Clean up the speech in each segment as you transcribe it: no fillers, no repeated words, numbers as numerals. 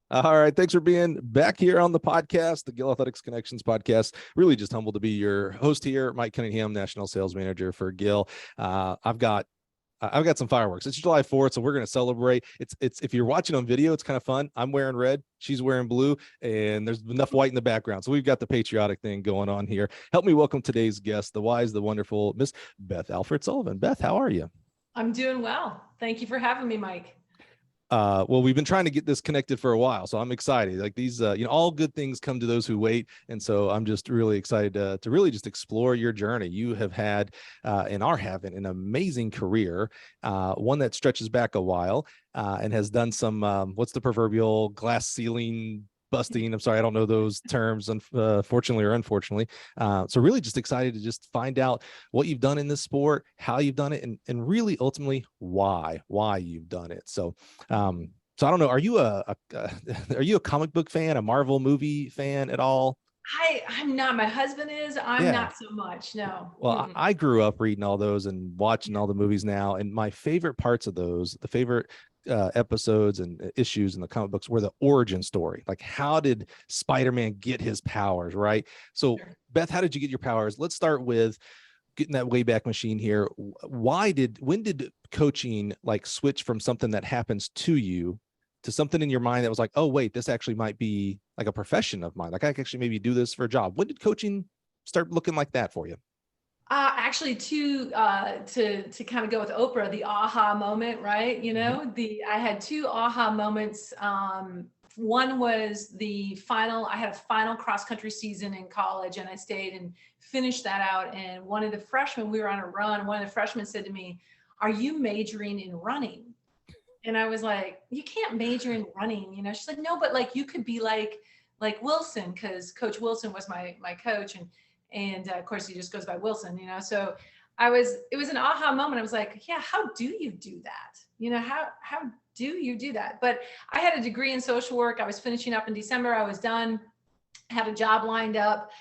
All right. Thanks for being back here on the podcast, the Gill Athletics Connections podcast. Really just humbled to be your host here. Mike Cunningham, National Sales Manager for Gill. I've got some fireworks. It's July 4th, so we're going to celebrate. It's if you're watching on video, it's kind of fun. I'm wearing red, she's wearing blue, and there's enough white in the background. So we've got the patriotic thing going on here. Help me welcome today's guest, the wise, the wonderful Miss Beth Alford-Sullivan. Beth, how are you? I'm doing well. Thank you for having me, Mike. Well, we've been trying to get this connected for a while, so I'm excited. Like these, all good things come to those who wait, and so I'm just really excited to really just explore your journey. You have had and are having an amazing career, one that stretches back a while, and has done some what's the proverbial glass ceiling busting. I'm sorry, I don't know those terms, fortunately or unfortunately. So really just excited to just find out what you've done in this sport, how you've done it, and really ultimately why you've done it. So I don't know, are you are you a comic book fan, a Marvel movie fan at all? I'm not. My husband is. I'm Yeah. not so much. No. Well, I grew up reading all those and watching all the movies now, and my favorite parts of those, the favorite episodes and issues in the comic books were the origin story. Like, how did Spider-Man get his powers, right? So, Sure. Beth, how did you get your powers? Let's start with getting that Wayback Machine here. When did coaching like switch from something that happens to you to something in your mind that was like, oh, wait, this actually might be like a profession of mine. Like I could actually maybe do this for a job. When did coaching start looking like that for you? Actually, to kind of go with Oprah, the aha moment, right? I had two aha moments. One was the final. I had a final cross country season in college, and I stayed and finished that out. And one of the freshmen, we were on a run. One of the freshmen said to me, "Are you majoring in running?" And I was like, "You can't major in running." She's like, "No, but like you could be like Wilson," because Coach Wilson was my coach, and of course he just goes by Wilson. So it was an aha moment. I was like, yeah, how do you do that? How do you do that? But I had a degree in social work. I was finishing up in December. I was done, had a job lined up.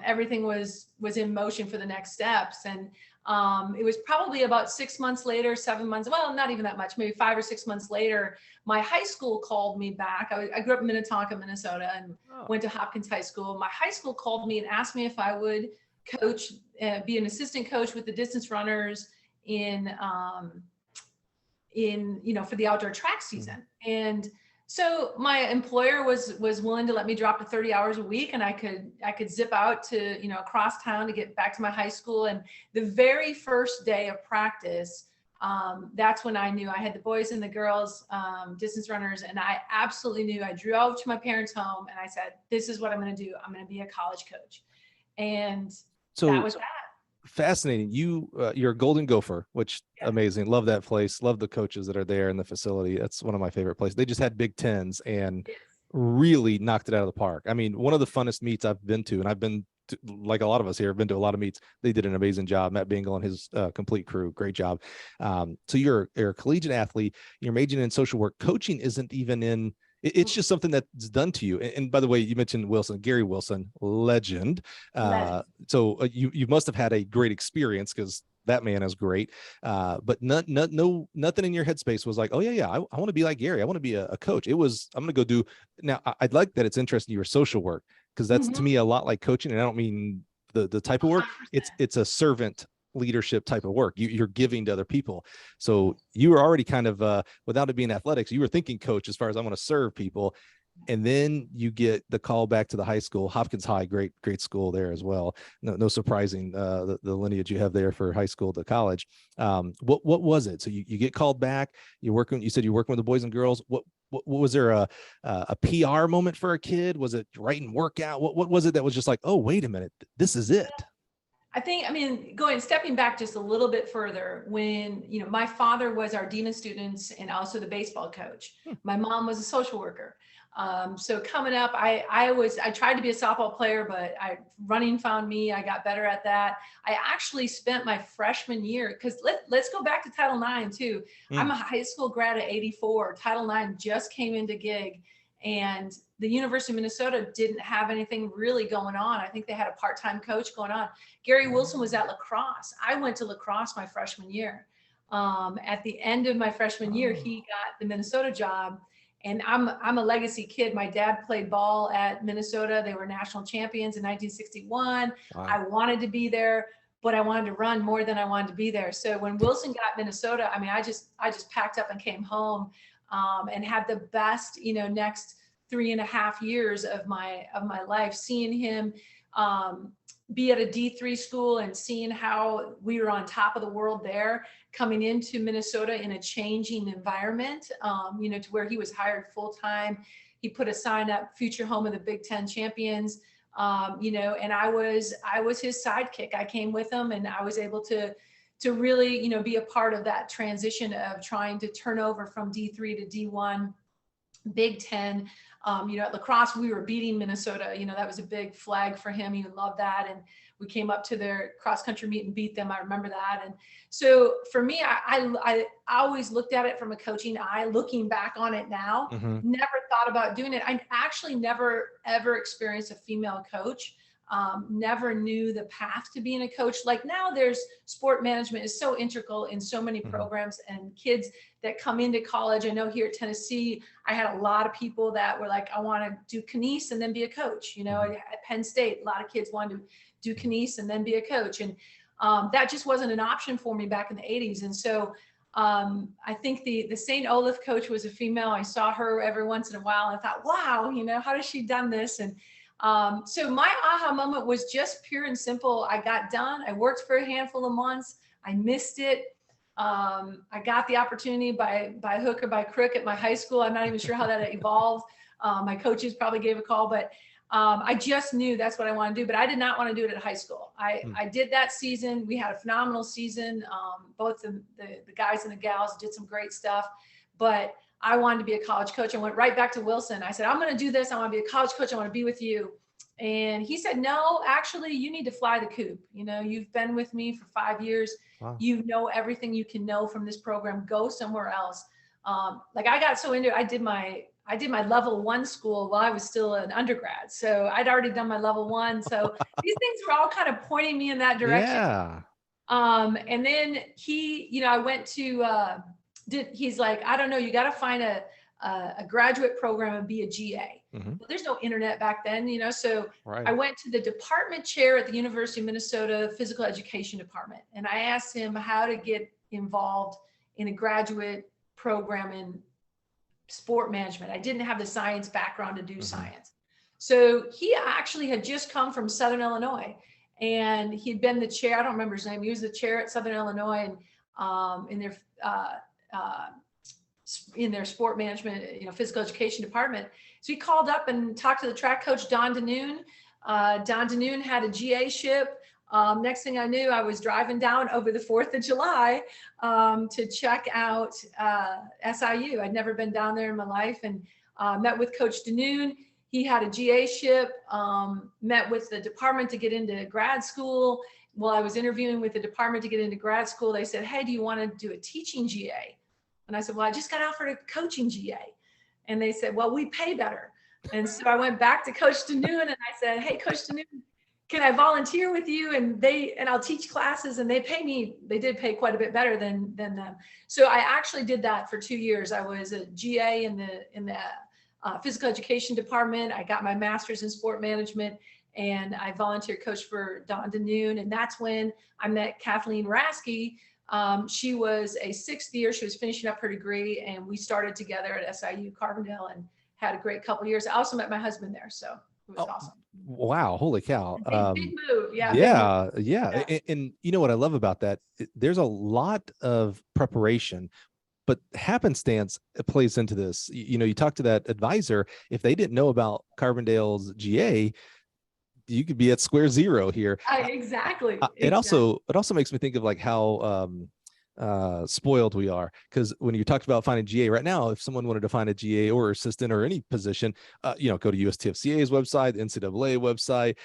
Everything was in motion for the next steps. And it was probably about 6 months later, 7 months, well, not even that much, maybe 5 or 6 months later, my high school called me back. I grew up in Minnetonka, Minnesota, and went to Hopkins High School. My high school called me and asked me if I would coach, be an assistant coach with the distance runners for the outdoor track season. And so my employer was willing to let me drop to 30 hours a week, and I could zip out to, across town to get back to my high school. And the very first day of practice, that's when I knew I had the boys and the girls, distance runners. And I absolutely knew. I drove to my parents' home and I said, this is what I'm going to do. I'm going to be a college coach. And that was that. Fascinating. You're a Golden Gopher, which amazing. Love that place. Love the coaches that are there in the facility. That's one of my favorite places. They just had Big Tens and really knocked it out of the park. I mean, one of the funnest meets I've been to, and I've been to, like a lot of us here, have been to a lot of meets. They did an amazing job. Matt Bingle and his complete crew, great job. So you're a collegiate athlete. You're majoring in social work. Coaching isn't even in. It's just something that's done to you. And by the way, you mentioned Wilson, Gary Wilson, legend. So you must have had a great experience because that man is great. But nothing in your headspace was like, oh yeah, I want to be like Gary. I want to be a coach. It was, I'm going to go do. Now I'd like that it's interesting your social work, because that's to me a lot like coaching. And I don't mean the type of work. 100%. It's a servant leadership type of work. You're giving to other people. So you were already kind of without it being athletics, you were thinking coach as far as I want to serve people. And then you get the call back to the high school, Hopkins High, great school there as well. No surprising the lineage you have there for high school to college. What was it? So you get called back, you said you're working with the boys and girls. What was there a PR moment for a kid? Was it writing workout? What was it that was just like, oh, wait a minute, this is it? Stepping back just a little bit further, when, my father was our dean of students and also the baseball coach. My mom was a social worker. So coming up, I tried to be a softball player, but running found me. I got better at that. I actually spent my freshman year, because let's go back to Title IX too. I'm a high school grad at 84. Title IX just came into gig. And the University of Minnesota didn't have anything really going on. I think they had a part-time coach going on. Gary Wilson was at lacrosse. I went to lacrosse my freshman year. At the end of my freshman year, he got the Minnesota job. And I'm a legacy kid. My dad played ball at Minnesota. They were national champions in 1961. Wow. I wanted to be there, but I wanted to run more than I wanted to be there. So when Wilson got Minnesota, I mean, I just packed up and came home, and had the best, next 3.5 years of my life, seeing him be at a D3 school and seeing how we were on top of the world there, coming into Minnesota in a changing environment, to where he was hired full time. He put a sign up, future home of the Big Ten champions, and I was his sidekick. I came with him, and I was able to really, be a part of that transition of trying to turn over from D3 to D1, Big Ten. At lacrosse, we were beating Minnesota. That was a big flag for him. He loved that. And we came up to their cross country meet and beat them. I remember that. And so for me, I always looked at it from a coaching eye. Looking back on it now, never thought about doing it. I actually never, ever experienced a female coach. Never knew the path to being a coach. Like now there's sport management is so integral in so many programs, and kids that come into college. I know here at Tennessee, I had a lot of people that were like, I want to do kines and then be a coach. At Penn State, a lot of kids wanted to do kines and then be a coach. And that just wasn't an option for me back in the 80s. And so I think the St. Olaf coach was a female. I saw her every once in a while and I thought, wow, how does she done this? And so my aha moment was just pure and simple. I got done. I worked for a handful of months. I missed it. I got the opportunity by hook or by crook at my high school. I'm not even sure how that evolved. My coaches probably gave a call, but I just knew that's what I want to do. But I did not want to do it at high school. I did that season. We had a phenomenal season. Both the guys and the gals did some great stuff, but I wanted to be a college coach. I went right back to Wilson. I said, I'm going to do this. I want to be a college coach. I want to be with you. And he said, no, actually, you need to fly the coop. You've been with me for 5 years. Wow. You know everything you can know from this program. Go somewhere else. I got so into it. I did my level 1 school while I was still an undergrad. So I'd already done my level 1. So these things were all kind of pointing me in that direction. Yeah. And then I went to, he's like, I don't know, you got to find a graduate program and be a GA. Well, there's no internet back then, so right. I went to the department chair at the University of Minnesota Physical Education Department. And I asked him how to get involved in a graduate program in sport management. I didn't have the science background to do science. So he actually had just come from Southern Illinois, and he'd been the chair. I don't remember his name. He was the chair at Southern Illinois, and in their sport management, physical education department. So he called up and talked to the track coach, Don DeNoon. Don DeNoon had a GA ship. Next thing I knew, I was driving down over the 4th of July to check out SIU. I'd never been down there in my life, and met with Coach DeNoon. He had a GA ship, met with the department to get into grad school. While I was interviewing with the department to get into grad school, they said, hey, do you want to do a teaching GA? And I said, well, I just got offered a coaching GA. And they said, well, we pay better. And so I went back to Coach DeNoon and I said, hey, Coach DeNoon, can I volunteer with you? And I'll teach classes, and they did pay quite a bit better than them. So I actually did that for 2 years. I was a GA in the physical education department. I got my master's in sport management, and I volunteer coached for Don DeNoon. And that's when I met Kathleen Rasky. She was a 6th year. She was finishing up her degree, and we started together at SIU Carbondale and had a great couple of years. I also met my husband there, so it was awesome. Wow, holy cow. Big move. Yeah. Yeah. And you know what I love about that? There's a lot of preparation, but happenstance plays into this. You talk to that advisor. If they didn't know about Carbondale's GA, you could be at square zero here. Exactly. It also makes me think of like how spoiled we are, because when you talked about finding GA right now, if someone wanted to find a GA or assistant or any position, go to USTFCA's website, NCAA website,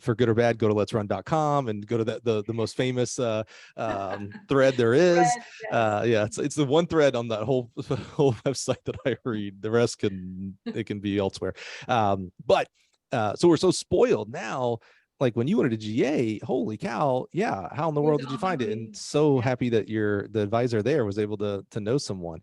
for good or bad, go to letsrun.com and go to the most famous thread there is. It's the one thread on that whole website that I read. The rest can be elsewhere. So we're so spoiled now. like when you wanted a GA, holy cow, yeah, how in the It was world did you on my find it? way. And so Yeah. happy that the advisor there was able to know someone.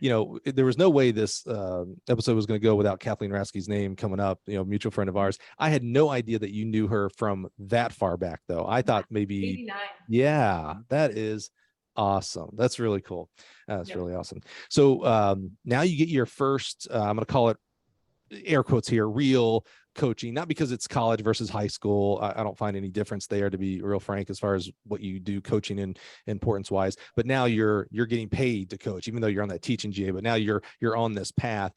There was no way this episode was going to go without Kathleen Rasky's name coming up, mutual friend of ours. I had no idea that you knew her from that far back, though. I thought maybe, 89. yeah, that is awesome. That's really cool. That's Yep. really awesome. So now you get your first, I'm going to call it air quotes here, real coaching, not because it's college versus high school. I don't find any difference there, to be real frank, as far as what you do coaching and importance wise. But now you're getting paid to coach, even though you're on that teaching GA. But now you're on this path.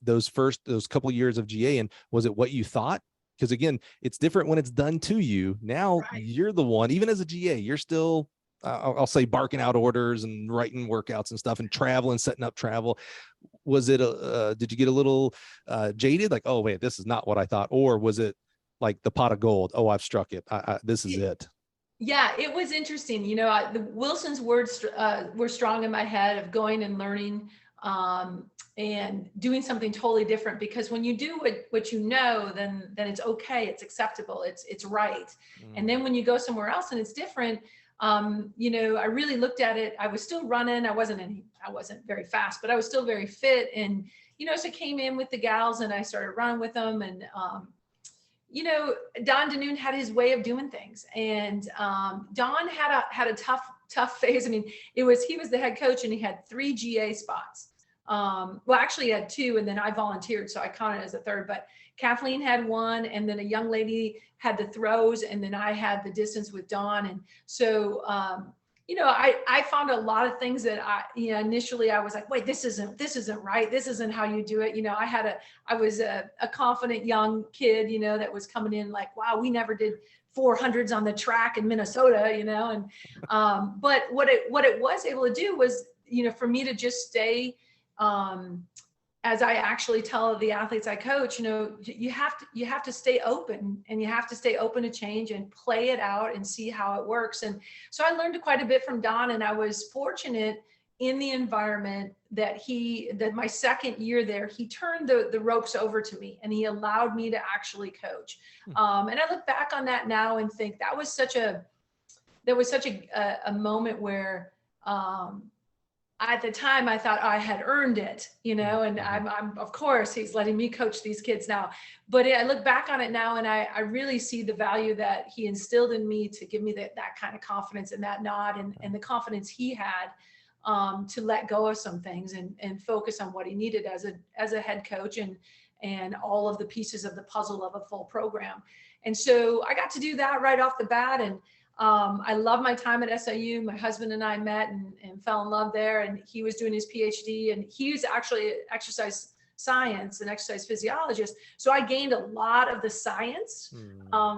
Those couple of years of GA, and was it what you thought? Because again, it's different when it's done to you. Now Right. you're the one, even as a GA, you're still I'll say barking out orders and writing workouts and stuff and traveling, setting up travel. Was it did you get a little jaded, like, oh wait, this is not what I thought? Or was it like the pot of gold? Oh, I've struck it. This is it. Yeah, it was interesting. The Wilson's words were strong in my head of going and learning and doing something totally different, because when you do what then it's okay, it's acceptable, it's right. And then when you go somewhere else and it's different, I really looked at it. I was still running. I wasn't very fast, but I was still very fit. And, so I came in with the gals and I started running with them. And, Don DeNoon had his way of doing things. And Don had a tough phase. I mean, he was the head coach and he had 3 GA spots. Well, actually he had 2, and then I volunteered, so I counted as a third, but Kathleen had 1, and then a young lady had the throws, and then I had the distance with Dawn. And so, I found a lot of things that initially I was like, wait, this isn't right. This isn't how you do it. I was a confident young kid, that was coming in like, wow, we never did 400s on the track in Minnesota, and, but what it was able to do was, for me to just stay, as I actually tell the athletes I coach, you have to stay open, and you have to stay open to change and play it out and see how it works. And so I learned quite a bit from Don, and I was fortunate in the environment that my second year there, he turned the ropes over to me and he allowed me to actually coach. And I look back on that now and think that was such a moment where, at the time I thought I had earned it, and I'm of course he's letting me coach these kids now, but I look back on it now and I really see the value that he instilled in me to give me that kind of confidence and that nod, and the confidence he had to let go of some things and focus on what he needed as a head coach and all of the pieces of the puzzle of a full program. And so I got to do that right off the bat. And I love my time at SIU. My husband and I met and fell in love there, and he was doing his PhD, and he's actually exercise science and exercise physiologist. So I gained a lot of the science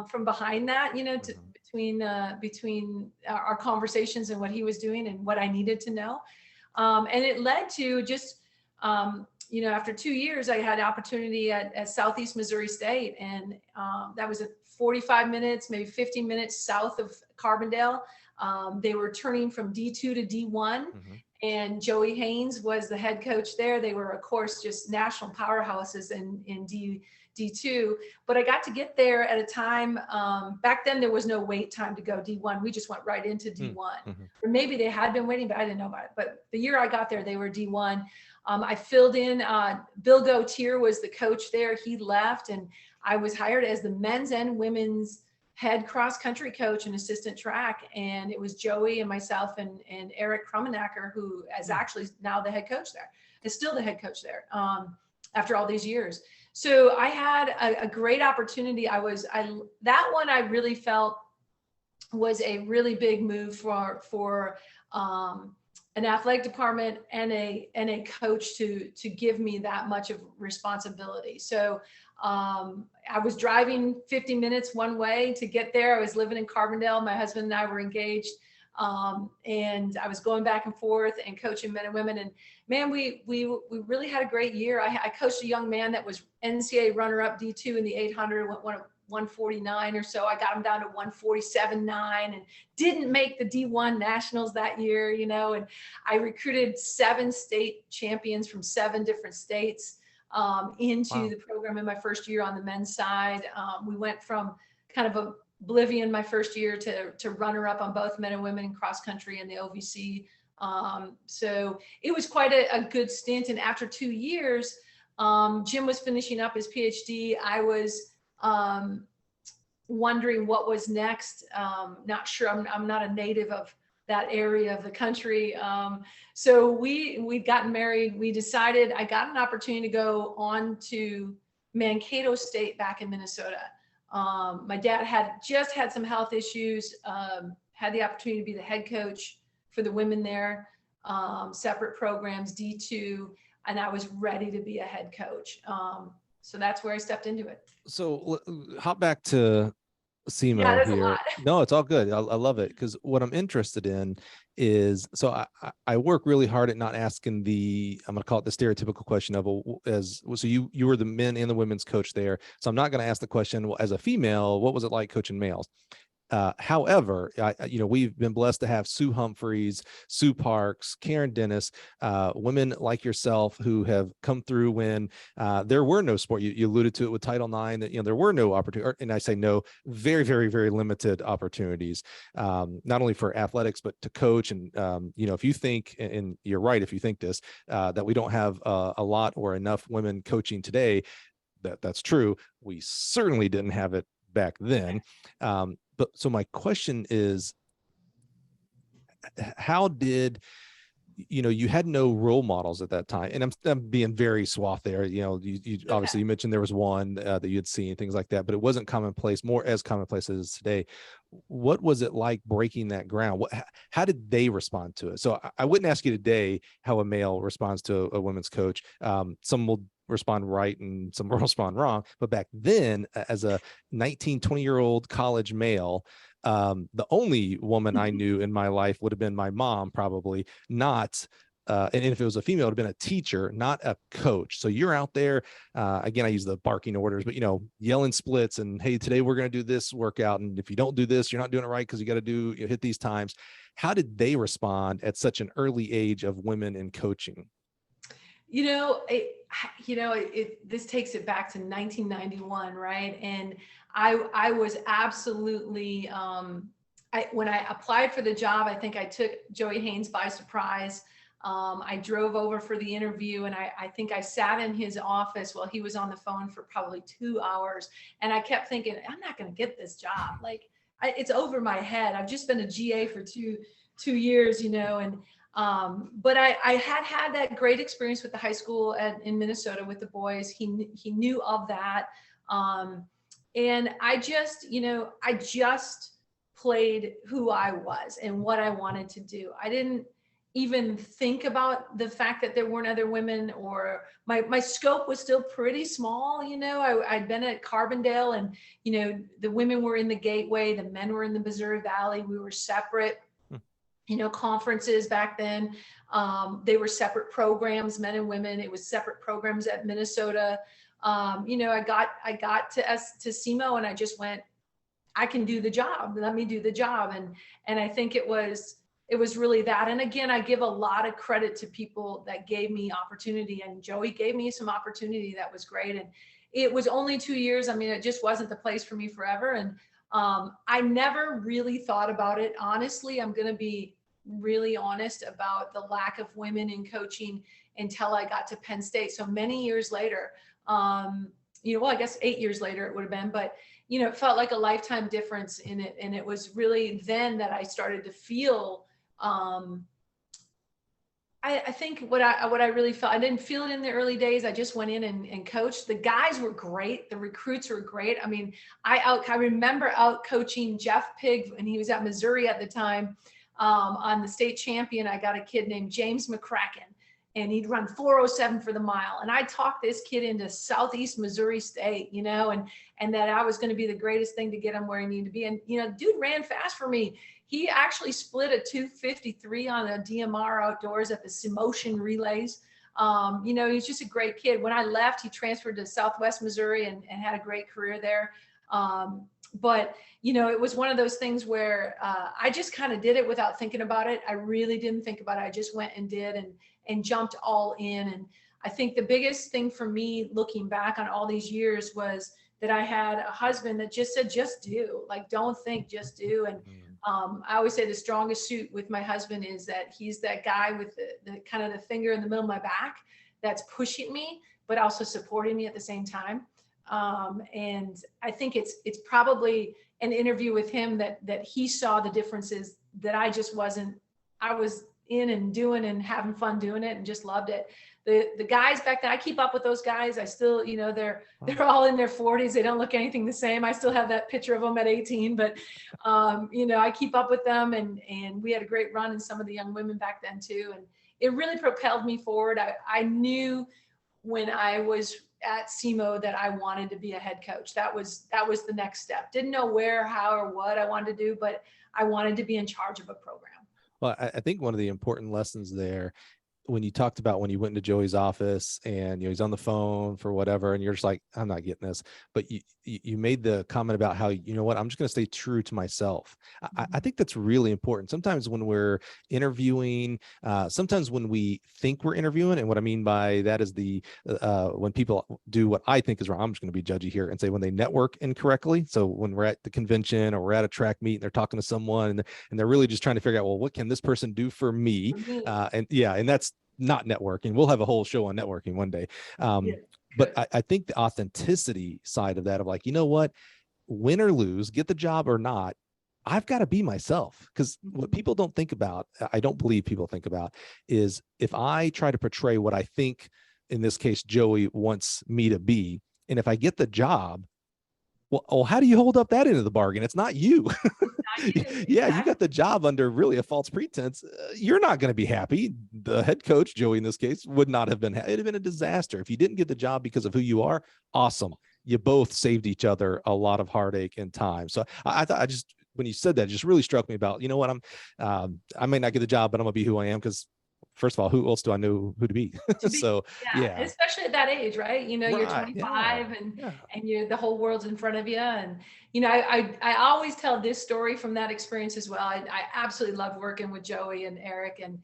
from behind that, between our conversations and what he was doing and what I needed to know. And it led to just, after 2 years, I had opportunity at Southeast Missouri State, and that was 45 minutes, maybe 15 minutes south of Carbondale. They were turning from D2 to D1, and Joey Haynes was the head coach there. They were, of course, just national powerhouses in D2. But I got to get there at a time, back then there was no wait time to go D1. We just went right into D1. Or maybe they had been waiting, but I didn't know about it. But the year I got there, they were D1. I filled in, Bill Gautier was the coach there. He left, and I was hired as the men's and women's head cross country coach and assistant track. And it was Joey and myself and Eric Krummenacker, who is actually now the head coach there, is still the head coach there after all these years. So I had a great opportunity. That one I really felt was a really big move for an athletic department and a coach to give me that much of responsibility. So I was driving 50 minutes one way to get there. I was living in Carbondale. My husband and I were engaged. And I was going back and forth and coaching men and women. And man, we really had a great year. I coached a young man that was NCAA runner-up D2 in the 800, went 149 or so. I got him down to 147.9 and didn't make the D1 nationals that year, and I recruited 7 state champions from 7 different states into the program in my first year on the men's side. We went from kind of oblivion my first year to runner up on both men and women in cross country and the OVC. So it was quite a good stint. And after 2 years, Jim was finishing up his PhD. I was wondering what was next. Not sure. I'm not a native of that area of the country. So we'd gotten married. We decided, I got an opportunity to go on to Mankato State back in Minnesota. My dad had just had some health issues, had the opportunity to be the head coach for the women there, separate programs, D2, and I was ready to be a head coach. So that's where I stepped into it. So hop back to SEMO Yeah, that's here. a lot. No, it's all good. I love it, because what I'm interested in is, so I work really hard at not asking I'm going to call it the stereotypical question of, so you were the men and the women's coach there. So I'm not going to ask the question, well, as a female, what was it like coaching males? However, we've been blessed to have Sue Humphreys, Sue Parks, Karen Dennis, women like yourself who have come through when there were no sport. You alluded to it with Title IX, that there were no opportunity, and I say no, very, very, very limited opportunities, not only for athletics but to coach. And if you think, and you're right, if you think this, that we don't have a lot or enough women coaching today, that's true. We certainly didn't have it back then. But so my question is, how did, you had no role models at that time, and I'm being very suave there. You obviously you mentioned there was one that you had seen, things like that, but it wasn't commonplace, more as commonplace as today. What was it like breaking that ground? How did they respond to it? So I wouldn't ask you today how a male responds to a women's coach. Some will respond right and some will respond wrong. But back then, as a 19, 20-year-old college male, the only woman I knew in my life would have been my mom, probably not. And if it was a female, it would have been a teacher, not a coach. So you're out there, again, I use the barking orders, but, yelling splits and, hey, today we're going to do this workout. And if you don't do this, you're not doing it right, because you got to hit these times. How did they respond at such an early age of women in coaching? This takes it back to 1991, right? And I was absolutely, when I applied for the job, I think I took Joey Haynes by surprise. I drove over for the interview, and I think I sat in his office while he was on the phone for probably 2 hours. And I kept thinking, I'm not going to get this job. Like, it's over my head. I've just been a GA for two years, but I had that great experience with the high school in Minnesota with the boys. He knew of that. And I just played who I was and what I wanted to do. I didn't even think about the fact that there weren't other women, or my scope was still pretty small. I'd been at Carbondale, and, the women were in the Gateway, the men were in the Missouri Valley. We were separate. Conferences back then, they were separate programs, men and women. It was separate programs at Minnesota. I got to SEMO, and I just went, I can do the job. Let me do the job. And I think it was really that. And again, I give a lot of credit to people that gave me opportunity, and Joey gave me some opportunity that was great. And it was only 2 years. I mean, it just wasn't the place for me forever. And I never really thought about it. Honestly, I'm going to be really honest about the lack of women in coaching until I got to Penn State. So many years later, I guess 8 years later it would have been, but, it felt like a lifetime difference in it. And it was really then that I started to feel, I think what I really felt, I didn't feel it in the early days. I just went in and coached. The guys were great. The recruits were great. I mean, I remember out coaching Jeff Pig, and he was at Missouri at the time. On the state champion, I got a kid named James McCracken, and he'd run 4:07 for the mile. And I talked this kid into Southeast Missouri State, and that I was going to be the greatest thing to get him where he needed to be. And, dude ran fast for me. He actually split a 2:53 on a DMR outdoors at the Semotion Relays. He's just a great kid. When I left, he transferred to Southwest Missouri and had a great career there. But, it was one of those things where I just kind of did it without thinking about it. I really didn't think about it. I just went and did and jumped all in. And I think the biggest thing for me looking back on all these years was that I had a husband that just said, just do, like, don't think, just do. And I always say the strongest suit with my husband is that he's that guy with the kind of the finger in the middle of my back that's pushing me, but also supporting me at the same time. And I think it's probably an interview with him that he saw the differences that I just wasn't. I was in and doing and having fun doing it and just loved it. The guys back then, I keep up with those guys. I still, they're all in their 40s. They don't look anything the same. I still have that picture of them at 18, but I keep up with them, and we had a great run in some of the young women back then too. And it really propelled me forward. I knew when I was at SEMO that I wanted to be a head coach. That was the next step. Didn't know where, how, or what I wanted to do, but I wanted to be in charge of a program. Well, I think one of the important lessons there, when you talked about when you went into Joey's office and he's on the phone for whatever, and you're just like, I'm not getting this, but you made the comment about how, you know what, I'm just going to stay true to myself. I think that's really important. Sometimes when we're interviewing, sometimes when we think we're interviewing, and what I mean by that is when people do what I think is wrong, I'm just going to be judgy here and say when they network incorrectly. So when we're at the convention or we're at a track meet and they're talking to someone and they're really just trying to figure out, well, what can this person do for me? And that's not networking. We'll have a whole show on networking one day. But I think the authenticity side of that, of like, you know what, win or lose, get the job or not, I've got to be myself. Because what people don't think about, I don't believe people think about, is if I try to portray what I think, in this case, Joey wants me to be, and if I get the job, well, how do you hold up that end of the bargain? It's not you. Yeah, you got the job under really a false pretense. You're not going to be happy. The head coach, Joey in this case, would not have been. It'd have been a disaster if you didn't get the job because of who you are. Awesome, you both saved each other a lot of heartache and time. So I thought, when you said that, it just really struck me about, you know what, I may not get the job, but I'm gonna be who I am, because first of all, who else do I know who to be? So yeah, especially at that age, right? You're 25 and you're, the whole world's in front of you. And I always tell this story from that experience as well. I absolutely love working with Joey and Eric, and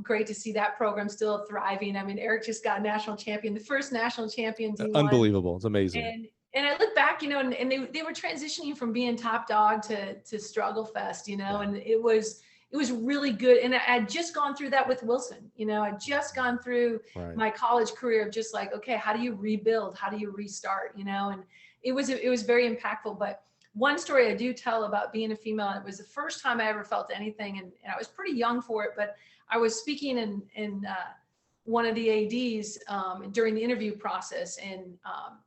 great to see that program still thriving. I mean, Eric just got national champion, the first national champion D1. Unbelievable. It's amazing. And I look back, and they were transitioning from being top dog to struggle fest, and it was really good. And I had just gone through that with Wilson. I'd just gone through my college career of just like, okay, how do you rebuild? How do you restart? And it was very impactful. But one story I do tell about being a female, and it was the first time I ever felt anything. And I was pretty young for it, but I was speaking in one of the ADs during the interview process. And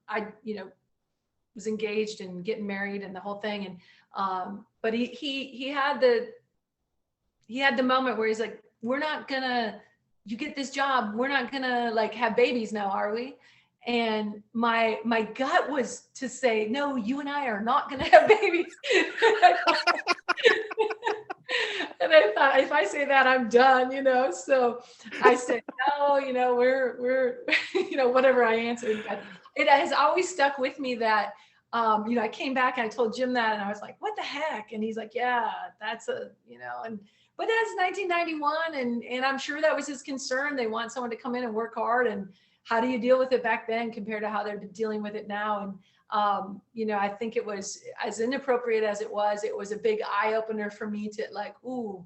I, was engaged and getting married and the whole thing. And, but he had the moment where he's like, you get this job, we're not gonna like have babies now, are we? And my gut was to say, no, you and I are not gonna have babies. And I thought, if I say that, I'm done, so I said, no, we're whatever I answered. But it has always stuck with me that I came back and I told Jim that, and I was like, what the heck? And he's like, yeah, that's but that's 1991. And I'm sure that was his concern. They want someone to come in and work hard. And how do you deal with it back then compared to how they're dealing with it now? And, I think it was as inappropriate as it was a big eye opener for me to like, ooh,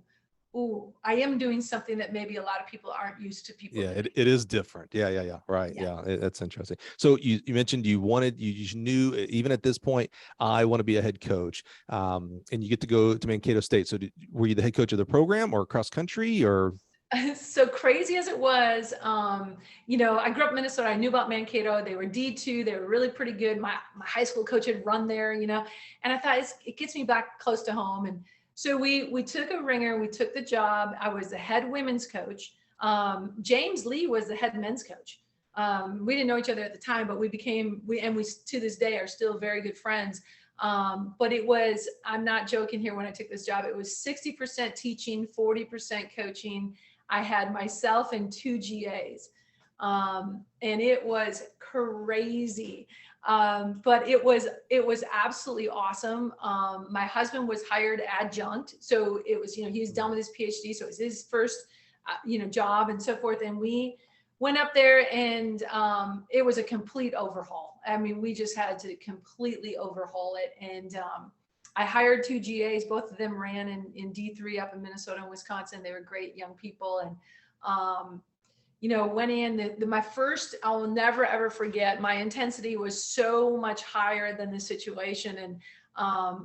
I am doing something that maybe a lot of people aren't used to. People. Yeah, it is different. Yeah. Right. Yeah. That's interesting. So you mentioned you knew even at this point, I want to be a head coach, and you get to go to Mankato State. So were you the head coach of the program or cross country or? So crazy as it was, I grew up in Minnesota. I knew about Mankato. They were D2. They were really pretty good. My high school coach had run there, and I thought it gets me back close to home. And so we took a ringer. We took the job. I was the head women's coach. James Lee was the head men's coach. We didn't know each other at the time, but we to this day are still very good friends. But it was, I'm not joking here, when I took this job, it was 60% teaching, 40% coaching. I had myself and 2 GAs. And it was crazy. But it was absolutely awesome. My husband was hired adjunct. So it was, he was done with his PhD. So it was his first, job and so forth. And we went up there and it was a complete overhaul. I mean, we just had to completely overhaul it. And I hired 2 GAs. Both of them ran in D3 up in Minnesota and Wisconsin. They were great young people. And, you know, went in my first, I'll never ever forget, my intensity was so much higher than the situation. And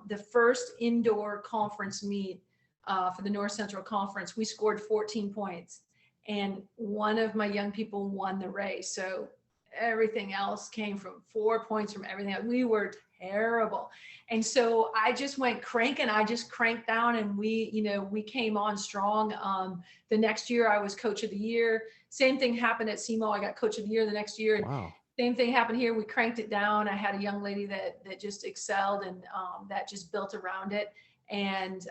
the first indoor conference meet for the North Central Conference, we scored 14 points. And one of my young people won the race. So everything else came from 4 points from everything else. We were terrible. And so I just went cranking. I just cranked down, and we came on strong. The next year I was coach of the year. Same thing happened at SEMO. I got coach of the year the next year. Wow. Same thing happened here. We cranked it down. I had a young lady that just excelled, and that just built around it. And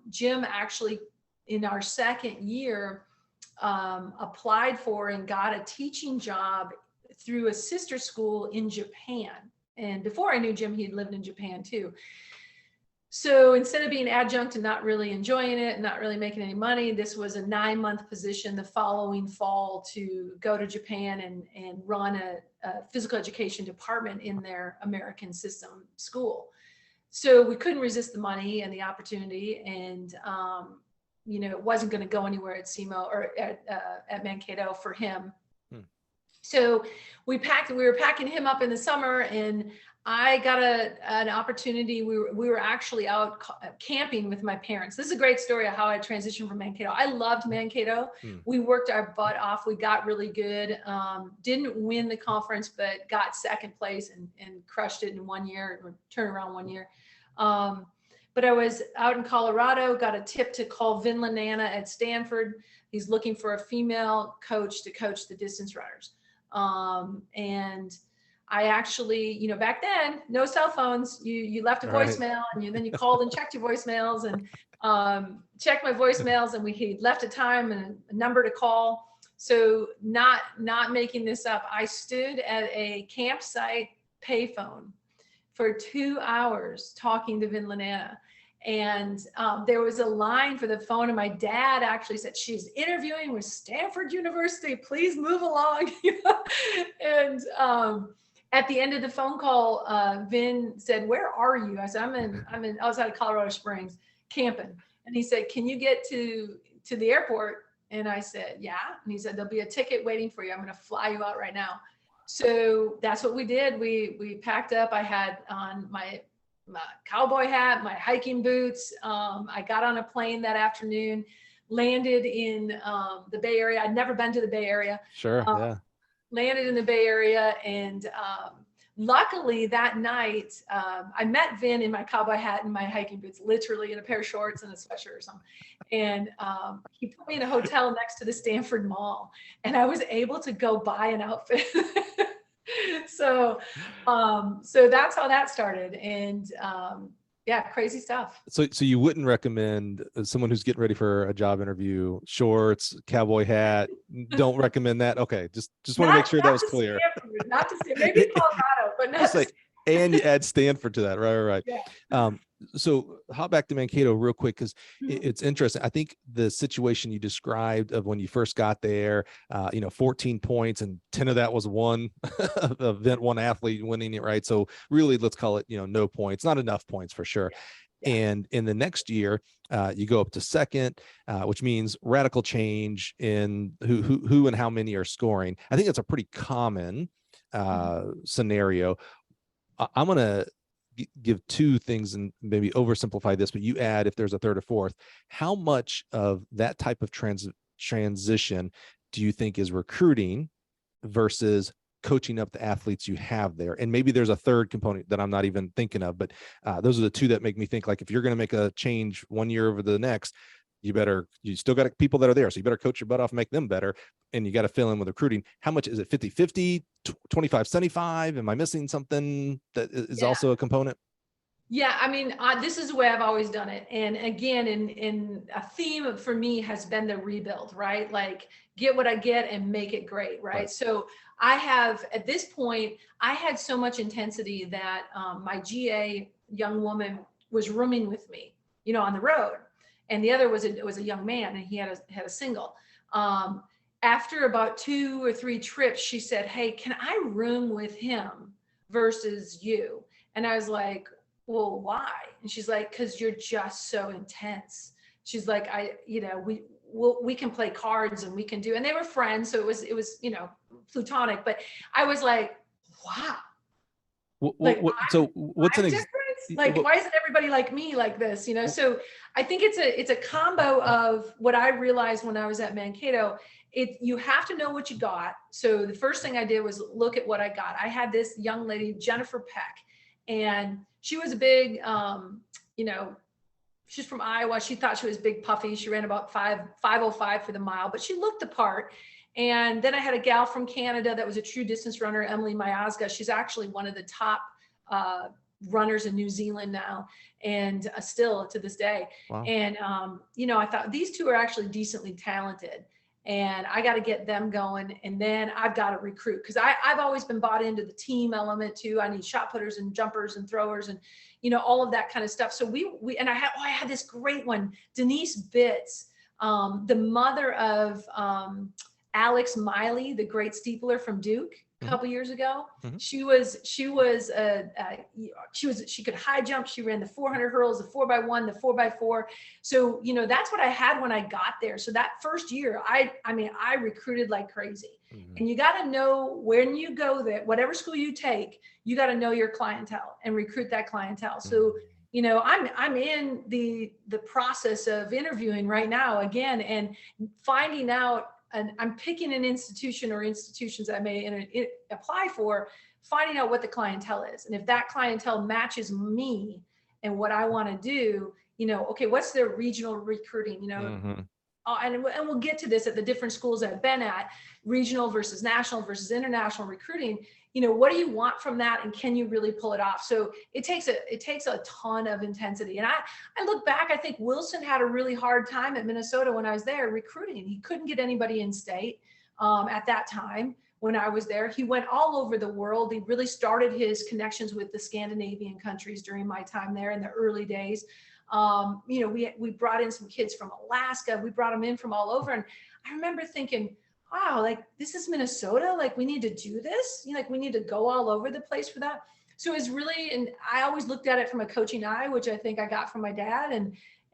Jim actually, in our second year, applied for and got a teaching job through a sister school in Japan. And before I knew Jim, he'd lived in Japan too. So instead of being adjunct and not really enjoying it and not really making any money, this was a 9-month position the following fall to go to Japan and run a physical education department in their American system school. So we couldn't resist the money and the opportunity. And, it wasn't going to go anywhere at SEMO or at Mankato for him. So we were packing him up in the summer, and I got an opportunity. We were actually out camping with my parents. This is a great story of how I transitioned from Mankato. I loved Mankato. We worked our butt off. We got really good. Didn't win the conference, but got second place and crushed it in 1 year, or turned around 1 year. But I was out in Colorado, got a tip to call Vin Lanana at Stanford. He's looking for a female coach to coach the distance runners. And I actually, back then, no cell phones. You left a voicemail, and then you called and checked your voicemails, and checked my voicemails, and he left a time and a number to call. So not making this up, I stood at a campsite payphone for 2 hours talking to Vin Lanana. And there was a line for the phone, and my dad actually said, "She's interviewing with Stanford University. Please move along." And at the end of the phone call, Vin said, "Where are you?" I said, I'm in outside of Colorado Springs camping. And he said, "Can you get to the airport?" And I said, "Yeah." And he said, "There'll be a ticket waiting for you. I'm going to fly you out right now." So that's what we did. We packed up. I had on my cowboy hat, my hiking boots. I got on a plane that afternoon, landed in the Bay Area. I'd never been to the Bay Area. Sure, yeah. Landed in the Bay Area, and luckily that night, I met Vin in my cowboy hat and my hiking boots, literally in a pair of shorts and a sweatshirt or something. And he put me in a hotel next to the Stanford Mall, and I was able to go buy an outfit. So that's how that started. And yeah, crazy stuff. So you wouldn't recommend someone who's getting ready for a job interview, shorts, cowboy hat? Don't recommend that. Okay, just want to make sure that was clear. Stanford, not to say maybe Colorado, but not. Just like, and you add Stanford to that, right? Yeah. So hop back to Mankato real quick, because it's interesting. I think the situation you described of when you first got there, 14 points, and 10 of that was one event, one athlete winning it, right? So really, let's call it, no points, not enough points for sure. Yeah. And in the next year, you go up to second, which means radical change in who and how many are scoring. I think that's a pretty common scenario. I'm going to give two things and maybe oversimplify this, but you add if there's a third or fourth. How much of that type of transition do you think is recruiting versus coaching up the athletes you have there? And maybe there's a third component that I'm not even thinking of, but those are the two that make me think, like, if you're going to make a change 1 year over the next, you still got people that are there. So you better coach your butt off, make them better. And you got to fill in with recruiting. How much is it? 50-50, 25-75? Am I missing something that is also a component? Yeah, I mean, this is the way I've always done it. And again, in a theme for me has been the rebuild, right? Like, get what I get and make it great, right? So I have, at this point, I had so much intensity that my GA young woman was rooming with me, on the road. And the other was a young man, and he had a single. After about 2 or 3 trips, she said, "Hey, can I room with him versus you. And I was like, well, why? And she's like, because you're just so intense. She's like, we can play cards and we can do, and they were friends. So it was, plutonic, but I was like, wow. Like, So what's I'm an different. Like, why isn't everybody like me like this? So I think it's a combo of what I realized when I was at Mankato. You have to know what you got. So the first thing I did was look at what I got. I had this young lady, Jennifer Peck, and she was a big, she's from Iowa. She thought she was big puffy. She ran about 5:05 for the mile, but she looked the part. And then I had a gal from Canada that was a true distance runner, Emily Miazga. She's actually one of the top runners in New Zealand now, and still to this day. Wow. And, I thought these two are actually decently talented, and I got to get them going. And then I've got to recruit, because I've always been bought into the team element too. I need shot putters and jumpers and throwers and, all of that kind of stuff. So I had this great one, Denise Bitts, the mother of, Alex Miley, the great steepler from Duke a couple years ago. Mm-hmm. She could high jump. She ran the 400 hurdles, the 4x1, the 4x4. So, that's what I had when I got there. So that first year, I recruited like crazy. Mm-hmm. And you got to know when you go there, whatever school you take, you got to know your clientele and recruit that clientele. So, I'm in the process of interviewing right now again, and finding out, and I'm picking an institution or institutions I may apply for, finding out what the clientele is. And if that clientele matches me and what I want to do, okay, what's their regional recruiting, Mm-hmm. And we'll get to this at the different schools I've been at, regional versus national versus international recruiting. What do you want from that, and can you really pull it off? So it takes a ton of intensity. And I look back, I think Wilson had a really hard time at Minnesota when I was there recruiting. He couldn't get anybody in state at that time when I was there. He went all over the world. He really started his connections with the Scandinavian countries during my time there in the early days. We brought in some kids from Alaska. We brought them in from all over. And I remember thinking, wow, like, this is Minnesota. Like, we need to do this. Like, we need to go all over the place for that. So it was really, and I always looked at it from a coaching eye, which I think I got from my dad.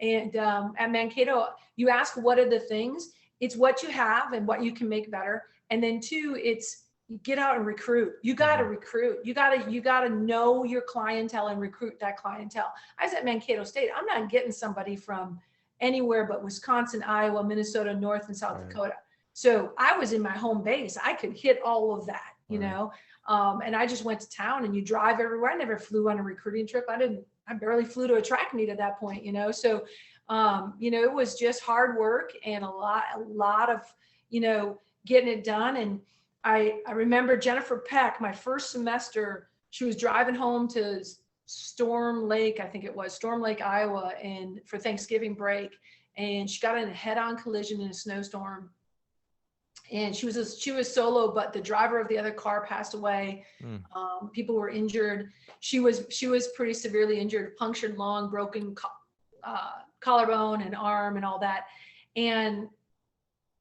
And at Mankato, you ask, what are the things? It's what you have and what you can make better. And then two, it's you get out and recruit. You got to recruit. You got to know your clientele and recruit that clientele. I was at Mankato State. I'm not getting somebody from anywhere but Wisconsin, Iowa, Minnesota, North and South Dakota. So I was in my home base. I could hit all of that, and I just went to town, and you drive everywhere. I never flew on a recruiting trip. I barely flew to a track meet at that point, So, it was just hard work and a lot of, getting it done. And I remember Jennifer Peck, my first semester, she was driving home to Storm Lake, I think it was Storm Lake, Iowa, and for Thanksgiving break. And she got in a head-on collision in a snowstorm. And she was solo, but the driver of the other car passed away. People were injured. She was pretty severely injured, punctured lung, broken collarbone and arm and all that. And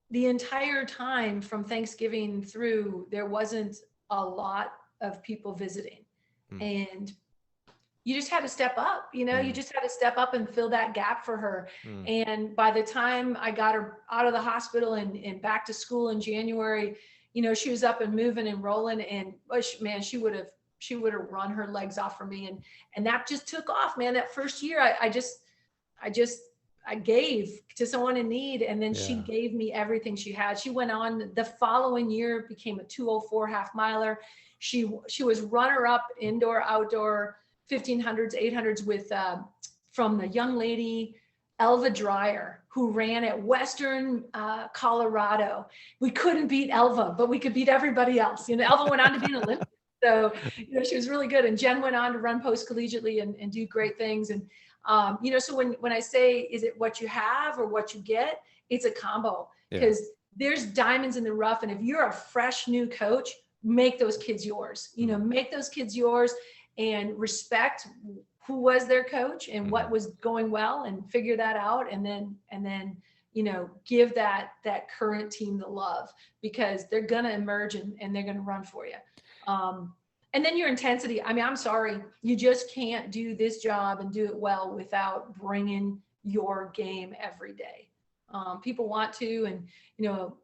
the entire time from Thanksgiving through, there wasn't a lot of people visiting. And you just had to step up, you just had to step up and fill that gap for her. And by the time I got her out of the hospital and back to school in January, she was up and moving and rolling, and man, she would have run her legs off for me. And that just took off, man. That first year, I gave to someone in need, and then she gave me everything she had. She went on the following year, became a 2:04 half miler. She was runner up indoor, outdoor, 1500s, 800s with from the young lady Elva Dreyer, who ran at Western Colorado. We couldn't beat Elva, but we could beat everybody else. Elva went on to be an Olympian. So, she was really good. And Jen went on to run post collegiately and do great things. And, so when I say, is it what you have or what you get? It's a combo, because there's diamonds in the rough. And if you're a fresh new coach, make those kids yours, make those kids yours, and respect who was their coach and what was going well, and figure that out. And then, give that current team the love, because they're going to emerge and they're going to run for you. And then your intensity. I mean, I'm sorry, you just can't do this job and do it well without bringing your game every day. People want to, and you know,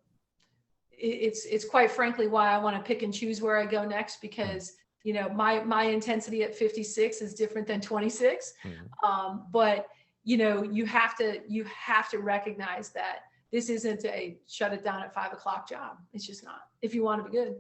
it's quite frankly why I want to pick and choose where I go next, because you know my intensity at 56 is different than 26. But you know, you have to recognize that this isn't a shut it down at 5 o'clock job. It's just not, if you want to be good.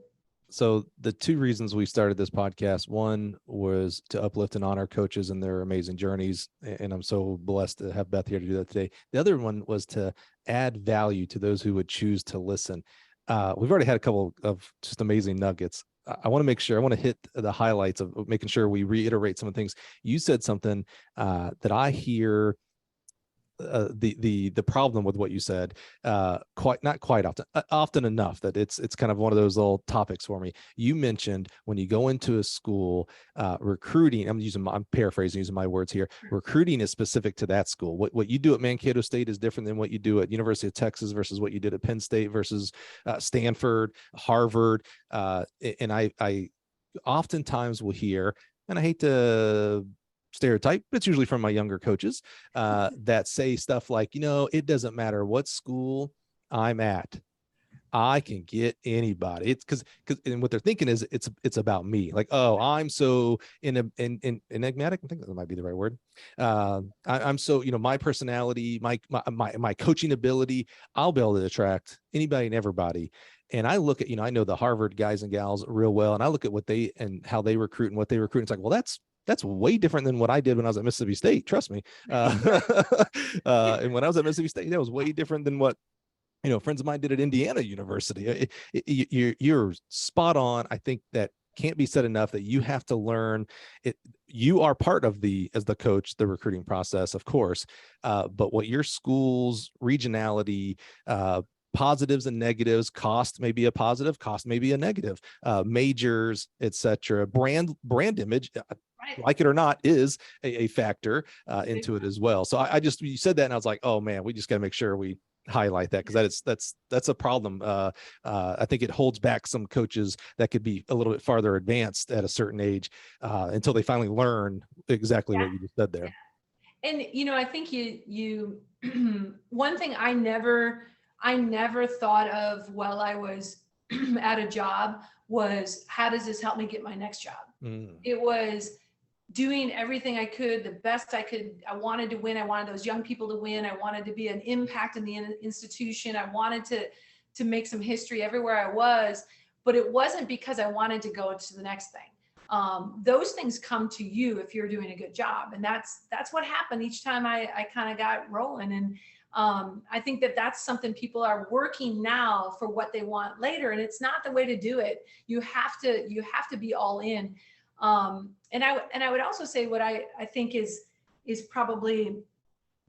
So the two reasons we started this podcast, one was to uplift and honor coaches and their amazing journeys. And I'm so blessed to have Beth here to do that today. The other one was to add value to those who would choose to listen. We've already had a couple of just amazing nuggets. I want to make sure, I want to hit the highlights of making sure we reiterate some of the things. You said something that I hear the problem with what you said, not quite often enough that it's kind of one of those little topics for me. You mentioned when you go into a school, recruiting, I'm paraphrasing, using my words here, recruiting is specific to that school. What you do at Mankato State is different than what you do at University of Texas versus what you did at Penn State versus Stanford, Harvard. And I oftentimes will hear, and I hate to stereotype, but it's usually from my younger coaches that say stuff like, you know, it doesn't matter what school I'm at, I can get anybody. It's because and what they're thinking is it's about me. Like, oh, I'm so enigmatic. I think that might be the right word. I'm so, you know, my personality, my coaching ability, I'll be able to attract anybody and everybody. And I look at, you know, I know the Harvard guys and gals real well, and I look at what they and how they recruit and what they recruit. It's like, well, that's way different than what I did when I was at Mississippi State. Trust me. And when I was at Mississippi State, that was way different than what, you know, friends of mine did at Indiana University. You're spot on. I think that can't be said enough, that you have to learn it. You are part of as the coach, the recruiting process, of course. But what your school's regionality, positives and negatives, cost may be a positive, cost may be a negative, majors, etc. Brand image, like it or not, is a factor into it as well. So you said that and I was like, oh man, we just got to make sure we highlight that, because that's a problem. I think it holds back some coaches that could be a little bit farther advanced at a certain age until they finally learn exactly what you just said there. And you know, I think you one thing I never thought of while I was at a job was, how does this help me get my next job? It was doing everything I could, the best I could. I wanted to win. I wanted those young people to win. I wanted to be an impact in the institution. I wanted to make some history everywhere I was, but it wasn't because I wanted to go to the next thing. Those things come to you if you're doing a good job. And that's what happened each time I kind of got rolling. And I think that's something people are working now for what they want later. And it's not the way to do it. You have to be all in. And I would also say what I think is probably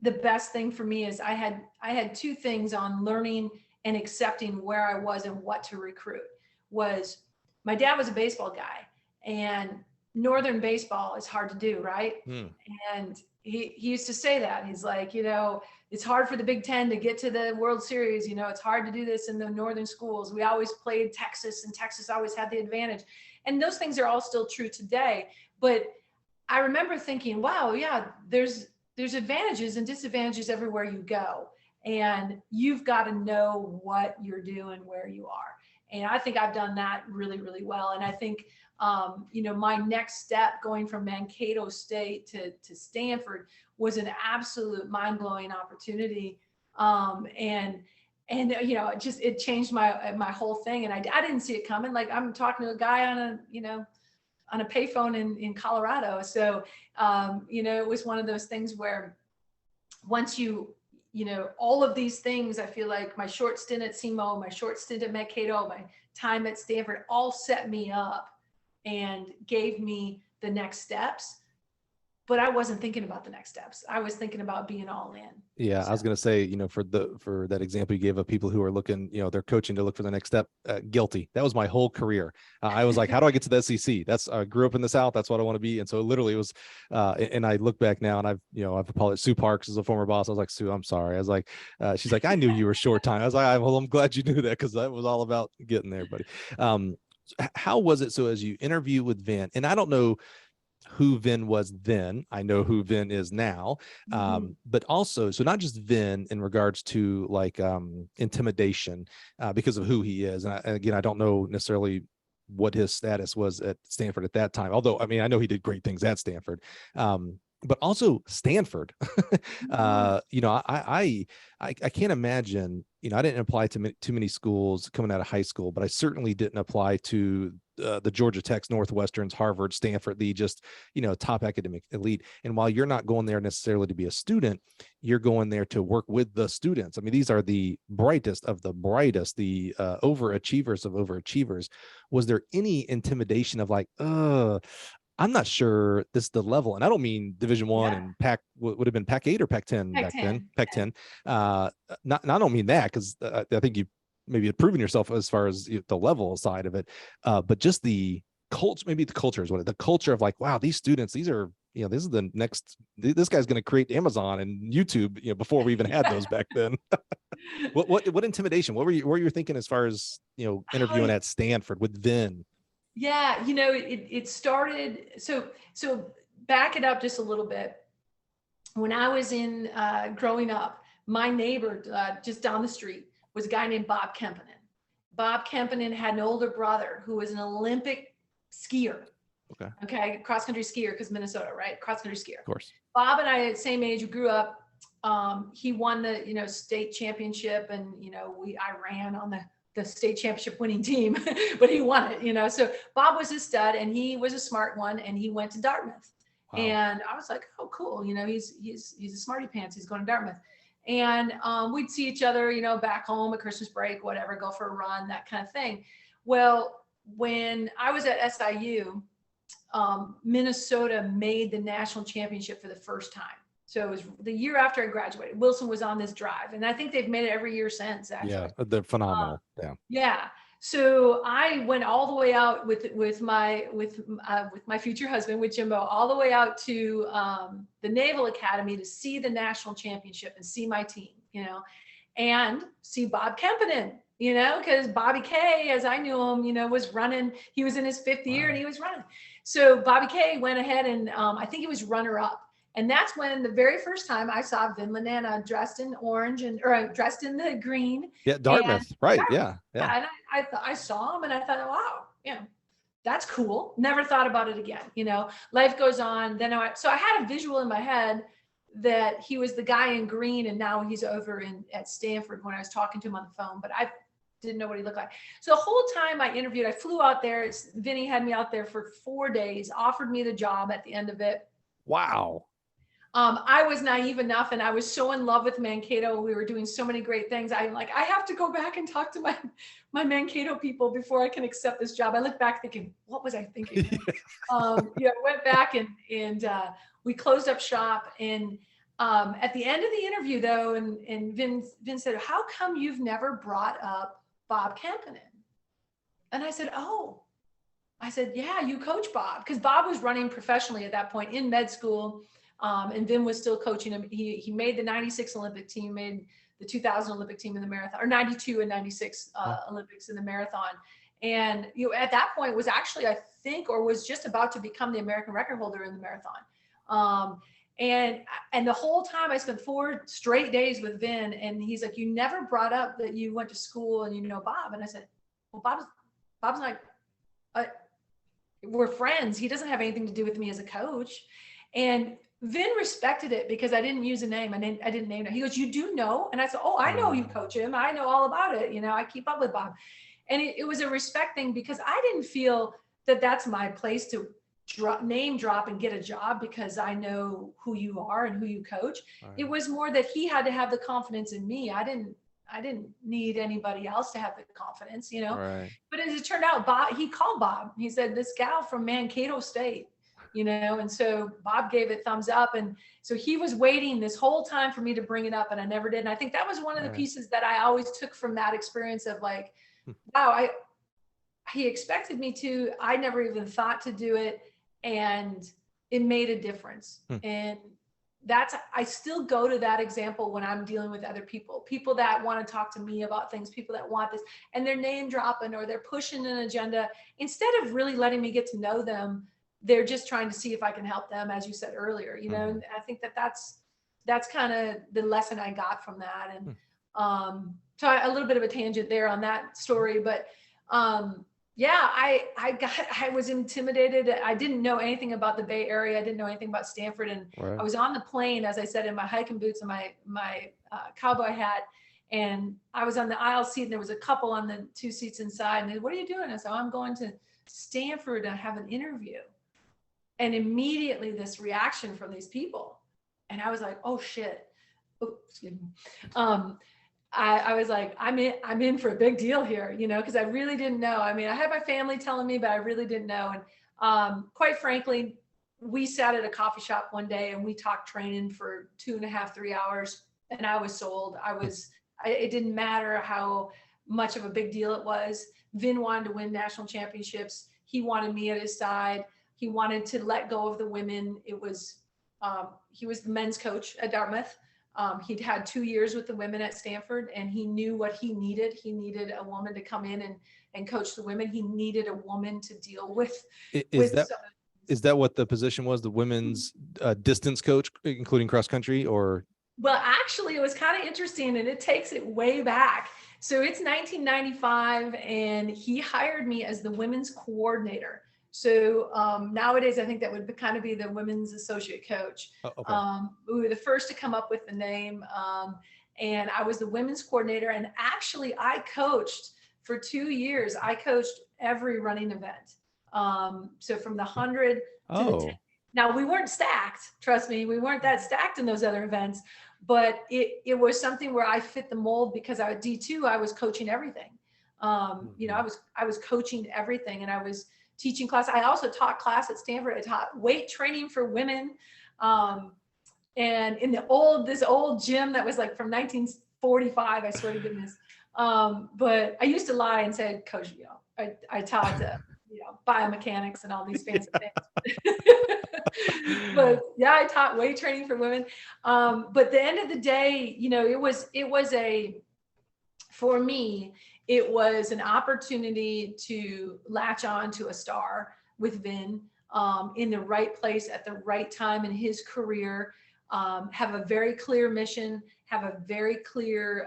the best thing for me is I had two things on learning and accepting where I was and what to recruit. Was my dad was a baseball guy, and Northern baseball is hard to do, right? And he used to say that. He's like, you know, it's hard for the Big Ten to get to the World Series. You know, it's hard to do this in the Northern schools. We always played Texas, and Texas always had the advantage. And those things are all still true today. But I remember thinking, wow, yeah, there's advantages and disadvantages everywhere you go. And you've got to know what you're doing, where you are. And I think I've done that really, really well. And I think, you know, my next step going from Mankato State to Stanford was an absolute mind-blowing opportunity. And you know, it changed my whole thing. And I didn't see it coming. Like, I'm talking to a guy on a payphone in Colorado. So, you know, it was one of those things where once you know, all of these things, I feel like my short stint at SEMO, my short stint at Mankato, my time at Stanford, all set me up and gave me the next steps. But I wasn't thinking about the next steps. I was thinking about being all in. Yeah, so I was going to say, you know, for that example you gave of people who are looking, you know, they're coaching to look for the next step. Guilty. That was my whole career. I was like, how do I get to the SEC? I grew up in the South. That's what I want to be. And so literally it was, and I look back now, and I've apologized. Sue Parks is a former boss. I was like, Sue, I'm sorry. I was like, she's like, I knew you were short time. I was like, well, I'm glad you knew that, because that was all about getting there, buddy. How was it? So as you interview with Vin, and I don't know who Vin was then, I know who Vin is now. But also, so not just Vin in regards to like intimidation because of who he is. And again, I don't know necessarily what his status was at Stanford at that time. Although, I mean, I know he did great things at Stanford. But also Stanford. You know, I can't imagine, you know, I didn't apply to too many schools coming out of high school, but I certainly didn't apply to the Georgia Techs, Northwesterns, Harvard, Stanford, the just, you know, top academic elite. And while you're not going there necessarily to be a student, you're going there to work with the students. I mean, these are the brightest of the brightest, the overachievers of overachievers. Was there any intimidation of like, I'm not sure this is the level, and I don't mean Division One and Pac would have been Pac 8 or Pac 10 back then. Pac 10. Not I don't mean that because I think you maybe had proven yourself as far as the level side of it, but just the culture. Maybe the culture is what the culture of like, wow, these students, these are, you know, this is the next. This guy's going to create Amazon and YouTube, you know, before we even had those back then. What intimidation? What were you thinking as far as, you know, interviewing at Stanford with Vin? Yeah, you know, it started, so back it up just a little bit. When I was in growing up, my neighbor just down the street was a guy named Bob Kempinen. Bob Kempinen had an older brother who was an Olympic skier. Okay, cross country skier, because Minnesota, right? Cross country skier. Of course. Bob and I at the same age, we grew up. He won the, you know, state championship, and you know, I ran on the state championship winning team, but he won it, you know. So Bob was a stud, and he was a smart one, and he went to Dartmouth. Wow. And I was like, oh, cool, you know, he's a smarty pants. He's going to Dartmouth, and we'd see each other, you know, back home at Christmas break, whatever, go for a run, that kind of thing. Well, when I was at SIU, Minnesota made the national championship for the first time. So it was the year after I graduated. Wilson was on this drive, and I think they've made it every year since. Actually, yeah, they're phenomenal. Yeah. So I went all the way out with my future husband, with Jimbo, all the way out to the Naval Academy to see the national championship and see my team, you know, and see Bob Kempinen, you know, because Bobby K, as I knew him, you know, was running. He was in his 5th year and he was running. So Bobby K went ahead and I think he was runner up. And that's when the very first time I saw Vin Lanana dressed in orange or dressed in the green. Yeah, Dartmouth, right? Yeah. And I saw him and I thought, wow, yeah, that's cool. Never thought about it again. You know, life goes on. So I had a visual in my head that he was the guy in green, and now he's over at Stanford when I was talking to him on the phone, but I didn't know what he looked like. So the whole time I interviewed, I flew out there. Vinny had me out there for 4 days, offered me the job at the end of it. Wow. I was naive enough, and I was so in love with Mankato. We were doing so many great things. I'm like, I have to go back and talk to my Mankato people before I can accept this job. I look back thinking, what was I thinking? Went back and we closed up shop. And at the end of the interview, though, and Vin said, how come you've never brought up Bob Kempinen? And I said, yeah, you coach Bob, because Bob was running professionally at that point in med school. And Vin was still coaching him. He made the 96 Olympic team, made the 2000 Olympic team in the marathon, or 92 and 96 Olympics in the marathon. And, you know, at that point was actually, I think, or was just about to become the American record holder in the marathon. And the whole time I spent 4 straight days with Vin, and he's like, you never brought up that you went to school and you know Bob. And I said, well, Bob's like, we're friends. He doesn't have anything to do with me as a coach. And Vin respected it because I didn't use a name. I didn't name him. He goes, you do know? And I said, oh, I know you coach him. I know all about it. You know, I keep up with Bob. And it was a respect thing, because I didn't feel that that's my place to name drop and get a job because I know who you are and who you coach. Right. It was more that he had to have the confidence in me. I didn't need anybody else to have the confidence, you know. Right. But as it turned out, he called Bob. He said, this gal from Mankato State, you know, and so Bob gave it thumbs up. And so he was waiting this whole time for me to bring it up, and I never did. And I think that was one of the pieces that I always took from that experience of like, wow, he expected me to, I never even thought to do it. And it made a difference. And I still go to that example when I'm dealing with other people that want to talk to me about things, people that want this, and they're name dropping or they're pushing an agenda. Instead of really letting me get to know them, they're just trying to see if I can help them, as you said earlier, you know. And I think that's kind of the lesson I got from that. And so a little bit of a tangent there on that story, but yeah, I was intimidated. I didn't know anything about the Bay Area. I didn't know anything about Stanford. And Right. I was on the plane, as I said, in my hiking boots and my cowboy hat. And I was on the aisle seat, and there was a couple on the 2 seats inside. And they, what are you doing? I said, I'm going to Stanford and have an interview. And immediately this reaction from these people. And I was like, oh shit. Oh, excuse me. I was like, I'm in for a big deal here, you know, because I really didn't know. I mean, I had my family telling me, but I really didn't know. And quite frankly, we sat at a coffee shop one day and we talked training for 2.5, 3 hours, and I was sold. It didn't matter how much of a big deal it was. Vin wanted to win national championships. He wanted me at his side. He wanted to let go of the women. It was, he was the men's coach at Dartmouth. He'd had 2 years with the women at Stanford, and he knew what he needed. He needed a woman to come in and coach the women. He needed a woman to deal with. Is that what the position was? The women's distance coach, including cross country, or? Well, actually, it was kind of interesting, and it takes it way back. So it's 1995, and he hired me as the women's coordinator. So nowadays, I think that would kind of be the women's associate coach. Oh, okay. We were the first to come up with the name, and I was the women's coordinator. And actually, I coached for 2 years. I coached every running event. So from the 100 to the 10. Now, we weren't stacked. Trust me, we weren't that stacked in those other events. But it was something where I fit the mold because I was D2. I was coaching everything. You know, I was coaching everything, and I was teaching class. I also taught class at Stanford. I taught weight training for women. And in this old gym that was like from 1945, I swear to goodness. But I used to lie and say, Coach, you know, I taught, you know, biomechanics and all these fancy things. But yeah, I taught weight training for women. But at the end of the day, you know, for me, it was an opportunity to latch on to a star with Vin in the right place at the right time in his career, have a very clear mission, have a very clear,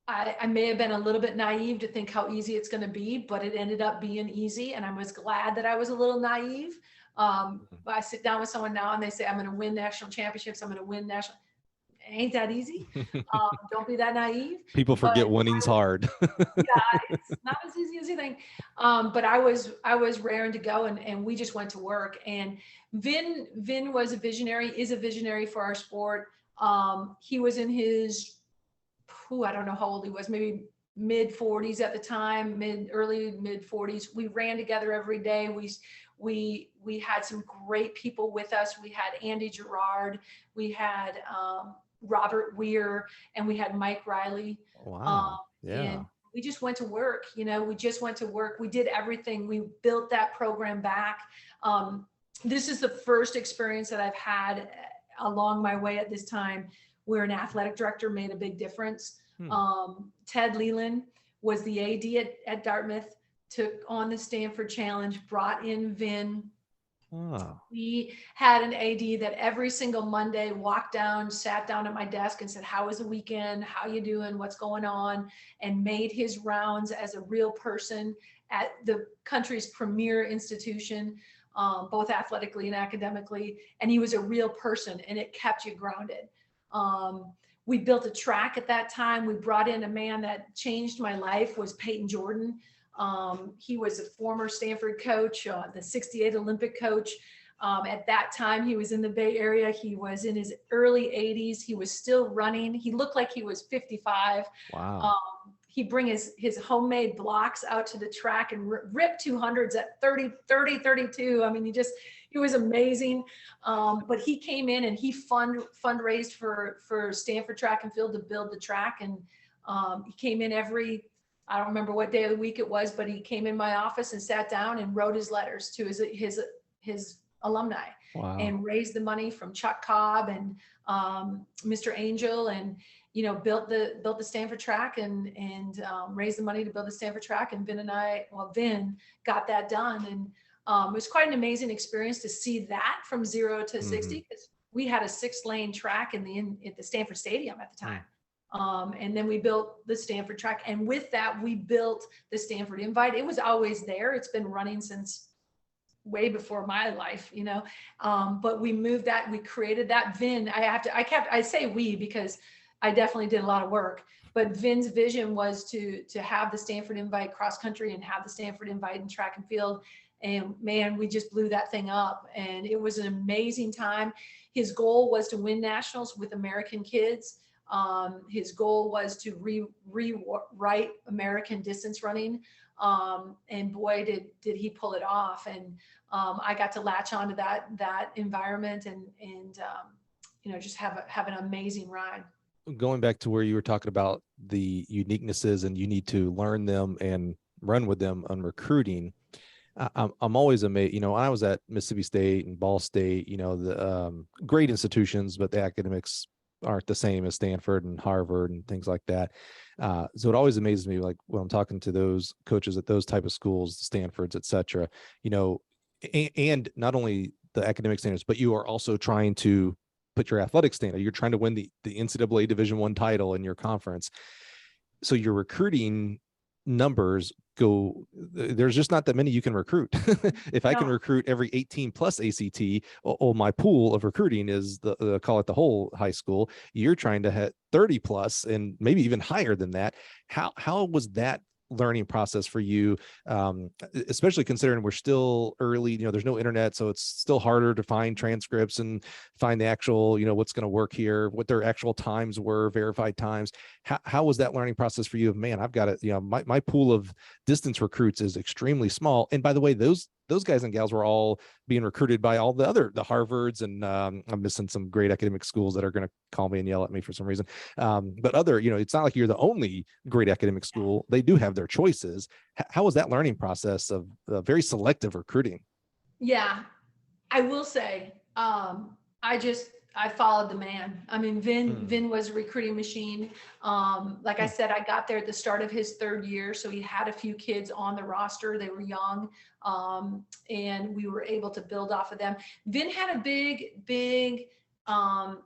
I may have been a little bit naive to think how easy it's going to be, but it ended up being easy. And I was glad that I was a little naive. I sit down with someone now and they say, I'm going to win national championships. I'm going to win national. Ain't that easy. Don't be that naive. People forget winning's hard. Yeah, it's not as easy as you think. But I was raring to go, and we just went to work. And Vin was a visionary, is a visionary for our sport. He was in his, I don't know how old he was, maybe mid 40s at the time, early mid 40s. We ran together every day. We had some great people with us. We had Andy Gerard, we had Robert Weir, and we had Mike Riley. Wow. Yeah. And we just went to work, you know, we just went to work. We did everything. We built that program back. This is the first experience that I've had along my way at this time where an athletic director made a big difference. Ted Leland was the AD at Dartmouth, took on the Stanford Challenge, brought in Vin. Oh. We had an AD that every single Monday walked down, sat down at my desk and said, how was the weekend? How you doing? What's going on? And made his rounds as a real person at the country's premier institution, both athletically and academically. And he was a real person, and it kept you grounded. We built a track at that time. We brought in a man that changed my life, was Peyton Jordan. He was a former Stanford coach, the 68 Olympic coach. At that time, he was in the Bay Area. He was in his early 80s. He was still running. He looked like he was 55. Wow. He'd bring his homemade blocks out to the track and rip 200s at 30, 32. I mean, he was amazing. But he came in and he fundraised for Stanford Track and Field to build the track. And he came in I don't remember what day of the week it was, but he came in my office and sat down and wrote his letters to his alumni. Wow. And raised the money from Chuck Cobb and Mr. Angel, and built the Stanford track, and raised the money to build the Stanford track. And Vin got that done, and it was quite an amazing experience to see that from 0 to 60, because we had a 6-lane track at the Stanford Stadium at the time. And then we built the Stanford track, and with that we built the Stanford Invite. It was always there. It's been running since way before my life, but we moved that, we created that. I say we, because I definitely did a lot of work, but Vin's vision was to have the Stanford Invite cross country and have the Stanford Invite in track and field. And man, we just blew that thing up, and it was an amazing time. His goal was to win nationals with American kids. His goal was to rewrite American distance running. And boy, did he pull it off. And I got to latch onto that environment and just have an amazing ride. Going back to where you were talking about the uniquenesses, and you need to learn them and run with them on recruiting. I'm always amazed. I was at Mississippi State and Ball State, the great institutions, but the academics aren't the same as Stanford and Harvard and things like that. So it always amazes me, like when I'm talking to those coaches at those type of schools, Stanfords, et cetera, and not only the academic standards, but you are also trying to put your athletic standard. You're trying to win the NCAA Division I title in your conference. So your recruiting numbers there's just not that many you can recruit. If I can recruit every 18 plus ACT, my pool of recruiting is call it the whole high school. You're trying to hit 30 plus and maybe even higher than that. How was that learning process for you, especially considering we're still early, there's no internet, so it's still harder to find transcripts and find the actual, what's going to work here, what their actual times were, verified times. How was that learning process for you of, man, I've got it, my pool of distance recruits is extremely small. And by the way, those guys and gals were all being recruited by all the Harvards, and I'm missing some great academic schools that are going to call me and yell at me for some reason. But it's not like you're the only great academic school. They do have their choices. How was that learning process of very selective recruiting? Yeah, I will say, I followed the man. I mean, Vin was a recruiting machine. Like I said, I got there at the start of his 3rd year. So he had a few kids on the roster. They were young. And we were able to build off of them. Vin had a big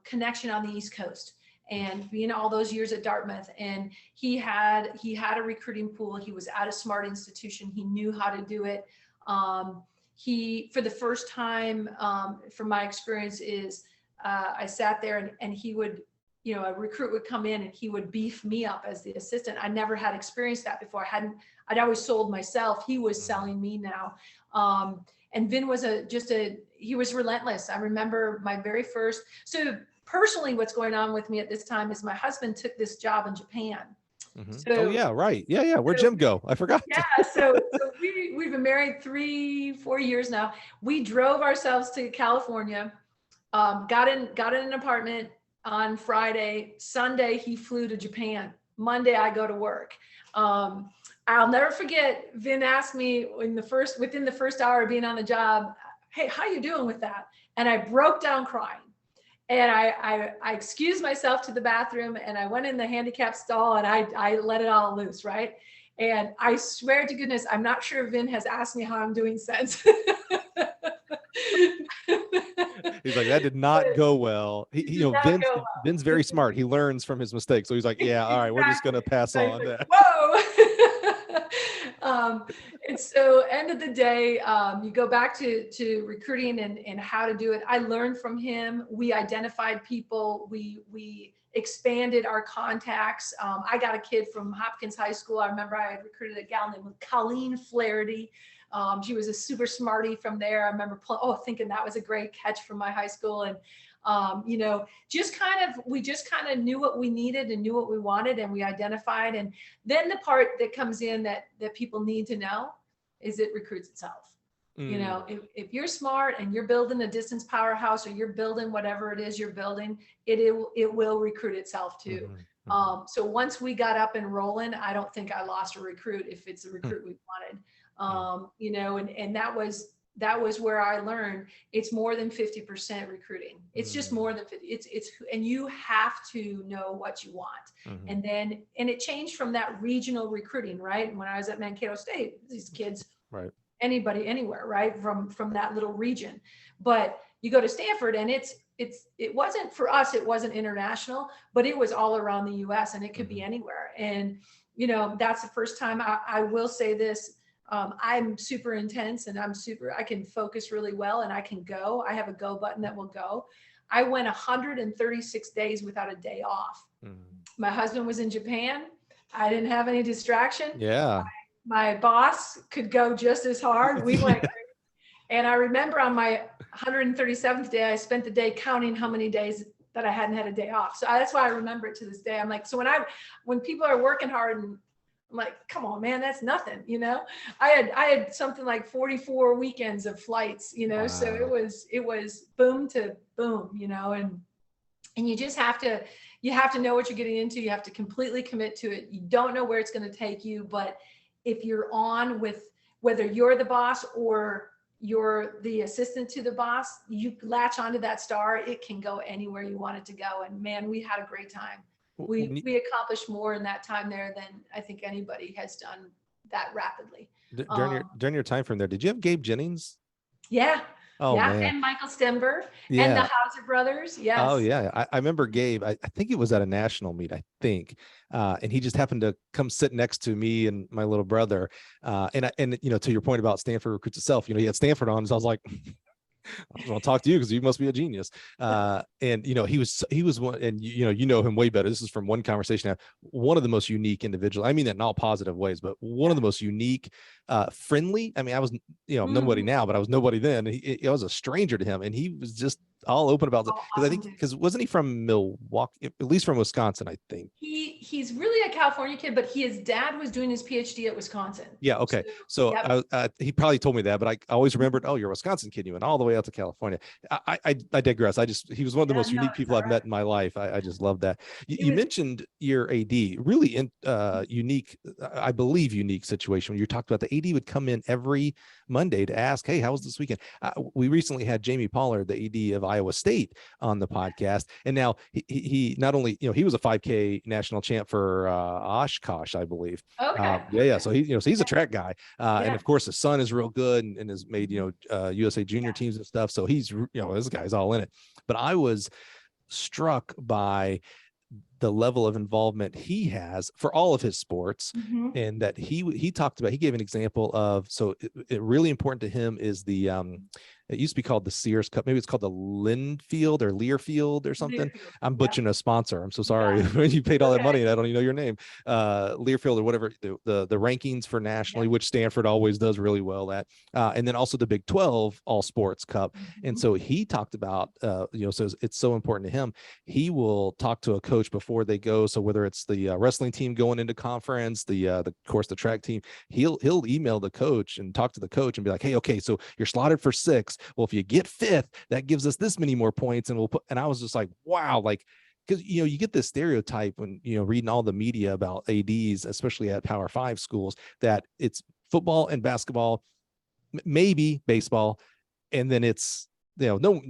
connection on the East Coast, and being all those years at Dartmouth, and he had a recruiting pool. He was at a smart institution. He knew how to do it. He, for the first time, from my experience, is I sat there and he would, a recruit would come in and he would beef me up as the assistant. I never had experienced that before. I'd always sold myself. He was selling me now. And Vin was he was relentless. I remember my very first, so personally, what's going on with me at this time is my husband took this job in Japan. So, yeah, right. Yeah. Where'd Jim go? I forgot. Yeah. So we've been married 3-4 years now. We drove ourselves to California, got in an apartment on Friday. Sunday, he flew to Japan. Monday, I go to work. I'll never forget, Vin asked me within the first hour of being on the job, hey, how you doing with that? And I broke down crying. And I excused myself to the bathroom, and I went in the handicap stall, and I let it all loose, right? And I swear to goodness, I'm not sure Vin has asked me how I'm doing since. He's like, that did not go well. Vin's very smart. He learns from his mistakes. So he's like, yeah, all right, we're just going to pass on that. Whoa. And so end of the day, you go back to recruiting and how to do it. I learned from him. We identified people. We expanded our contacts. I got a kid from Hopkins High School. I remember I had recruited a gal named Colleen Flaherty. She was a super smarty from there. I remember thinking that was a great catch from my high school. And we just kind of knew what we needed and knew what we wanted, and we identified. And then the part that comes in that people need to know is it recruits itself. If you're smart and you're building a distance powerhouse, or you're building whatever it is you're building, it will recruit itself too. So once we got up and rolling, I don't think I lost a recruit if it's a recruit we wanted. And that was that was where I learned it's more than 50% recruiting. It's just more than 50. And you have to know what you want. And it changed from that regional recruiting, right? When I was at Mankato State, these kids, Right. anybody, anywhere, right? From that little region. But you go to Stanford and it wasn't for us, it wasn't international, but it was all around the US and it could be anywhere. And, that's the first time I will say this. I'm super intense and I can focus really well and I can go. I have a go button that will go. I went 136 days without a day off. My husband was in Japan. I didn't have any distraction. Yeah. My boss could go just as hard. We went, and I remember on my 137th day, I spent the day counting how many days that I hadn't had a day off. So that's why I remember it to this day. I'm like, so when people are working hard and I'm like, come on, man, that's nothing. I had something like 44 weekends of flights, Wow. So it was boom to boom, and you just have to know what you're getting into. You have to completely commit to it. You don't know where it's going to take you, but if you're on with, whether you're the boss or you're the assistant to the boss, you latch onto that star, it can go anywhere you want it to go. And man, we had a great time. We accomplished more in that time there than I think anybody has done that rapidly. During your time from there, did you have Gabe Jennings? Yeah. Oh, yeah. man. And Michael Stember and the Hauser brothers. Yes. Oh yeah. I remember Gabe. I think it was at a national meet, I think. And he just happened to come sit next to me and my little brother. And to your point about Stanford recruits itself, he had Stanford on. So I was like, I just want to talk to you because you must be a genius. And he was one, and you know him way better. This is from one conversation. One of the most unique individuals. I mean that in all positive ways, but one of the most unique, friendly. I mean, I was, nobody now, but I was nobody then. I was a stranger to him, and he was just all open about it. Because wasn't he from Milwaukee, at least from Wisconsin, I think. He's really a California kid, but his dad was doing his PhD at Wisconsin. Yeah. Okay. So yep. He probably told me that, but I always remembered, oh, you're a Wisconsin kid. You went all the way out to California. I digress. He was one of the most unique people I've met in my life. I just love that. You mentioned your AD, really unique, I believe unique situation when you talked about the AD would come in every Monday to ask, hey, how was this weekend? We recently had Jamie Pollard, the AD of Iowa State, on the podcast. And now he not only, he was a 5K national champ for Oshkosh, I believe. Okay. Yeah. So he's a track guy. And of course his son is real good and has made, USA junior teams and stuff. So he's, this guy's all in it. But I was struck by the level of involvement he has for all of his sports. And that he talked about, he gave an example of, so it really important to him is the, it used to be called the Sears Cup. Maybe it's called the Linfield or Learfield or something. Learfield. I'm butchering a sponsor. I'm so sorry. You paid all that money and I don't even know your name. Learfield or whatever, the rankings for nationally, which Stanford always does really well at. And then also the Big 12 All Sports Cup. And so he talked about, so it's so important to him. He will talk to a coach before they go. So whether it's the wrestling team going into conference, the track team, he'll email the coach and talk to the coach and be like, hey, okay, so you're slotted for 6th. Well, if you get 5th, that gives us this many more points. And and I was just like, wow, like, because, you get this stereotype when, reading all the media about ADs, especially at Power 5 schools, that it's football and basketball, maybe baseball. And then it's, no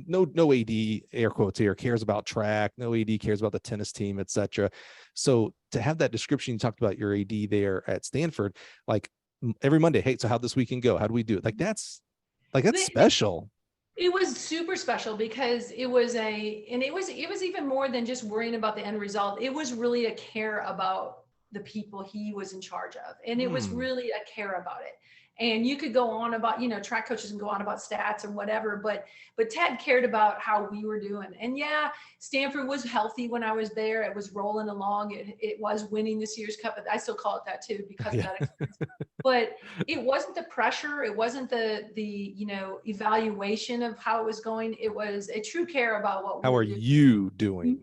AD, air quotes here, cares about track. No AD cares about the tennis team, etc. So to have that description, you talked about your AD there at Stanford, like every Monday, hey, so how'd this weekend go? How do we do it? That's special. It was super special because it was even more than just worrying about the end result. It was really a care about the people he was in charge of. And it was really a care about it. And you could go on about, track coaches can go on about stats and whatever, but Ted cared about how we were doing. And yeah, Stanford was healthy when I was there. It was rolling along. It was winning the Sears Cup. I still call it that too because of that experience. But it wasn't the pressure. It wasn't the evaluation of how it was going. It was a true care about what how are doing. You doing?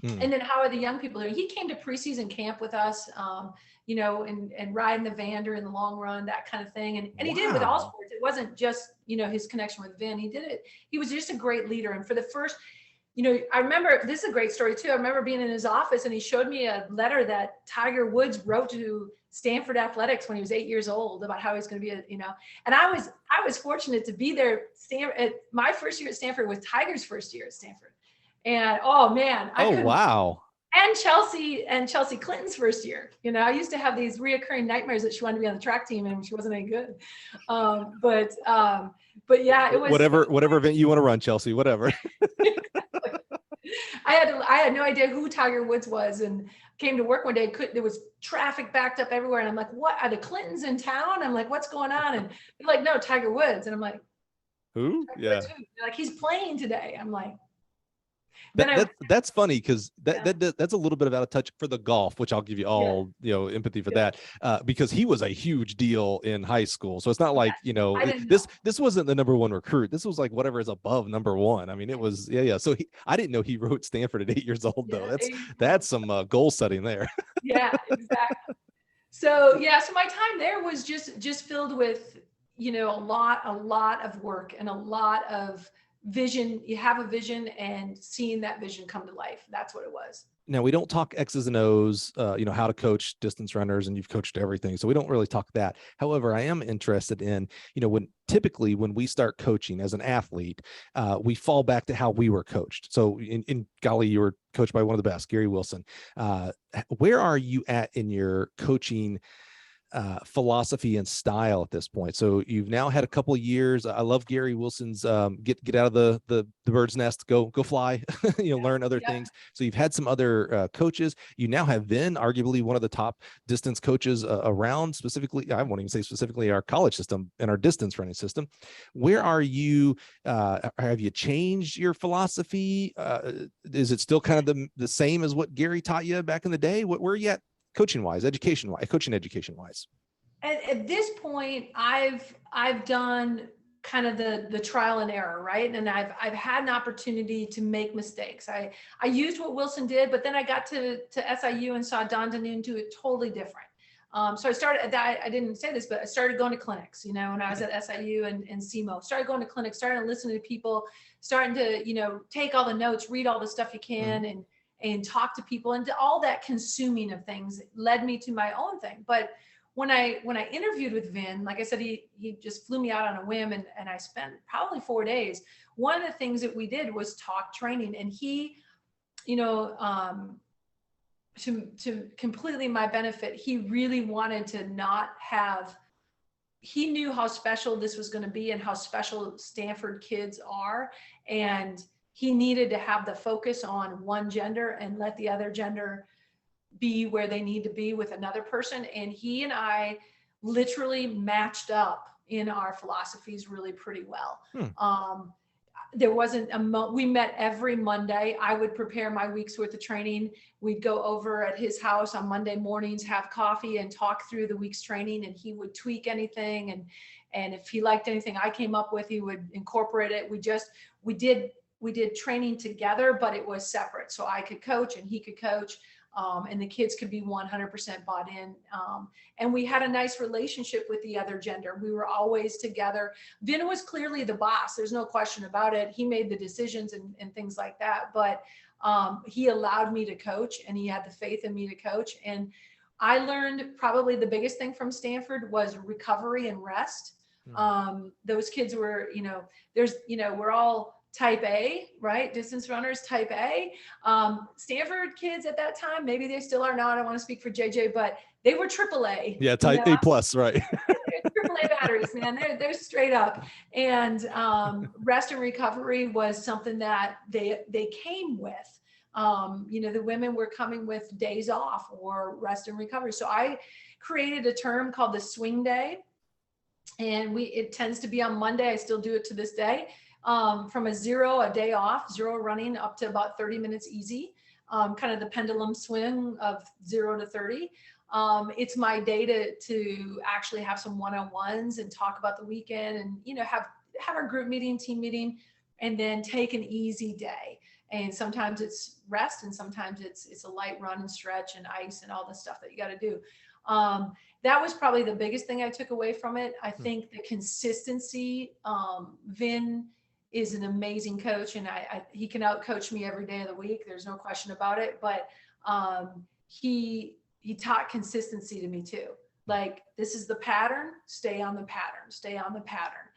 And then how are the young people doing? He came to preseason camp with us. And riding the Vander in the long run, that kind of thing. And he did it with all sports. It wasn't just, his connection with Vin. He did it. He was just a great leader. And for the first, I remember, this is a great story too. I remember being in his office and he showed me a letter that Tiger Woods wrote to Stanford Athletics when he was 8 years old about how he's going to be and I was fortunate to be there. My first year at Stanford was Tiger's first year at Stanford. And oh man, Wow. And Chelsea Clinton's first year. I used to have these reoccurring nightmares that she wanted to be on the track team and she wasn't any good. But yeah, it was whatever event you want to run, Chelsea, whatever. I had no idea who Tiger Woods was, and came to work one day. There was traffic backed up everywhere, and I'm like, "What are the Clintons in town?" I'm like, "What's going on?" And they're like, "No, Tiger Woods," and I'm like, "Who?" Yeah. They're like, "He's playing today." I'm like, that's funny because that's a little bit of out of touch for the golf, which I'll give you all empathy for that, because he was a huge deal in high school. So it's not like this wasn't the number one recruit. This was like whatever is above number one. I mean, it was So I didn't know he wrote Stanford at 8 years old though. That's some goal setting there. Yeah, exactly. So my time there was just filled with a lot of work and a lot of vision. You have a vision and seeing that vision come to life. That's what it was. Now, we don't talk X's and O's, how to coach distance runners, and you've coached everything. So we don't really talk that. However, I am interested in, when we start coaching as an athlete, we fall back to how we were coached. So in golly, you were coached by one of the best, Gary Wilson. Where are you at in your coaching philosophy and style at this point? So you've now had a couple of years. I love Gary Wilson's get out of the bird's nest, go fly, learn other things. So you've had some other coaches. You now have been arguably one of the top distance coaches around, specifically, I won't even say specifically our college system and our distance running system. Where are you? Have you changed your philosophy? Is it still kind of the same as what Gary taught you back in the day? Where are you at? Coaching education wise. At this point, I've done kind of the trial and error, right? And I've had an opportunity to make mistakes. I used what Wilson did, but then I got to SIU and saw Don DeNoon do it totally different. So I started, I didn't say this, but I started going to clinics, when I was at SIU and SEMO, started going to clinics, started listening to people, starting to, take all the notes, read all the stuff you can, and talk to people, and all that consuming of things led me to my own thing. But when I interviewed with Vin, like I said, he just flew me out on a whim, and I spent probably 4 days. One of the things that we did was talk training, and he, to completely my benefit, he really wanted to not have, he knew how special this was going to be and how special Stanford kids are. And he needed to have the focus on one gender and let the other gender be where they need to be with another person. And he and I literally matched up in our philosophies really pretty well. There wasn't we met every Monday. I would prepare my week's worth of training. We'd go over at his house on Monday mornings, have coffee and talk through the week's training, and he would tweak anything. And if he liked anything I came up with, he would incorporate it. We did training together, but it was separate. So I could coach and he could coach, and the kids could be 100% bought in. And we had a nice relationship with the other gender. We were always together. Vin was clearly the boss. There's no question about it. He made the decisions and things like that. But he allowed me to coach, and he had the faith in me to coach. And I learned probably the biggest thing from Stanford was recovery and rest. Those kids were, we're all type A, right? Distance runners, type A. Stanford kids at that time, maybe they still are now. I don't want to speak for JJ, but they were AAA. Yeah, type A plus, right? AAA batteries, man. They're straight up. And rest and recovery was something that they came with. The women were coming with days off or rest and recovery. So I created a term called the swing day. And it tends to be on Monday. I still do it to this day. From a day off, zero running, up to about 30 minutes easy, kind of the pendulum swing of 0 to 30. It's my day to actually have some one-on-ones and talk about the weekend, and have our group meeting, team meeting, and then take an easy day. And sometimes it's rest, and sometimes it's a light run and stretch and ice and all the stuff that you got to do. That was probably the biggest thing I took away from it. I think the consistency, Vin is an amazing coach, and he can out coach me every day of the week. There's no question about it. But he taught consistency to me too. Like, this is the pattern, stay on the pattern, stay on the pattern.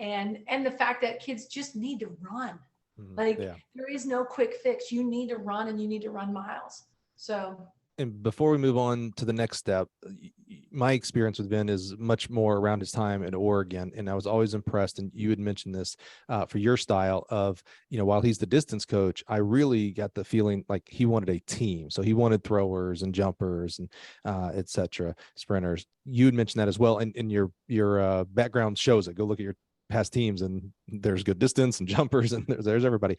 And the fact that kids just need to run. Like, there is no quick fix. You need to run, and you need to run miles. So. And before we move on to the next step, my experience with Vin is much more around his time in Oregon. And I was always impressed, and you had mentioned this for your style of, while he's the distance coach, I really got the feeling like he wanted a team. So he wanted throwers and jumpers and et cetera, sprinters. You had mentioned that as well. And your background shows it. Go look at your past teams, and there's good distance and jumpers, and there's everybody.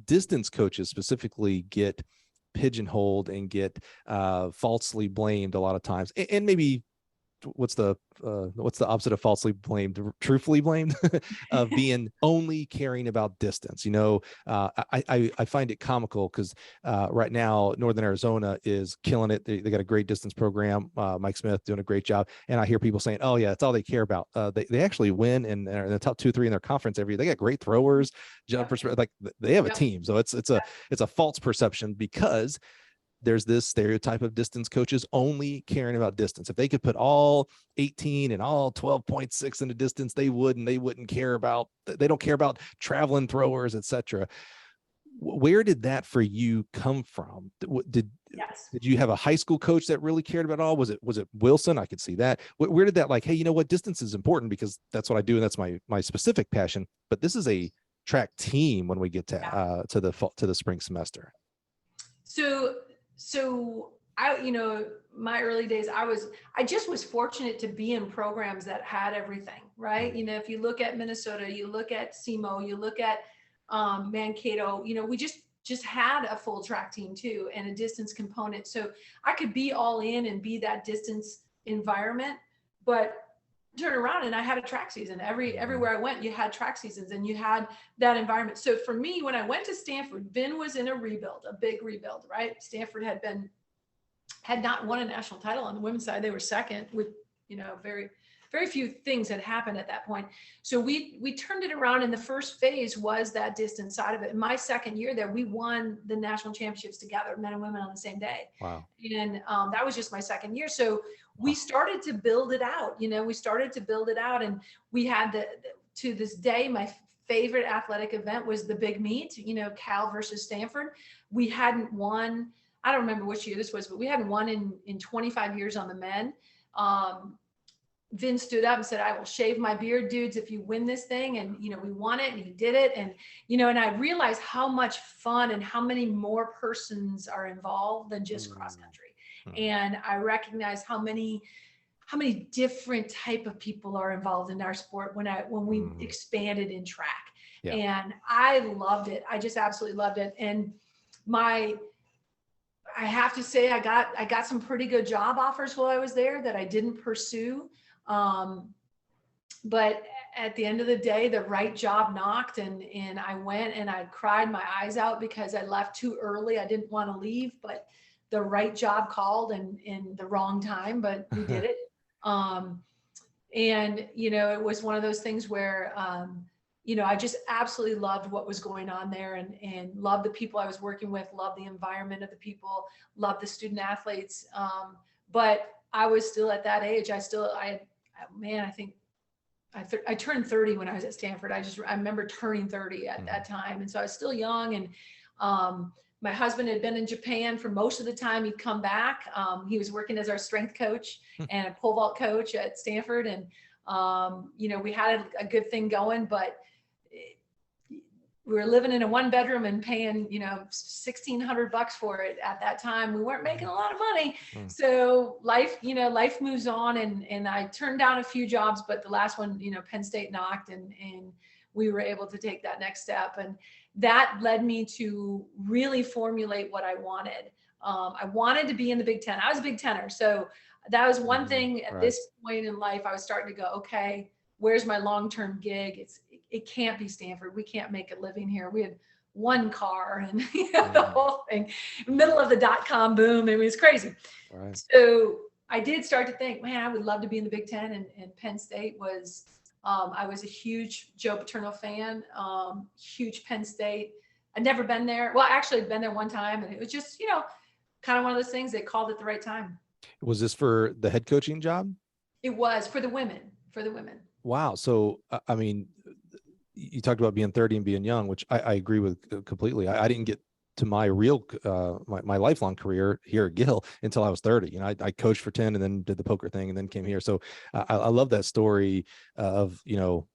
Distance coaches specifically get pigeonholed and get falsely blamed a lot of times, and maybe what's the opposite of falsely blamed? Truthfully blamed of being only caring about distance. I find it comical because right now Northern Arizona is killing it. They got a great distance program. Mike Smith doing a great job, and I hear people saying, "Oh yeah, that's all they care about." They actually win and they're in the top 2 or 3 in their conference every year. They got great throwers, jumpers. Like, they have a team. So it's a false perception, because there's this stereotype of distance coaches only caring about distance. If they could put all 18 and all 12.6 into distance, they wouldn't care about, they don't care about traveling throwers, et cetera. Where did that for you come from? Did you have a high school coach that really cared about it all? Was it Wilson? I could see that. Where did that, like, hey, you know what, distance is important because that's what I do, and that's my specific passion. But this is a track team when we get to the spring semester. So I, my early days, I just was fortunate to be in programs that had everything, right? If you look at Minnesota, you look at SEMO, you look at Mankato, we just had a full track team too, and a distance component. So I could be all in and be that distance environment, but turn around and I had a track season. Everywhere I went, you had track seasons and you had that environment. So for me, when I went to Stanford, Vin was in a big rebuild, right? Stanford had not won a national title on the women's side. They were second with, very, very few things had happened at that point. So we turned it around, and the first phase was that distance side of it. In my second year there, we won the national championships together, men and women, on the same day. Wow. And that was just my second year. So we started to build it out, and we had to this day, my favorite athletic event was the big meet, Cal versus Stanford. We hadn't won, I don't remember which year this was, but we hadn't won in 25 years on the men. Vin stood up and said, "I will shave my beard, dudes, if you win this thing." And, we won it, and he did it. And, and I realized how much fun and how many more persons are involved than just cross country. And I recognized how many different type of people are involved in our sport when we expanded in track. Yeah. And I loved it. I just absolutely loved it. And I have to say, I got some pretty good job offers while I was there that I didn't pursue. But at the end of the day, the right job knocked, and I went, and I cried my eyes out because I left too early. I didn't want to leave, but the right job called in the wrong time, but we did it. And, it was one of those things where, I just absolutely loved what was going on there, and loved the people I was working with, loved the environment of the people, loved the student athletes. But I was still at that age. I think I turned 30 when I was at Stanford. I remember turning 30 at that time. And so I was still young, and my husband had been in Japan for most of the time. He'd come back. He was working as our strength coach and a pole vault coach at Stanford. And, we had a good thing going, but we were living in a 1-bedroom and paying, $1,600 for it at that time. We weren't making a lot of money. So life moves on, and I turned down a few jobs, but the last one, Penn State knocked, and we were able to take that next step. And that led me to really formulate what I wanted. I wanted to be in the Big Ten. I was a Big Tenner. So that was one thing at this point in life. I was starting to go, okay, where's my long-term gig? It can't be Stanford. We can't make a living here. We had one car, and the whole thing, middle of the .com boom. It was crazy. Right. So I did start to think, man, I would love to be in the Big Ten, and Penn State was I was a huge Joe Paterno fan, huge Penn State. I'd never been there. Well, actually I'd been there one time, and it was just, kind of one of those things they called at the right time. Was this for the head coaching job? It was for the women, Wow. So, I mean, you talked about being 30 and being young, which I agree with completely. I didn't get to my real, my lifelong career here at Gill until I was 30. I coached for 10 and then did the poker thing and then came here. So I love that story of,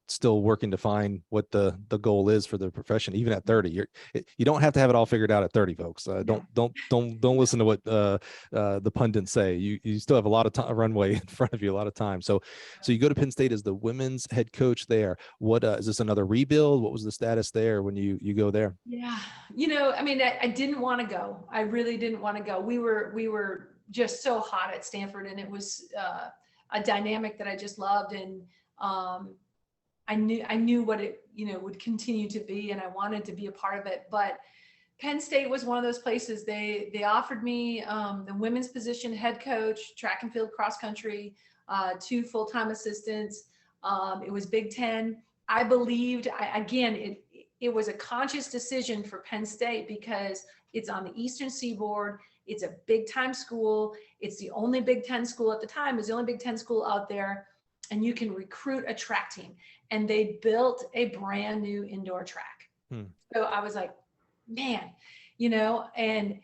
still working to find what the goal is for the profession, even at 30. You don't have to have it all figured out at 30, folks. Don't listen to what the pundits say. You still have a lot of time, runway in front of you, a lot of time. So you go to Penn State as the women's head coach there. What is this, another rebuild? What was the status there when you go there? Yeah. I mean, I didn't want to go. I really didn't want to go. We were just so hot at Stanford, and it was a dynamic that I just loved. And I knew what it, would continue to be, and I wanted to be a part of it. But Penn State was one of those places. They offered me the women's position, head coach, track and field, cross country, 2 full-time assistants. It was Big Ten. I believed, it was a conscious decision for Penn State because it's on the Eastern Seaboard. It's a big time school. It's the only Big Ten school at the time. It's the only Big Ten school out there, and you can recruit a track team. And they built a brand new indoor track. So I was like, man, and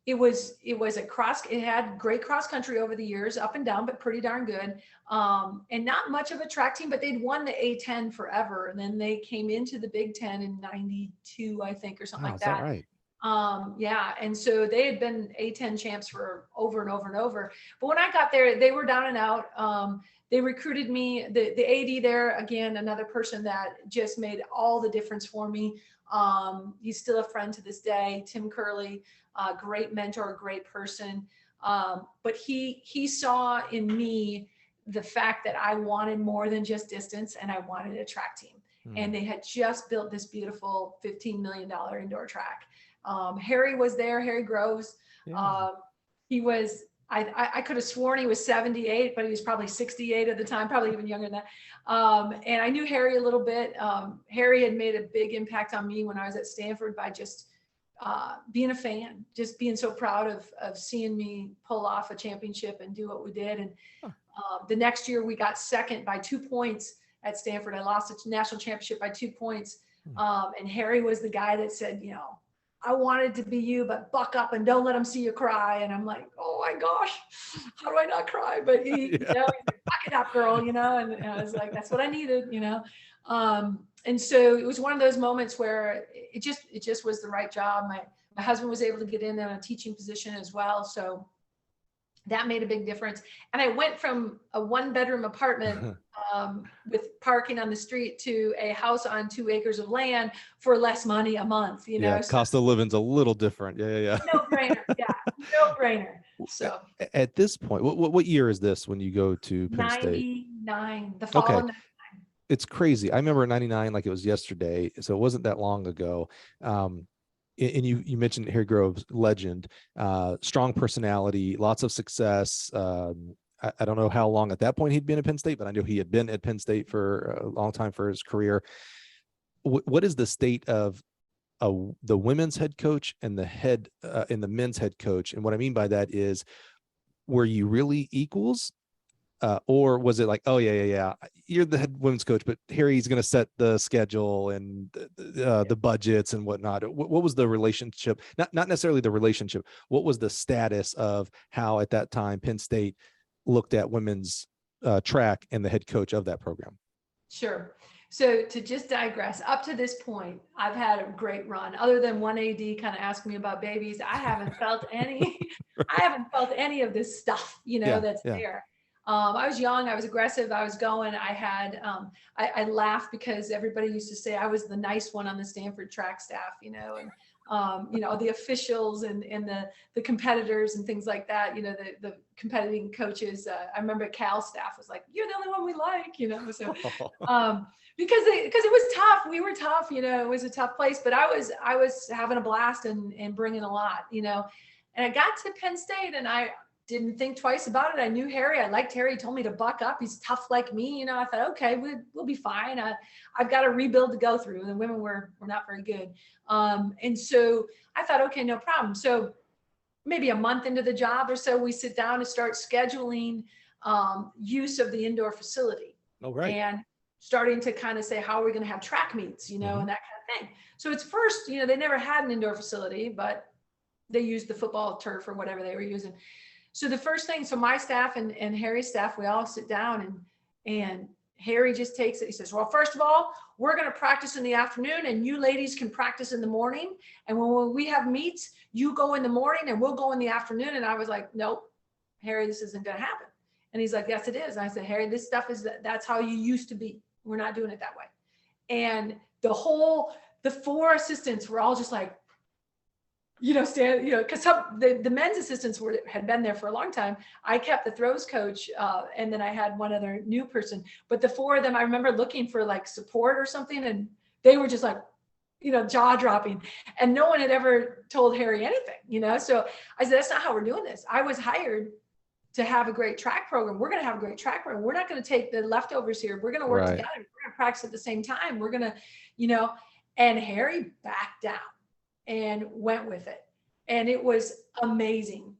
it had great cross country over the years, up and down, but pretty darn good. And not much of a track team, but they'd won the A10 forever. And then they came into the Big Ten in 92, I think, or something like that. Is that right? Yeah. And so they had been A10 champs for over and over and over. But when I got there, they were down and out. They recruited me, the AD there, again, another person that just made all the difference for me. He's still a friend to this day, Tim Curley, great mentor, great person. But he saw in me the fact that I wanted more than just distance, and I wanted a track team. And they had just built this beautiful $15 million indoor track. Harry was there, Harry Groves. Yeah. He was, I could have sworn he was 78, but he was probably 68 at the time, probably even younger than that. And I knew Harry a little bit. Harry had made a big impact on me when I was at Stanford by just being a fan, just being so proud of seeing me pull off a championship and do what we did. And the next year we got second by 2 points at Stanford. I lost a national championship by 2 points. And Harry was the guy that said, I wanted to be you, but buck up and don't let them see you cry. And I'm like, oh my gosh, how do I not cry? But he's like, buck it up, girl, and I was like, that's what I needed, And so it was one of those moments where it just was the right job. My husband was able to get in a teaching position as well. So that made a big difference. And I went from a 1-bedroom apartment with parking on the street to a house on 2 acres of land for less money a month, Yeah, cost of living's a little different. Yeah. No brainer. Yeah, no brainer. So at this point, what year is this when you go to Penn State? 99, the fall of 99. It's crazy. I remember 99 like it was yesterday. So it wasn't that long ago. And you mentioned Harry Groves, legend, strong personality, lots of success. I don't know how long at that point he'd been at Penn State, but I knew he had been at Penn State for a long time for his career. What is the state of the women's head coach and the men's head coach? And what I mean by that is, were you really equals? Or was it like, oh yeah, you're the head women's coach, but Harry's going to set the schedule and the budgets and whatnot? What was the relationship? Not necessarily the relationship. What was the status of how at that time Penn State looked at women's track and the head coach of that program? Sure. So to just digress, up to this point, I've had a great run. Other than one AD kind of asked me about babies, I haven't felt any. I haven't felt any of this stuff, that's there. I was young, I was aggressive, I was going, I had, I laughed because everybody used to say I was the nice one on the Stanford track staff, and the officials and the competitors and things like that, the competing coaches. I remember Cal's staff was like, you're the only one we like, so, because it was tough. We were tough, it was a tough place, but I was having a blast and bringing a lot, and I got to Penn State and I didn't think twice about it. I knew Harry. I liked Harry. He told me to buck up. He's tough like me. You know, I thought, okay, we'll be fine. I've got a rebuild to go through. The women were not very good. And so I thought, okay, no problem. So maybe a month into the job or so, we sit down and start scheduling use of the indoor facility. Oh, right. And starting to kind of say, how are we going to have track meets, you know, and that kind of thing. So it's first, you know, they never had an indoor facility, but they used the football turf or whatever they were using. So the first thing, so my staff and Harry's staff, we all sit down and Harry just takes it. He says, well, first of all, we're going to practice in the afternoon and you ladies can practice in the morning. And when we have meets, you go in the morning and we'll go in the afternoon. And I was like, nope, Harry, this isn't going to happen. And he's like, yes, it is. And I said, Harry, this stuff that's how you used to be. We're not doing it that way. And the 4 assistants were all just like, you know, stand, you know, because the men's assistants had been there for a long time. I kept the throws coach, and then I had one other new person. But the 4 of them, I remember looking for like support or something, and they were just like, you know, jaw dropping. And no one had ever told Harry anything, you know. So I said, that's not how we're doing this. I was hired to have a great track program. We're going to have a great track program. We're not going to take the leftovers here. We're going to work together. We're going to practice at the same time. We're going to, you know, and Harry backed down and went with it. And it was amazing.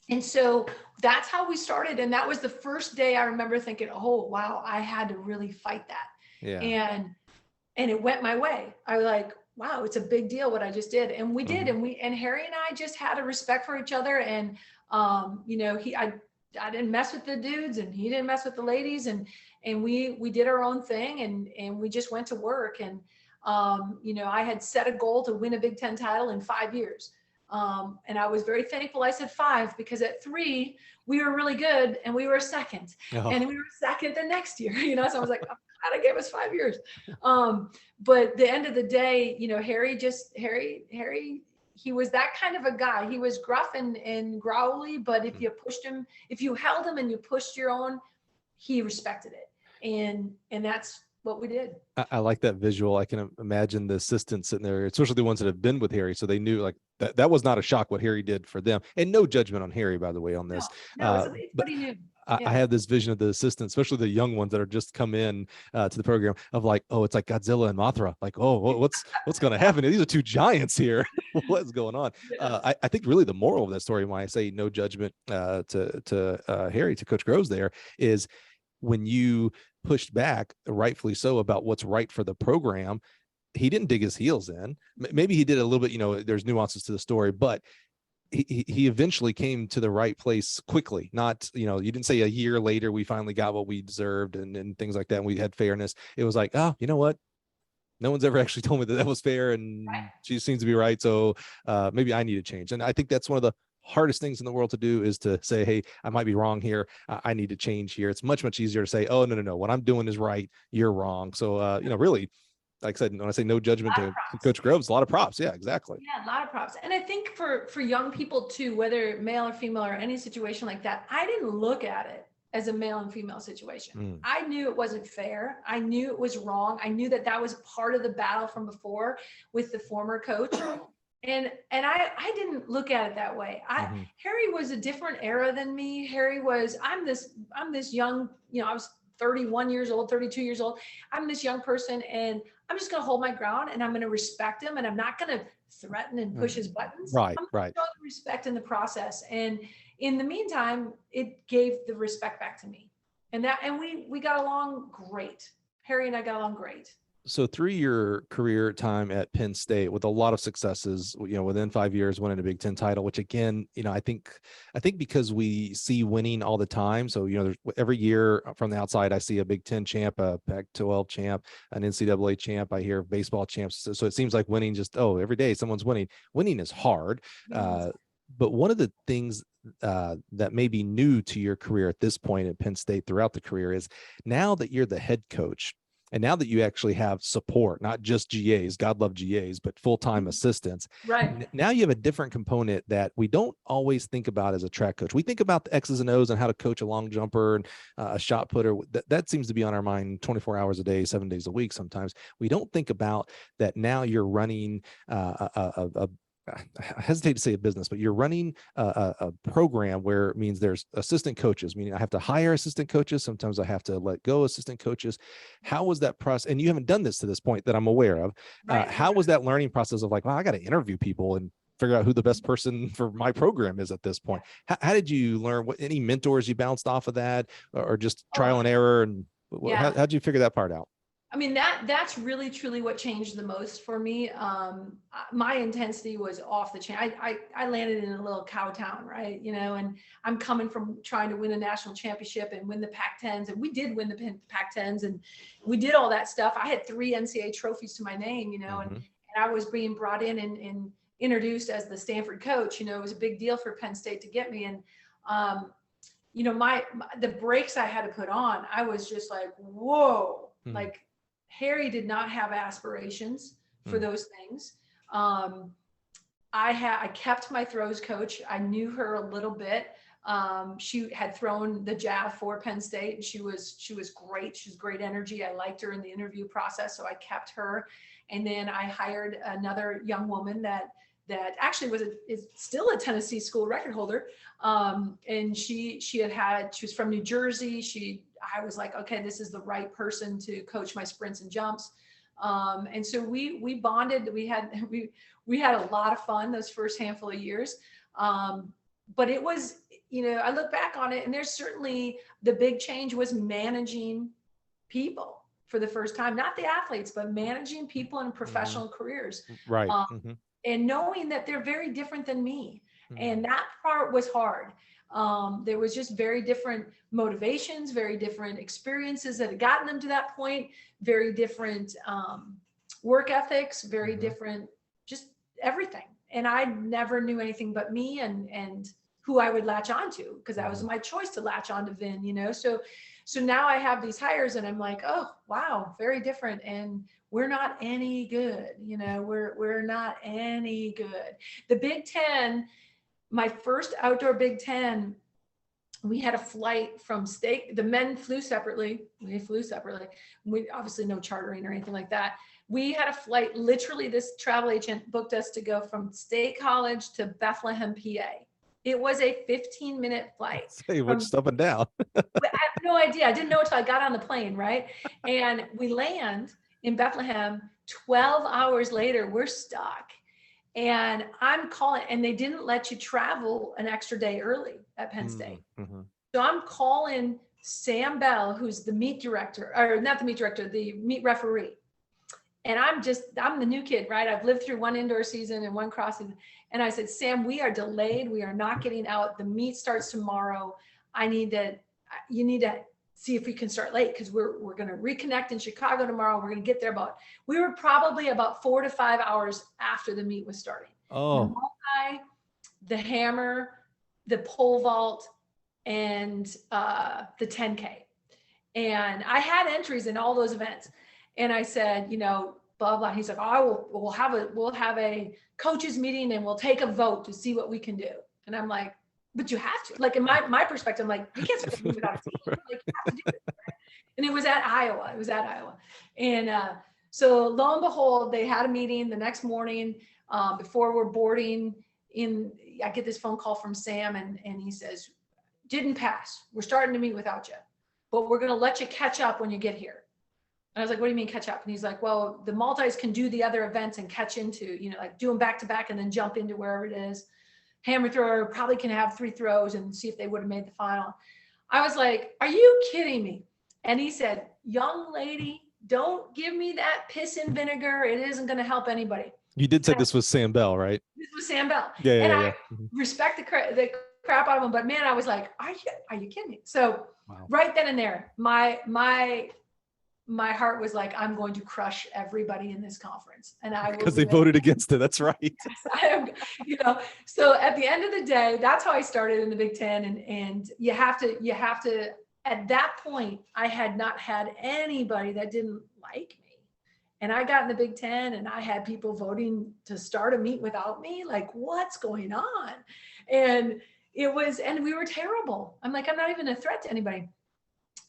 And so that's how we started. And that was the first day I remember thinking, oh, wow, I had to really fight that. Yeah. And it went my way. I was like, wow, it's a big deal what I just did. And we did. And Harry and I just had a respect for each other. And, you know, I didn't mess with the dudes and he didn't mess with the ladies. And we did our own thing and we just went to work. And, you know, I had set a goal to win a Big Ten title in 5 years. And I was very thankful I said 5 because at 3, we were really good and we were second. And we were second the next year, you know, so I was like, oh, God, I gave us 5 years. But the end of the day, you know, Harry, he was that kind of a guy. He was gruff and growly, but if you pushed him, if you held him and you pushed your own, he respected it. And that's what we did. I like that visual. I can imagine the assistants sitting there, especially the ones that have been with Harry. So they knew like that was not a shock what Harry did for them. And no judgment on Harry, by the way, on this. No, it's what he knew. I have this vision of the assistants, especially the young ones that are just come in to the program of like, oh, it's like Godzilla and Mothra. Like, oh, what's going to happen? These are 2 giants here. What's going on? I think really the moral of that story, when I say no judgment to Harry, to Coach Groves there, is when you pushed back, rightfully so, about what's right for the program, he didn't dig his heels in. Maybe he did a little bit, you know, there's nuances to the story, but he eventually came to the right place quickly. Not, you know, you didn't say a year later, we finally got what we deserved and things like that. And we had fairness. It was like, oh, you know what? No one's ever actually told me that was fair. And she seems to be right. So maybe I need to change. And I think that's one of the hardest things in the world to do, is to say, hey, I might be wrong here. I need to change here. It's much, much easier to say, oh, no. What I'm doing is right. You're wrong. So, you know, really, like I said, when I say no judgment to Coach Groves, a lot of props. Yeah, exactly. Yeah, a lot of props. And I think for young people too, whether male or female or any situation like that, I didn't look at it as a male and female situation. I knew it wasn't fair. I knew it was wrong. I knew that was part of the battle from before with the former coach. And I didn't look at it that way. Harry was a different era than me. Harry was, I'm this young, you know, I was 31 years old, 32 years old. I'm this young person and I'm just going to hold my ground and I'm going to respect him and I'm not going to threaten and push his buttons. Right. I'm going to respect in the process. And in the meantime, it gave the respect back to me. And we got along great. Harry and I got along great. So through your career time at Penn State with a lot of successes, you know, within 5 years, winning a Big Ten title, which again, you know, I think because we see winning all the time. So, you know, there's every year from the outside, I see a Big Ten champ, a Pac-12 champ, an NCAA champ. I hear baseball champs. So it seems like winning every day someone's winning. Winning is hard. But one of the things that may be new to your career at this point at Penn State throughout the career is now that you're the head coach, and now that you actually have support, not just GAs, God love GAs, but full-time assistants. Right. Now you have a different component that we don't always think about as a track coach. We think about the X's and O's and how to coach a long jumper and a shot putter. That seems to be on our mind 24 hours a day, 7 days a week sometimes. We don't think about that now you're running a I hesitate to say a business, but you're running a program where it means there's assistant coaches, meaning I have to hire assistant coaches. Sometimes I have to let go assistant coaches. How was that process? And you haven't done this to this point that I'm aware of. Right. How was that learning process of like, well, I got to interview people and figure out who the best person for my program is at this point? How did you learn? What, any mentors you bounced off of that, or just trial and error? And Yeah. how'd you figure that part out? I mean, that's really truly what changed the most for me. My intensity was off the chain. I landed in a little cow town, right? You know, and I'm coming from trying to win a national championship and win the Pac-10s, and we did win the Pac-10s, and we did all that stuff. I had 3 NCAA trophies to my name, you know, and I was being brought in and introduced as the Stanford coach. You know, it was a big deal for Penn State to get me, and you know, the brakes I had to put on, I was just like, whoa, like. Harry did not have aspirations for those things. I kept my throws coach. I knew her a little bit. She had thrown the jab for Penn State, and she was great. She was great energy. I liked her in the interview process, so I kept her. And then I hired another young woman that actually is still a Tennessee school record holder. And she was from New Jersey. I was like, okay, this is the right person to coach my sprints and jumps. And so we bonded. We had a lot of fun those first handful of years. But it was, you know, I look back on it, and there's certainly the big change was managing people for the first time, not the athletes, but managing people in professional careers. Right. And knowing that they're very different than me. And that part was hard. There was just very different motivations, very different experiences that had gotten them to that point, very different work ethics, very different, just everything. And I never knew anything but me and who I would latch onto, because that was my choice to latch onto Vin, you know? So now I have these hires, and I'm like, oh, wow, very different. And we're not any good, you know, we're not any good. The Big Ten, my first outdoor Big Ten, we had a flight from state. The men flew separately. We flew separately. We obviously no chartering or anything like that. We had a flight. Literally, this travel agent booked us to go from State College to Bethlehem, PA. It was a 15-minute flight. Hey, which up and down? I have no idea. I didn't know until I got on the plane, right? And we land in Bethlehem. 12 hours later, we're stuck. And I'm calling, and they didn't let you travel an extra day early at Penn State. So I'm calling Sam Bell, who's the meet director, or not the meet director, the meet referee. And I'm the new kid, right? I've lived through one indoor season and one cross season. And I said, Sam, we are delayed. We are not getting out. The meet starts tomorrow. You need to see if we can start late, because we're going to reconnect in Chicago tomorrow. We're going to get there we were probably about 4 to 5 hours after the meet was starting. Oh, the multi, the hammer, the pole vault, and the 10K. And I had entries in all those events. And I said, you know, blah, blah. He's like, oh, we'll have a coaches meeting, and we'll take a vote to see what we can do. And I'm like, but you have to, like, in my perspective, I'm like, you can't start moving without a team. Like, you have to do it. Right? And it was at Iowa. And so lo and behold, they had a meeting the next morning before we're boarding in. I get this phone call from Sam, and he says, didn't pass. We're starting to meet without you, but we're going to let you catch up when you get here. And I was like, what do you mean catch up? And he's like, well, the multis can do the other events and catch into, you know, like do them back to back and then jump into wherever it is. Hammer thrower probably can have 3 throws and see if they would have made the final. I was like, are you kidding me? And he said, young lady, don't give me that piss and vinegar. It isn't going to help anybody. You did say this was Sam Bell, right? This was Sam Bell. Yeah. I respect the crap out of him, but man, I was like, are you kidding me? So right then and there, my heart was like, I'm going to crush everybody in this conference. And I will, because they voted against it. That's right. Yes, I am, you know, so at the end of the day, that's how I started in the Big Ten. And you have to, at that point, I had not had anybody that didn't like me. And I got in the Big Ten, and I had people voting to start a meet without me. Like, what's going on? And we were terrible. I'm like, I'm not even a threat to anybody.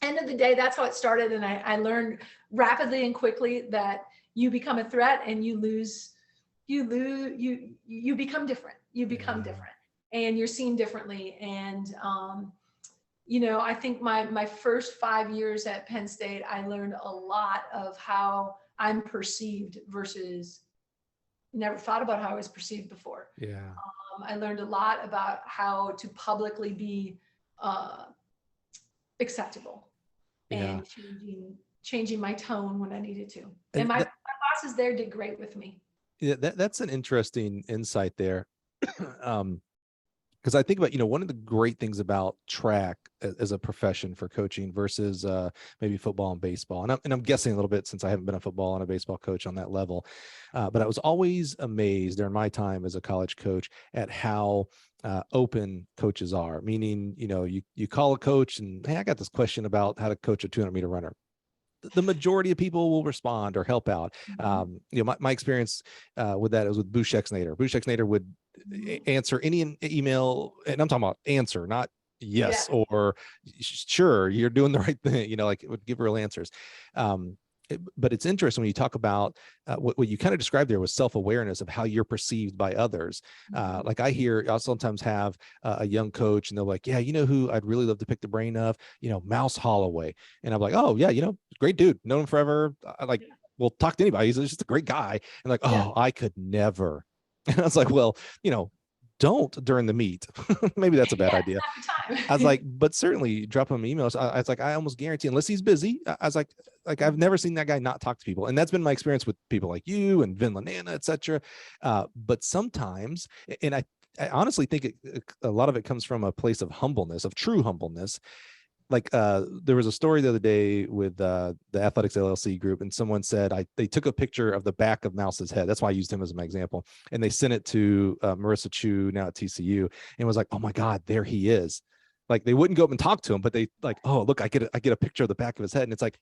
End of the day, that's how it started. And I learned rapidly and quickly that you become a threat and you lose you become different. You become different, and you're seen differently. And I think my first 5 years at Penn State, I learned a lot of how I'm perceived versus never thought about how I was perceived before. Yeah. I learned a lot about how to publicly be acceptable Yeah. and changing my tone when I needed to. And And my bosses there did great with me. yeah, that's an interesting insight there. Because I think about, one of the great things about track as a profession for coaching versus maybe football and baseball, and I'm guessing a little bit since I haven't been a football and a baseball coach on that level, but I was always amazed during my time as a college coach at how open coaches are. Meaning, you call a coach and, hey, I got this question about how to coach a 200-meter runner. The majority of people will respond or help out. My experience with that was with Bush Nader. Bush Nader would answer any email, and I'm talking about answer, not yes or sure, you're doing the right thing. Like it would give real answers. But it's interesting when you talk about what you kind of described there was self-awareness of how you're perceived by others. Like I'll sometimes have a young coach and they're like, yeah, who I'd really love to pick the brain of, Mouse Holloway. And I'm like, oh yeah, great dude, known him forever. We'll talk to anybody. He's just a great guy. And like, oh, I could never. And I was like, well, don't during the meet. Maybe that's a bad idea. I was like, but certainly drop him emails. I was like, I almost guarantee, unless he's busy. I was like I've never seen that guy not talk to people. And that's been my experience with people like you and Vin Lanana, et cetera. But sometimes, and I honestly think a lot of it comes from a place of humbleness, of true humbleness. Like there was a story the other day with the Athletics LLC group, and someone said they took a picture of the back of Mouse's head. That's why I used him as my example. And they sent it to Marissa Chu, now at TCU, and was like, oh my God, there he is. Like they wouldn't go up and talk to him, but they like, oh, look, I get a picture of the back of his head. And it's like,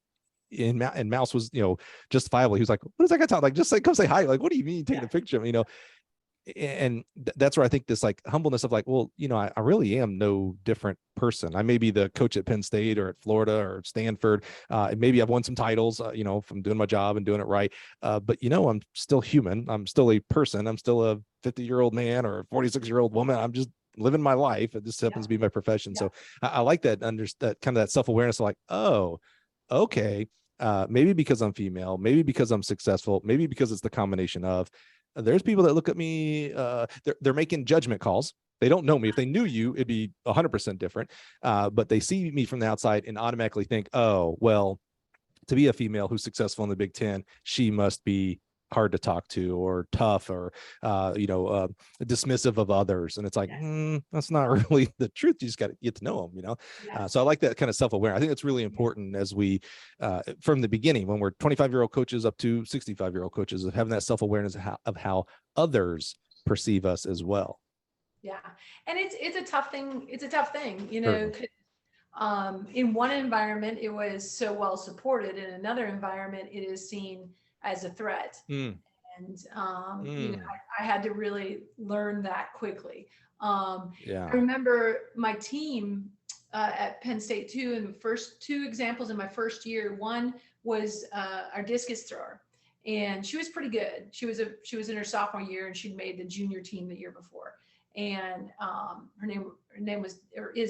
and Mouse was, justifiably, he was like, what is that guy talking? Like, just like, come say hi. Like, what do you mean taking a picture of him? And that's where I think this like humbleness of like, well, I really am no different person. I may be the coach at Penn State or at Florida or Stanford. And maybe I've won some titles, from doing my job and doing it right. But I'm still human. I'm still a person. I'm still a 50-year-old man or a 46-year-old woman. I'm just living my life. It just happens to be my profession. So I like that, that kind of that self-awareness of like, oh, okay. Maybe because I'm female, maybe because I'm successful, maybe because it's the combination of. There's people that look at me, they're making judgment calls. They don't know me. If they knew you, it'd be 100% different. But they see me from the outside and automatically think, oh, well, to be a female who's successful in the Big Ten, she must be hard to talk to or tough or, dismissive of others. And it's like, that's not really the truth. You just got to get to know them, So I like that kind of self-awareness. I think it's really important as we, from the beginning, when we're 25-year-old coaches up to 65-year-old coaches, of having that self-awareness of how others perceive us as well. Yeah. And it's a tough thing. It's a tough thing, Certainly. in one environment, it was so well supported. In another environment, it is seen as a threat. And, I had to really learn that quickly. I remember my team at Penn State too, and the first two examples in my first year, one was our discus thrower. And she was pretty good. She was in her sophomore year, and she'd made the junior team the year before. And her name is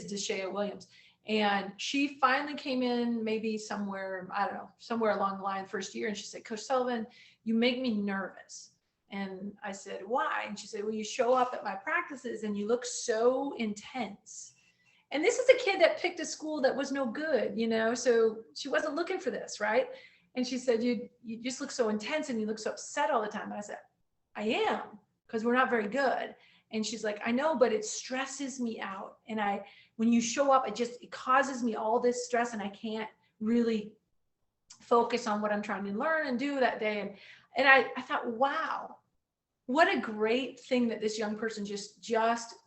Deshea Williams. And she finally came in maybe somewhere, I don't know, somewhere along the line first year. And she said, Coach Sullivan, you make me nervous. And I said, why? And she said, well, you show up at my practices and you look so intense. And this is a kid that picked a school that was no good, so she wasn't looking for this, right? And she said, you just look so intense and you look so upset all the time. And I said, I am, because we're not very good. And she's like, I know, but it stresses me out. And when you show up, it causes me all this stress, and I can't really focus on what I'm trying to learn and do that day. And I thought, wow, what a great thing that this young person just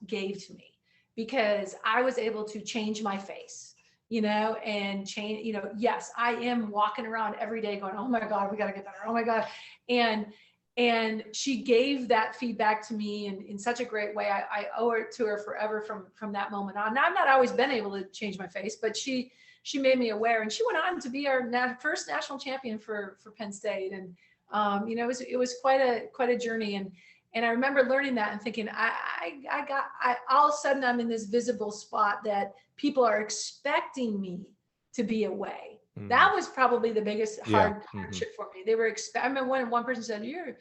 gave to me, because I was able to change my face, and change, yes, I am walking around every day going, oh my God, we got to get better. Oh my God. And she gave that feedback to me in such a great way. I owe it to her forever from that moment on. Now, I've not always been able to change my face, but she made me aware. And she went on to be our first national champion for Penn State. And It was quite a journey. And I remember learning that and thinking, all of a sudden I'm in this visible spot that people are expecting me to be away. That was probably the biggest hardship for me. They were I remember when one person said, you're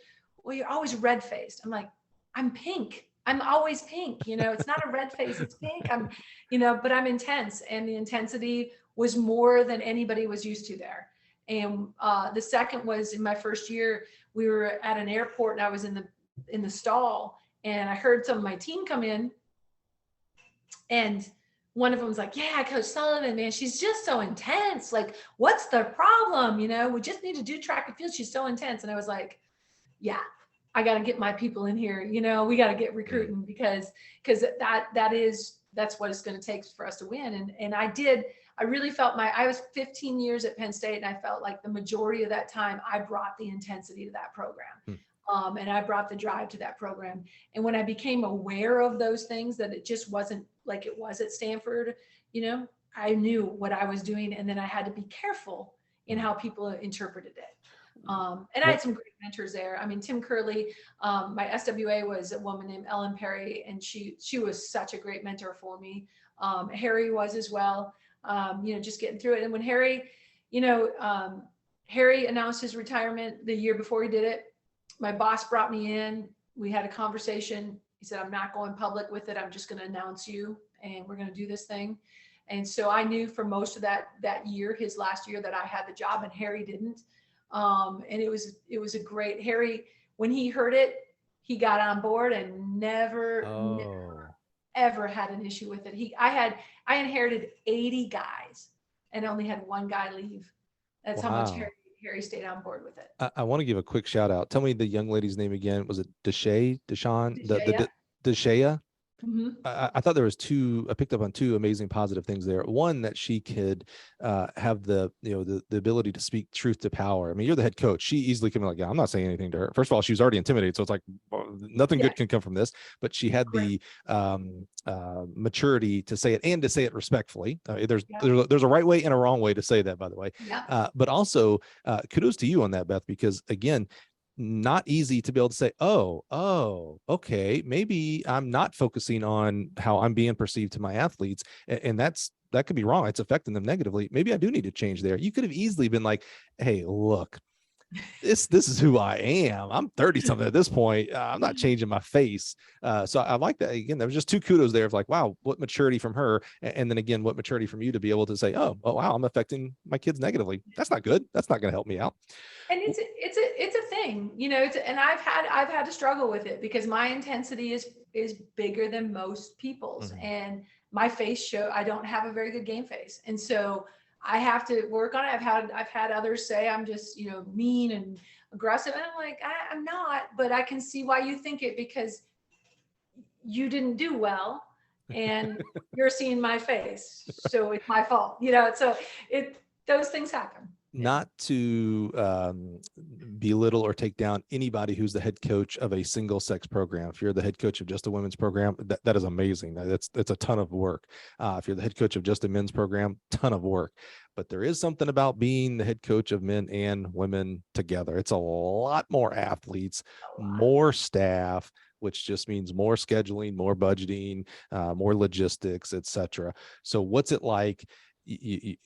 always red faced. I'm like, I'm pink. I'm always pink. It's not a red face, it's pink. But I'm intense, and the intensity was more than anybody was used to there. And the second was in my first year, we were at an airport and I was in the stall, and I heard some of my team come in, and one of them was like, yeah, Coach Sullivan, man, she's just so intense. Like, what's the problem? We just need to do track and field. She's so intense. And I was like, yeah, I got to get my people in here. We got to get recruiting because that's what it's going to take for us to win. And I really felt I was 15 years at Penn State, and I felt like the majority of that time I brought the intensity to that program. And I brought the drive to that program. And when I became aware of those things, that it just wasn't like it was at Stanford, I knew what I was doing. And then I had to be careful in how people interpreted it. And I had some great mentors there. I mean, Tim Curley, my SWA was a woman named Ellen Perry, and she was such a great mentor for me. Harry was as well, just getting through it. And when Harry announced his retirement the year before he did it, my boss brought me in. We had a conversation. He said, I'm not going public with it. I'm just going to announce you, and we're going to do this thing. And so I knew for most of that year, his last year, that I had the job, and Harry didn't. And it was a great, Harry, when he heard it, he got on board and never ever had an issue with it. I inherited 80 guys and only had one guy leave. That's how much Harry stayed on board with it. I want to give a quick shout out. Tell me the young lady's name again. Was it Deshaun? Deshaya? Mm-hmm. I thought there was I picked up on two amazing positive things there. One, that she could have the ability to speak truth to power. I mean, you're the head coach. She easily can be like, yeah, I'm not saying anything to her. First of all, she was already intimidated. So it's like, nothing good can come from this, but she had the maturity to say it, and to say it respectfully. There's a right way and a wrong way to say that, by the way. But also kudos to you on that, Beth, because again, not easy to be able to say, okay, maybe I'm not focusing on how I'm being perceived to my athletes. And that could be wrong. It's affecting them negatively. Maybe I do need to change there. You could have easily been like, hey, look, this is who I am. I'm 30 something at this point. I'm not changing my face. So I like that. Again, there was just two kudos there of like, wow, what maturity from her. And then again, what maturity from you to be able to say, oh wow, I'm affecting my kids negatively. That's not good. That's not going to help me out. And it's a thing, and I've had to struggle with it because my intensity is bigger than most people's. Mm-hmm. And my face I don't have a very good game face. And so I have to work on it. I've had others say I'm just, mean and aggressive. And I'm like, I'm not, but I can see why you think it, because you didn't do well and you're seeing my face. So it's my fault, so those things happen. Not to belittle or take down anybody who's the head coach of a single sex program. If you're the head coach of just a women's program, that is amazing. That's a ton of work. If you're the head coach of just a men's program, ton of work. But there is something about being the head coach of men and women together. It's a lot more athletes, more staff, which just means more scheduling, more budgeting, more logistics, etc. So what's it like? I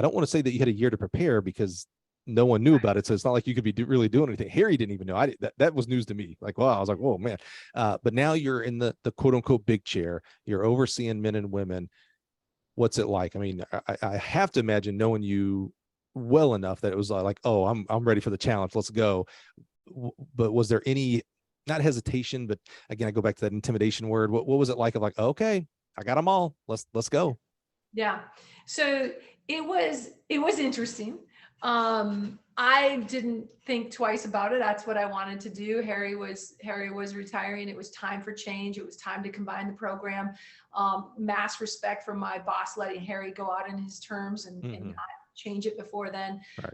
don't want to say that you had a year to prepare because no one knew about it. So it's not like you could be really doing anything. Harry didn't even know. That was news to me. Like, wow, I was like, whoa, man. But now you're in the quote unquote big chair. You're overseeing men and women. What's it like? I mean, I have to imagine knowing you well enough that it was like, oh, I'm ready for the challenge. Let's go. But was there any, not hesitation, but again, I go back to that intimidation word. What was it like of like, okay, I got them all. Let's go. Yeah. So it was interesting. I didn't think twice about it. That's what I wanted to do. Harry was retiring. It was time for change. It was time to combine the program. Mass respect for my boss letting Harry go out in his terms and not change it before then. Right.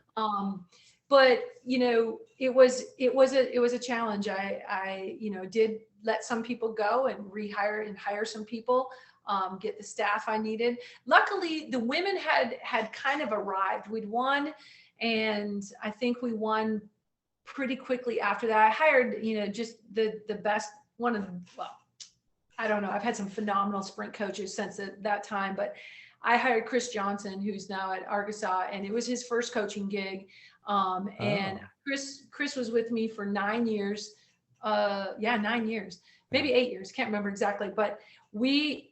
But it was a challenge. I did let some people go and rehire and hire some people. Get the staff I needed. Luckily, the women had kind of arrived. We'd won, and I think we won pretty quickly after that, I hired, just the best one of, well, I don't know. I've had some phenomenal sprint coaches since that time, but I hired Chris Johnson, who's now at Arkansas, and it was his first coaching gig. And Chris was with me for 9 years. 9 years, maybe 8 years. Can't remember exactly, but we,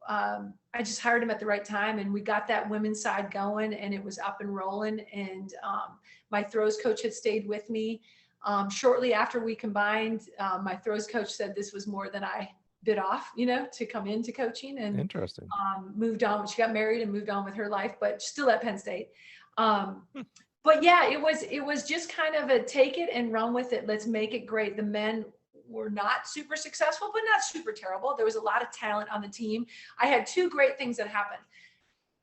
I just hired him at the right time, and we got that women's side going, and it was up and rolling. And my throws coach had stayed with me. Shortly after we combined, my throws coach said this was more than I bit off, to come into coaching, and interesting. Moved on. She got married and moved on with her life, but still at Penn State. But yeah, it was just kind of a take it and run with it. Let's make it great. The men were not super successful, but not super terrible. There was a lot of talent on the team. I had two great things that happened.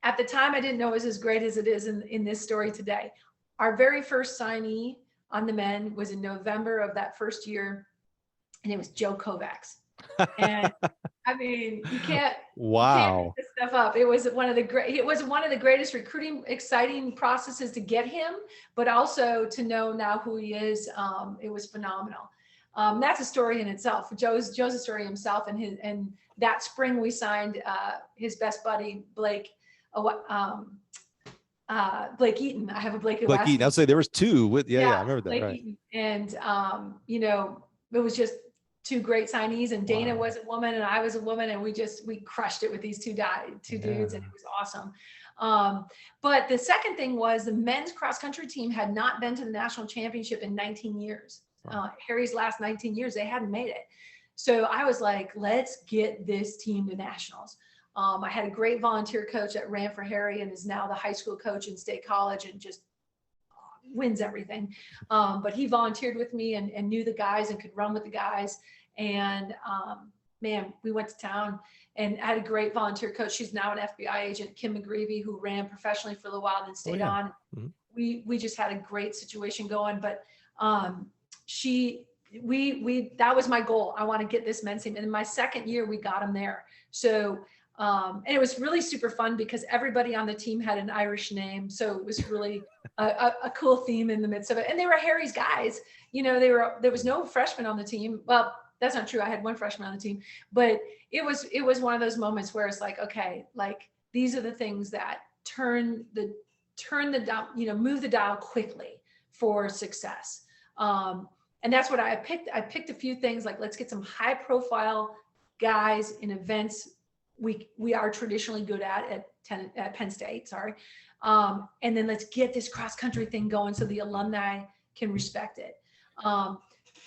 At the time, I didn't know it was as great as it is in this story today. Our very first signee on the men was in November of that first year, and it was Joe Kovacs. And I mean, you can't make this stuff up. It was one of the greatest recruiting, exciting processes to get him, but also to know now who he is. It was phenomenal. That's a story in itself. Joe's a story himself, and that spring we signed his best buddy Blake Eaton. I have a Blake Eaton. I'll say there was two with I remember that. Blake right. Eaton. And it was just two great signees, and Dana was a woman and I was a woman, and we crushed it with these two dudes, and it was awesome. But the second thing was the men's cross country team had not been to the national championship in 19 years. Harry's last 19 years, they hadn't made it. So I was like, let's get this team to nationals. I had a great volunteer coach that ran for Harry and is now the high school coach in State College and just wins everything. But he volunteered with me and knew the guys and could run with the guys. And man, we went to town and had a great volunteer coach. She's now an FBI agent, Kim McGreevy, who ran professionally for a little while and then stayed on. Mm-hmm. We just had a great situation going, but that was my goal. I want to get this men's team. And in my second year, we got them there. So, and it was really super fun because everybody on the team had an Irish name. So it was really a cool theme in the midst of it. And they were Harry's guys. There was no freshman on the team. Well, that's not true. I had one freshman on the team, but it was one of those moments where it's like, okay, like these are the things that turn the dial, move the dial quickly for success. And that's what I picked. I picked a few things like, let's get some high profile guys in events we are traditionally good at Penn State, and then let's get this cross country thing going so the alumni can respect it.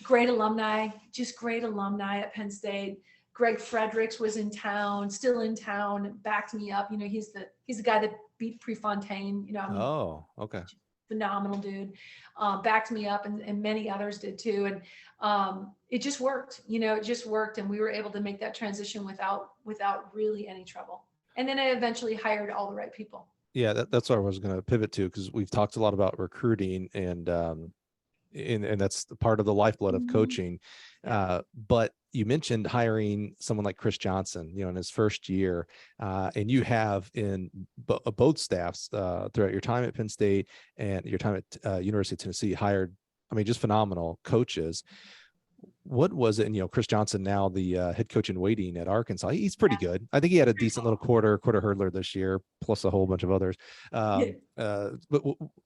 Great alumni at Penn State. Greg Fredericks was in town, still in town, backed me up. He's the guy that beat Prefontaine. Okay. Phenomenal dude. Backed me up, and many others did too. And it just worked. It just worked, and we were able to make that transition without really any trouble. And then I eventually hired all the right people. Yeah, that's what I was going to pivot to, because we've talked a lot about recruiting, and that's part of the lifeblood of coaching. But you mentioned hiring someone like Chris Johnson, in his first year, and you have in both staffs throughout your time at Penn State and your time at University of Tennessee hired, just phenomenal coaches. What was it? And, Chris Johnson, now the head coach in waiting at Arkansas, he's pretty good. I think he had a decent little quarter hurdler this year, plus a whole bunch of others.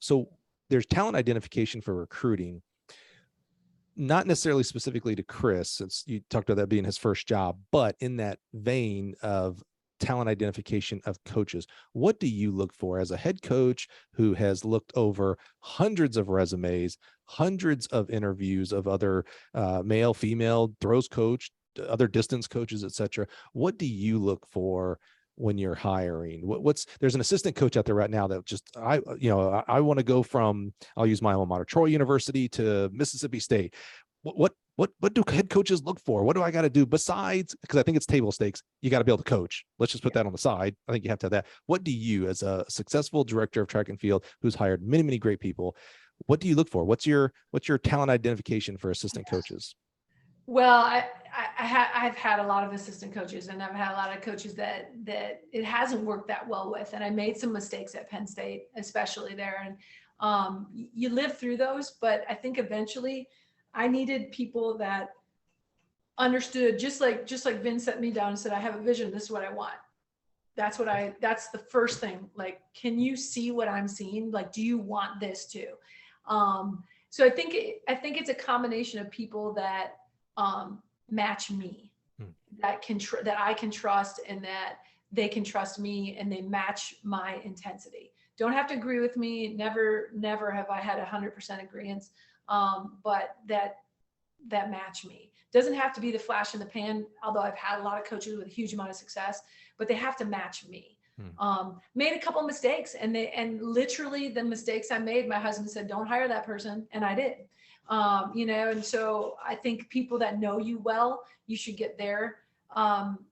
So there's talent identification for recruiting, not necessarily specifically to Chris, since you talked about that being his first job, but in that vein of talent identification of coaches, what do you look for as a head coach who has looked over hundreds of resumes, hundreds of interviews of other male, female, throws coach, other distance coaches, etc.? What do you look for when you're hiring? There's an assistant coach out there right now that just, I want to go from, I'll use my alma mater, Troy University to Mississippi State. What do head coaches look for? What do I got to do besides, because I think it's table stakes, you got to be able to coach. Let's just put that on the side. I think you have to have that. What do you, as a successful director of track and field who's hired many, many great people, what do you look for? What's your talent identification for assistant coaches? Well, I've had a lot of assistant coaches, and I've had a lot of coaches that it hasn't worked that well with. And I made some mistakes at Penn State, especially there. And You live through those, but I think eventually I needed people that understood, just like Vin set me down and said, I have a vision. This is what I want. That's the first thing. Like, can you see what I'm seeing? Like, do you want this too? So I think it's a combination of people that match me, that I can trust, and that they can trust me, and they match my intensity. Don't have to agree with me. Never have I had 100% agreement, but that match me. Doesn't have to be the flash in the pan, although I've had a lot of coaches with a huge amount of success, but they have to match me. Made a couple mistakes, and literally the mistakes I made, my husband said, don't hire that person. And I did, and so I think people that know you well, you should get their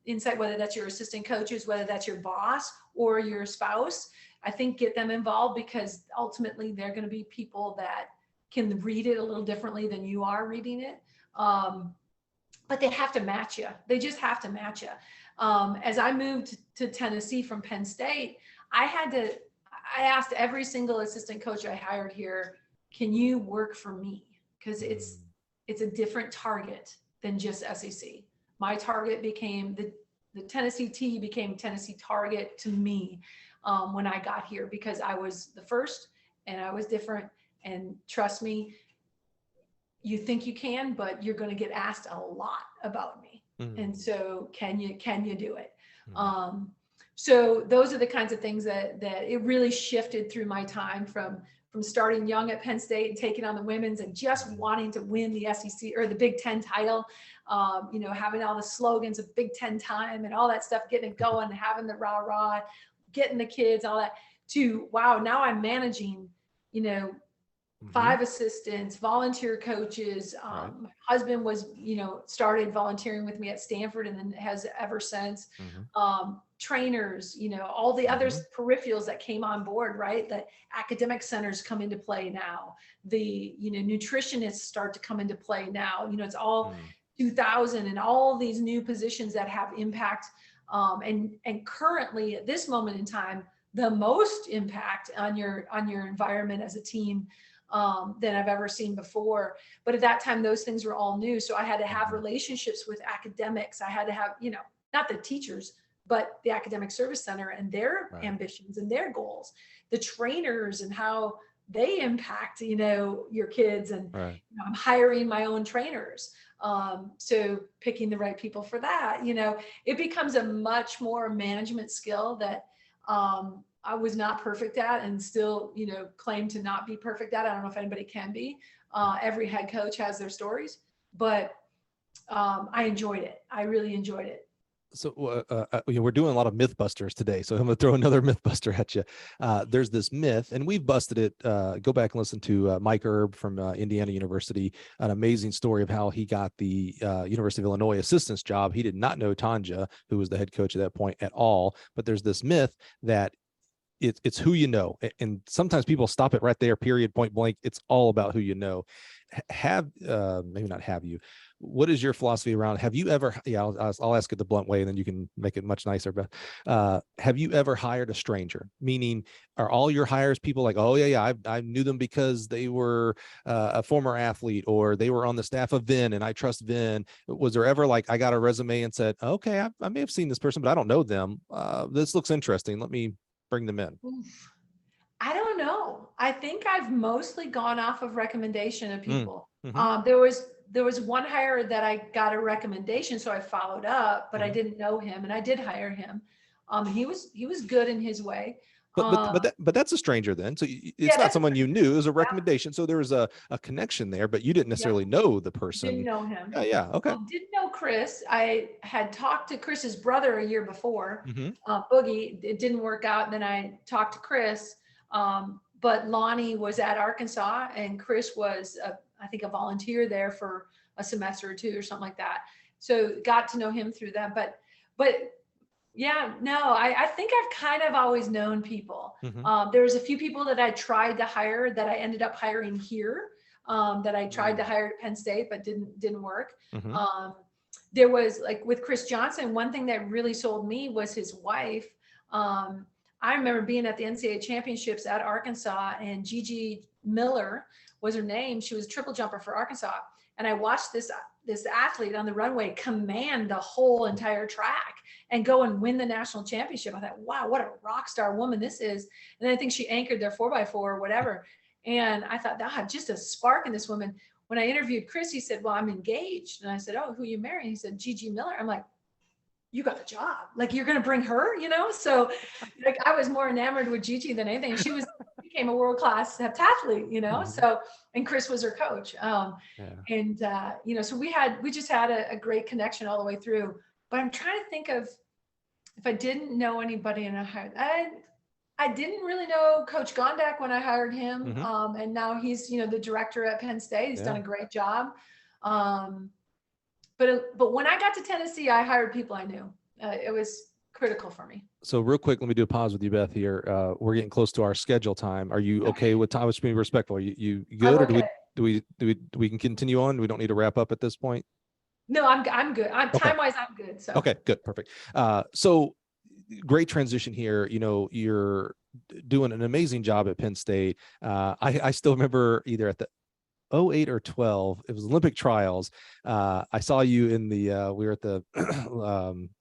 insight, whether that's your assistant coaches, whether that's your boss or your spouse. I think get them involved, because ultimately they're going to be people that can read it a little differently than you are reading it. But they have to match you. They just have to match you. As I moved to Tennessee from Penn State, I asked every single assistant coach I hired here, can you work for me? Because it's a different target than just SEC. My target became the Tennessee T became Tennessee Target to me when I got here, because I was the first and I was different. And trust me, you think you can, but you're going to get asked a lot about me. And so can you do it? So those are the kinds of things that it really shifted through my time from starting young at Penn State and taking on the women's and just wanting to win the SEC or the Big Ten title, having all the slogans of Big Ten time and all that stuff, getting it going, having the rah, getting the kids, all that, to, wow, now I'm managing, 5 assistants, volunteer coaches. My husband was, started volunteering with me at Stanford and then has ever since. Trainers, all the other peripherals that came on board, right? The academic centers come into play now. The, nutritionists start to come into play now. It's all 2000 and all these new positions that have impact. And currently at this moment in time, the most impact on your environment as a team than I've ever seen before. But at that time, those things were all new. So I had to have relationships with academics. I had to have, not the teachers, but the academic service center and their ambitions and their goals, the trainers and how they impact, your kids. And I'm hiring my own trainers. So picking the right people for that, it becomes a much more management skill that I was not perfect at, and still, claim to not be perfect at. I don't know if anybody can be. Every head coach has their stories, but I enjoyed it. I really enjoyed it. So we're doing a lot of Mythbusters today. So I'm going to throw another Mythbuster at you. There's this myth, and we've busted it. Go back and listen to Mike Erb from Indiana University, an amazing story of how he got the University of Illinois assistant's job. He did not know Tanja, who was the head coach at that point, at all. But there's this myth that it's who you know. And sometimes people stop it right there, period, point blank. It's all about who you know. Maybe not have you. What is your philosophy around, have you ever, I'll ask it the blunt way and then you can make it much nicer, but have you ever hired a stranger? Meaning, are all your hires people like, oh yeah, I knew them because they were a former athlete, or they were on the staff of Vin and I trust Vin? Was there ever like, I got a resume and said, okay, I may have seen this person, but I don't know them. This looks interesting. Let me bring them in. I don't know. I think I've mostly gone off of recommendation of people. There was one hire that I got a recommendation, so I followed up, but I didn't know him, and I did hire him. He was good in his way. But that's a stranger then. So it's not someone you knew. It was a recommendation. So there was a connection there, but you didn't necessarily know the person. Didn't know him. Yeah. Okay. Didn't know Chris. I had talked to Chris's brother a year before, Boogie. It didn't work out. And then I talked to Chris. But Lonnie was at Arkansas, and Chris was, I think, a volunteer there for a semester or two or something like that. So got to know him through that. But yeah, no, I think I've kind of always known people. There was a few people that I tried to hire that I ended up hiring here, that I tried to hire at Penn State, but didn't work. There was, like with Chris Johnson, one thing that really sold me was his wife. I remember being at the NCAA championships at Arkansas, and Gigi Miller was her name. She was a triple jumper for Arkansas. And I watched this athlete on the runway command the whole entire track and go and win the national championship. I thought, wow, what a rock star woman this is. And then I think she anchored their 4x4 or whatever. And I thought, that had just a spark in this woman. When I interviewed Chris, he said, well, I'm engaged. And I said, oh, who you marrying? He said, Gigi Miller. I'm like, you got a job. Like, you're going to bring her, you know? So like, I was more enamored with Gigi than anything. She became a world-class heptathlete, you know? So, and Chris was her coach. And, you know, so we just had a great connection all the way through. But I'm trying to think of if I didn't know anybody and I hired, I didn't really know Coach Gondak when I hired him. And now he's, you know, the director at Penn State. He's done a great job. But when I got to Tennessee, I hired people I knew. It was critical for me. So real quick, let me do a pause with you, Beth, here. We're getting close to our schedule time. Are you okay with time? Let's be respectful. Are you good? Okay. Or do we can continue on? We don't need to wrap up at this point. No, I'm good. Time-wise, I'm good. So. Okay, good. Perfect. So great transition here. You know, you're doing an amazing job at Penn State. I still remember either at the 08 or 12, it was Olympic trials. I saw you in the, we were at the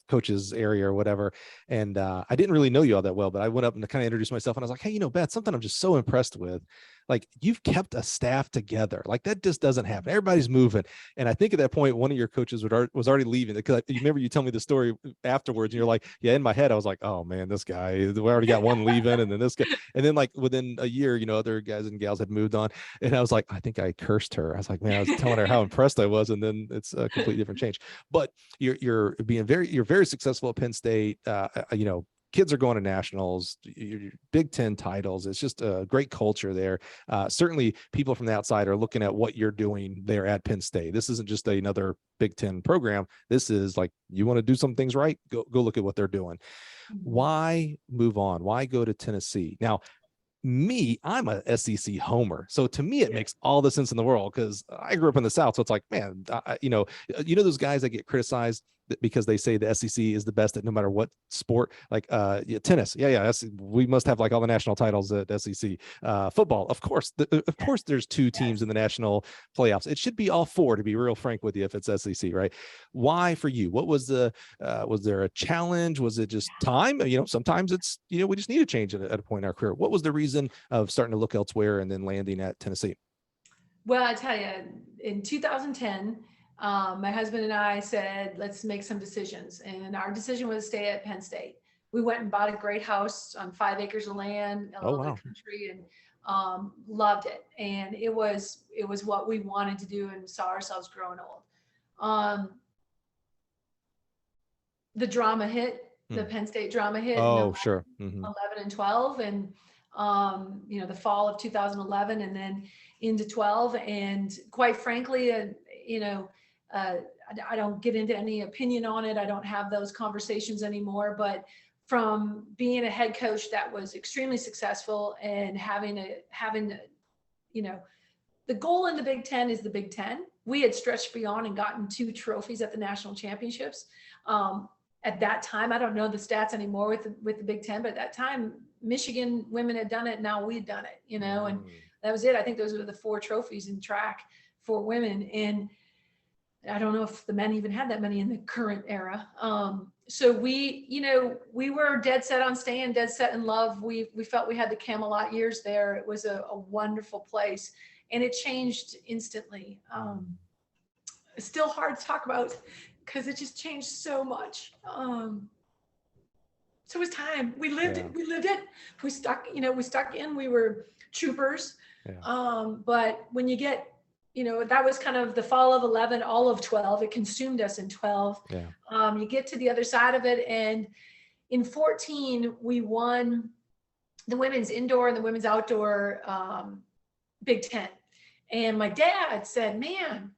coaches area or whatever. And I didn't really know you all that well, but I went up and kind of introduced myself and I was like, hey, you know, Beth, something I'm just so impressed with, like, you've kept a staff together. Like, that just doesn't happen. Everybody's moving. And I think at that point, one of your coaches was already leaving, because you remember you tell me the story afterwards and you're like, yeah, in my head, I was like, oh man, this guy, we already got one leaving. And then this guy, and then like within a year, you know, other guys and gals had moved on. And I was like, I think I cursed her. I was like, man, I was telling her how impressed I was. And then it's a completely different change. But you're very successful at Penn State. You know, kids are going to nationals, your Big Ten titles. It's just a great culture there. Certainly people from the outside are looking at what you're doing there at Penn State. This isn't just another Big Ten program. This is like, you want to do some things right, go look at what they're doing. Why move on? Why go to Tennessee? Now, I'm a SEC homer. So to me, it makes all the sense in the world, because I grew up in the South. So it's like, man, you know, those guys that get criticized because they say the SEC is the best at no matter what sport, like tennis. We must have like all the national titles at SEC. Football, of course, there's two teams in the national playoffs. It should be all four, to be real frank with you, if it's SEC, right? Why for you? What was was there a challenge? Was it just time? You know, sometimes it's, you know, we just need a change at a point in our career. What was the reason of starting to look elsewhere and then landing at Tennessee? Well, I tell you, in 2010, my husband and I said, let's make some decisions. And our decision was to stay at Penn State. We went and bought a great house on 5 acres of land in the country, and loved it. And it was what we wanted to do and saw ourselves growing old. The drama hit, the Penn State drama hit. Oh, sure. 11 and 12. And, you know, the fall of 2011 and then into 12. And quite frankly, you know, I don't get into any opinion on it. I don't have those conversations anymore, but from being a head coach that was extremely successful and having, you know, the goal in the Big Ten is the Big Ten. We had stretched beyond and gotten 2 trophies at the national championships. At that time, I don't know the stats anymore with the Big Ten, but at that time, Michigan women had done it. Now we'd done it, you know, and that was it. I think those were the 4 trophies in track for women. And I don't know if the men even had that many in the current era. So we, you know, we were dead set on staying, dead set in love. We felt we had the Camelot years there. It was a wonderful place, and it changed instantly. It's still hard to talk about because it just changed so much. So it was time. We lived it. We stuck in. We were troopers. But when you get, you know, that was kind of the fall of 11, all of 12. It consumed us in 12. You get to the other side of it. And in 14, we won the women's indoor and the women's outdoor Big Ten. And my dad said, man,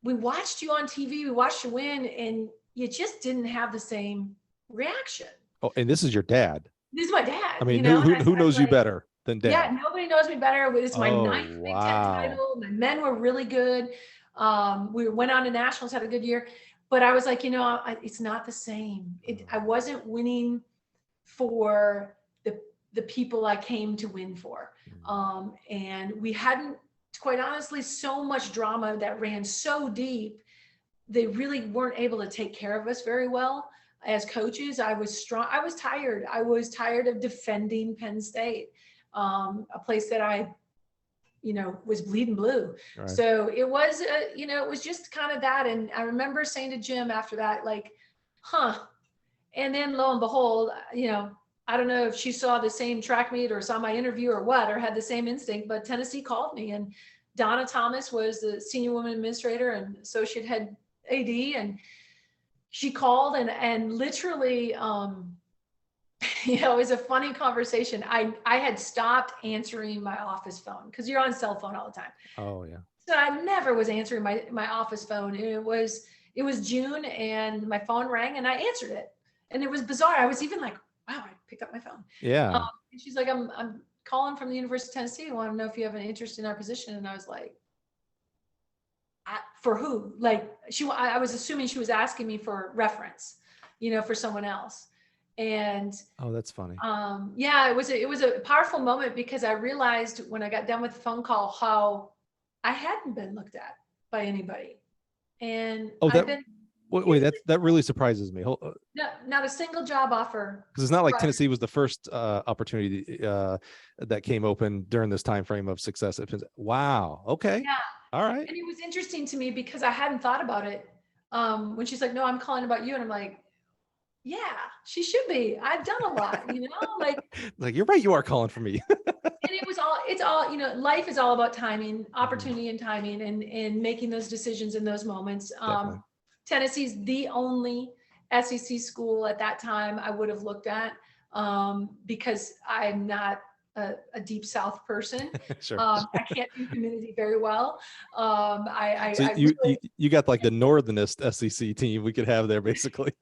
we watched you on TV. We watched you win, and you just didn't have the same reaction. Oh, and this is your dad. This is my dad. I mean, you know? who knows you better than Dad? Yeah, nobody knows me better. It's my 9th Big Ten title. My men were really good. We went on to nationals, had a good year. But I was like, you know, it's not the same. I wasn't winning for the people I came to win for. And we hadn't, quite honestly, so much drama that ran so deep. They really weren't able to take care of us very well as coaches. I was strong. I was tired. I was tired of defending Penn State, a place that I, was bleeding blue. Right. So it was, it was just kind of that. And I remember saying to Jim after that, like, and then lo and behold, I don't know if she saw the same track meet or saw my interview or what, or had the same instinct, but Tennessee called me, and Donna Thomas was the senior woman administrator and associate head AD. And she called and literally, it was a funny conversation. I had stopped answering my office phone because you're on cell phone all the time. Oh yeah. So I never was answering my office phone. It was June, and my phone rang and I answered it. And it was bizarre. I was even like, wow, I picked up my phone. Yeah. And she's like, I'm calling from the University of Tennessee. I want to know if you have an interest in our position. And I was like, for who? Like I was assuming she was asking me for reference, for someone else. And oh, that's funny. yeah, it was a powerful moment, because I realized when I got done with the phone call how I hadn't been looked at by anybody. And wait, that really surprises me. Not a single job offer. Because it's not like Tennessee was the first opportunity that came open during this time frame of success. Wow. Okay. Yeah. All right. And it was interesting to me because I hadn't thought about it. When she's like, no, I'm calling about you. And I'm like, yeah, she should be. I've done a lot, like, you're right. You are calling for me. And it's all, life is all about timing, opportunity and timing, and making those decisions in those moments. Tennessee's the only SEC school at that time I would have looked at, because I'm not a deep South person. Sure. I can't do humidity very well. So you got like the northernest SEC team we could have there, basically.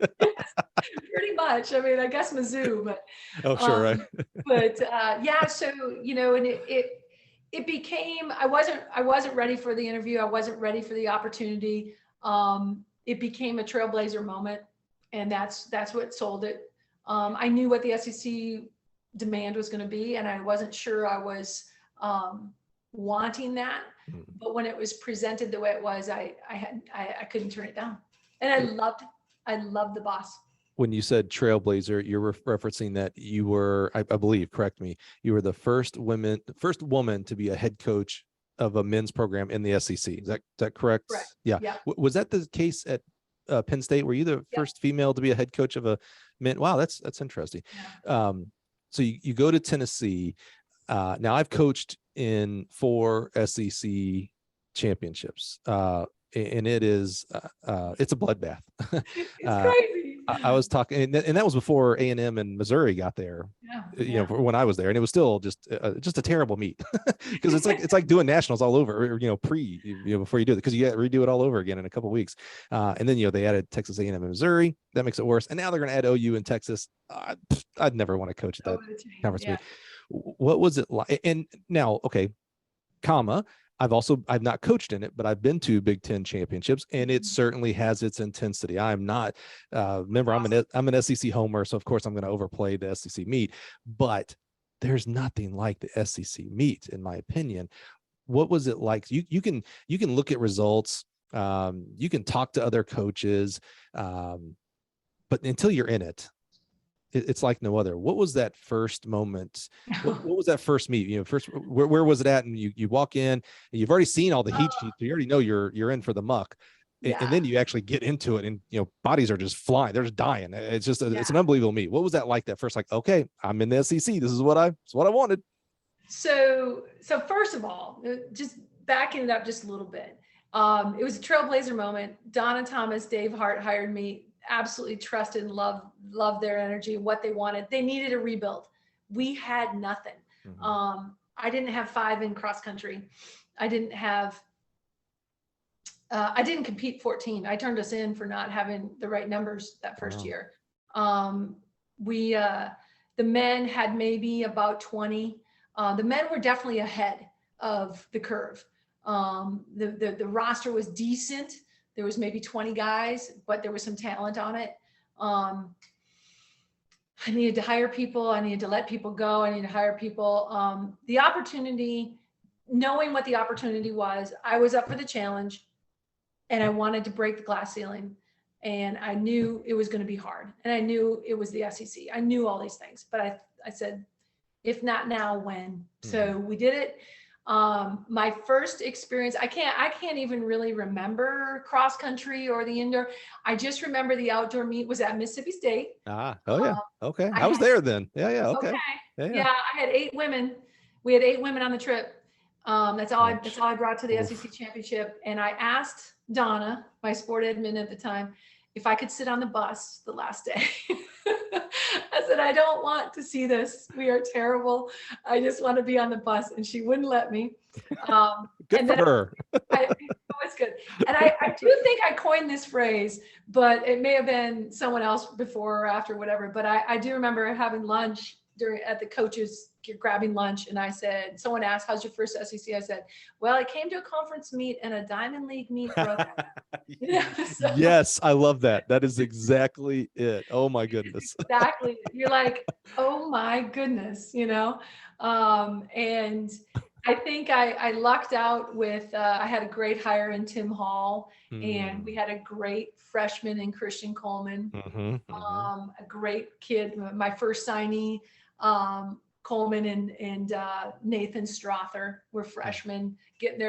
Pretty much. I mean, I guess Mizzou, but oh, sure, right. But yeah, so and it became, I wasn't ready for the interview. I wasn't ready for the opportunity. It became a Trailblazer moment, and that's what sold it. I knew what the SEC demand was going to be, and I wasn't sure I was wanting that. But when it was presented the way it was, I couldn't turn it down, and I loved the boss. When you said Trailblazer, you're referencing that you were, I believe, correct me, you were the first woman to be a head coach of a men's program in the SEC. Is that correct? Correct. Yeah. Was that the case at Penn State? Were you the first female to be a head coach of a men? Wow, that's interesting. Yeah. So you go to Tennessee. Now I've coached in 4 SEC championships, and it's a bloodbath. It's crazy. I was talking, and that was before A&M and Missouri got there. Yeah. When I was there, and it was still just a terrible meet, because it's like doing nationals all over, before you do it, because you got to redo it all over again in a couple of weeks. And then they added Texas A&M and Missouri. That makes it worse. And now they're going to add OU in Texas. I'd never want to coach at that conference meet. What was it like? And now, okay, I've not coached in it, but I've been to Big Ten championships, and it certainly has its intensity. I'm not, remember, I'm an SEC homer, so of course I'm going to overplay the SEC meet, but there's nothing like the SEC meet, in my opinion. What was it like? You can look at results, you can talk to other coaches, but until you're in it, it's like no other. What was that first moment? What was that first meet? First, where was it at? And you walk in, and you've already seen all the heat sheets. So you already know you're in for the muck. And then you actually get into it, and bodies are just flying. They're just dying. It's just it's an unbelievable meet. What was that like? That first, like, okay, I'm in the SEC. This is what I wanted. So first of all, just backing it up just a little bit. It was a Trailblazer moment. Donna Thomas, Dave Hart hired me. Absolutely trusted and loved their energy, what they wanted. They needed a rebuild. We had nothing. Mm-hmm. I didn't have 5 in cross country. I didn't compete 14. I turned us in for not having the right numbers that first year. The men had maybe about 20. The men were definitely ahead of the curve. The roster was decent. There was maybe 20 guys, but there was some talent on it. I needed to hire people. I needed to let people go. I needed to hire people. The opportunity, knowing what the opportunity was, I was up for the challenge and I wanted to break the glass ceiling. And I knew it was going to be hard. And I knew it was the SEC. I knew all these things, but I said, if not now, when? So we did it. My first experience, I can't even really remember cross country or the indoor. I just remember the outdoor meet was at Mississippi State. Oh yeah. Okay. I I was had- there then. Yeah. Okay. Okay. Yeah, I had 8 women. We had 8 women on the trip. That's all I brought to the Oof. SEC championship. And I asked Donna, my sport admin at the time, if I could sit on the bus the last day. I said, I don't want to see this. We are terrible. I just want to be on the bus. And she wouldn't let me. Good and for then her. it's good. And I do think I coined this phrase, but it may have been someone else before or after, whatever. But I do remember having lunch at the coaches grabbing lunch. And I said, someone asked, how's your first SEC? I said, well, I came to a conference meet and a Diamond League meet broke out. So, Yes, I love that. That is exactly it. Oh my goodness. exactly. You're like, oh my goodness, and I think I lucked out with, I had a great hire in Tim Hall, and we had a great freshman in Christian Coleman, a great kid, my first signee, Coleman and Nathan Strother were freshmen, getting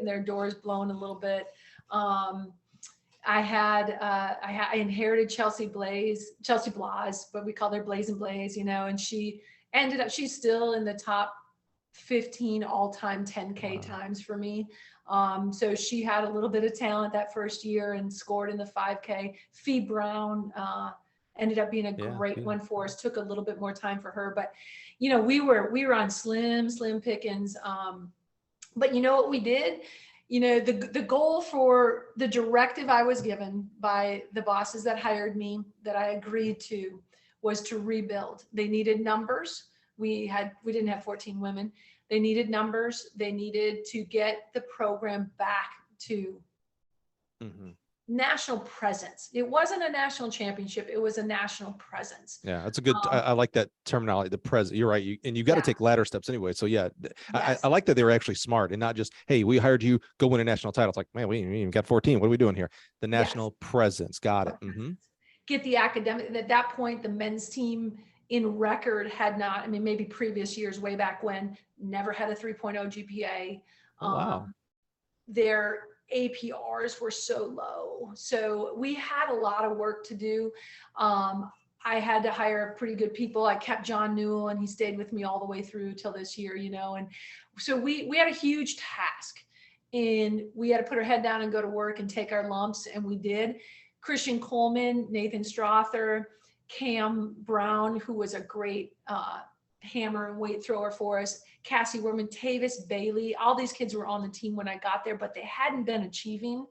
their doors blown a little bit. I inherited Chelsea Blas, but we call her Blaze and Blaze, and she's still in the top 15 all-time 10K times for me. So she had a little bit of talent that first year and scored in the 5K. Fee Brown ended up being a great one for us. Took a little bit more time for her, but we were on slim pickings. But you know what we did? The goal for the directive I was given by the bosses that hired me, that I agreed to, was to rebuild. They needed numbers. We didn't have 14 women. They needed numbers. They needed to get the program back to national presence. It wasn't a national championship. It was a national presence. Yeah, that's a good, I like that terminology, the present. You're right. You got to take ladder steps anyway. So yeah, yes. I like that they were actually smart and not just, hey, we hired you, go win a national title. It's like, man, we even got 14. What are we doing here? The national presence. Got it. Get the academic. At that point, the men's team in record had not, maybe previous years, way back when, never had a 3.0 GPA. Wow. Their APRs were so low. So we had a lot of work to do. I had to hire pretty good people. I kept John Newell and he stayed with me all the way through till this year, and so we had a huge task and we had to put our head down and go to work and take our lumps. And we did. Christian Coleman, Nathan Strother, Cam Brown, who was a great hammer and weight thrower for us, Cassie Werman, Tavis Bailey, all these kids were on the team when I got there, but they hadn't been achieving.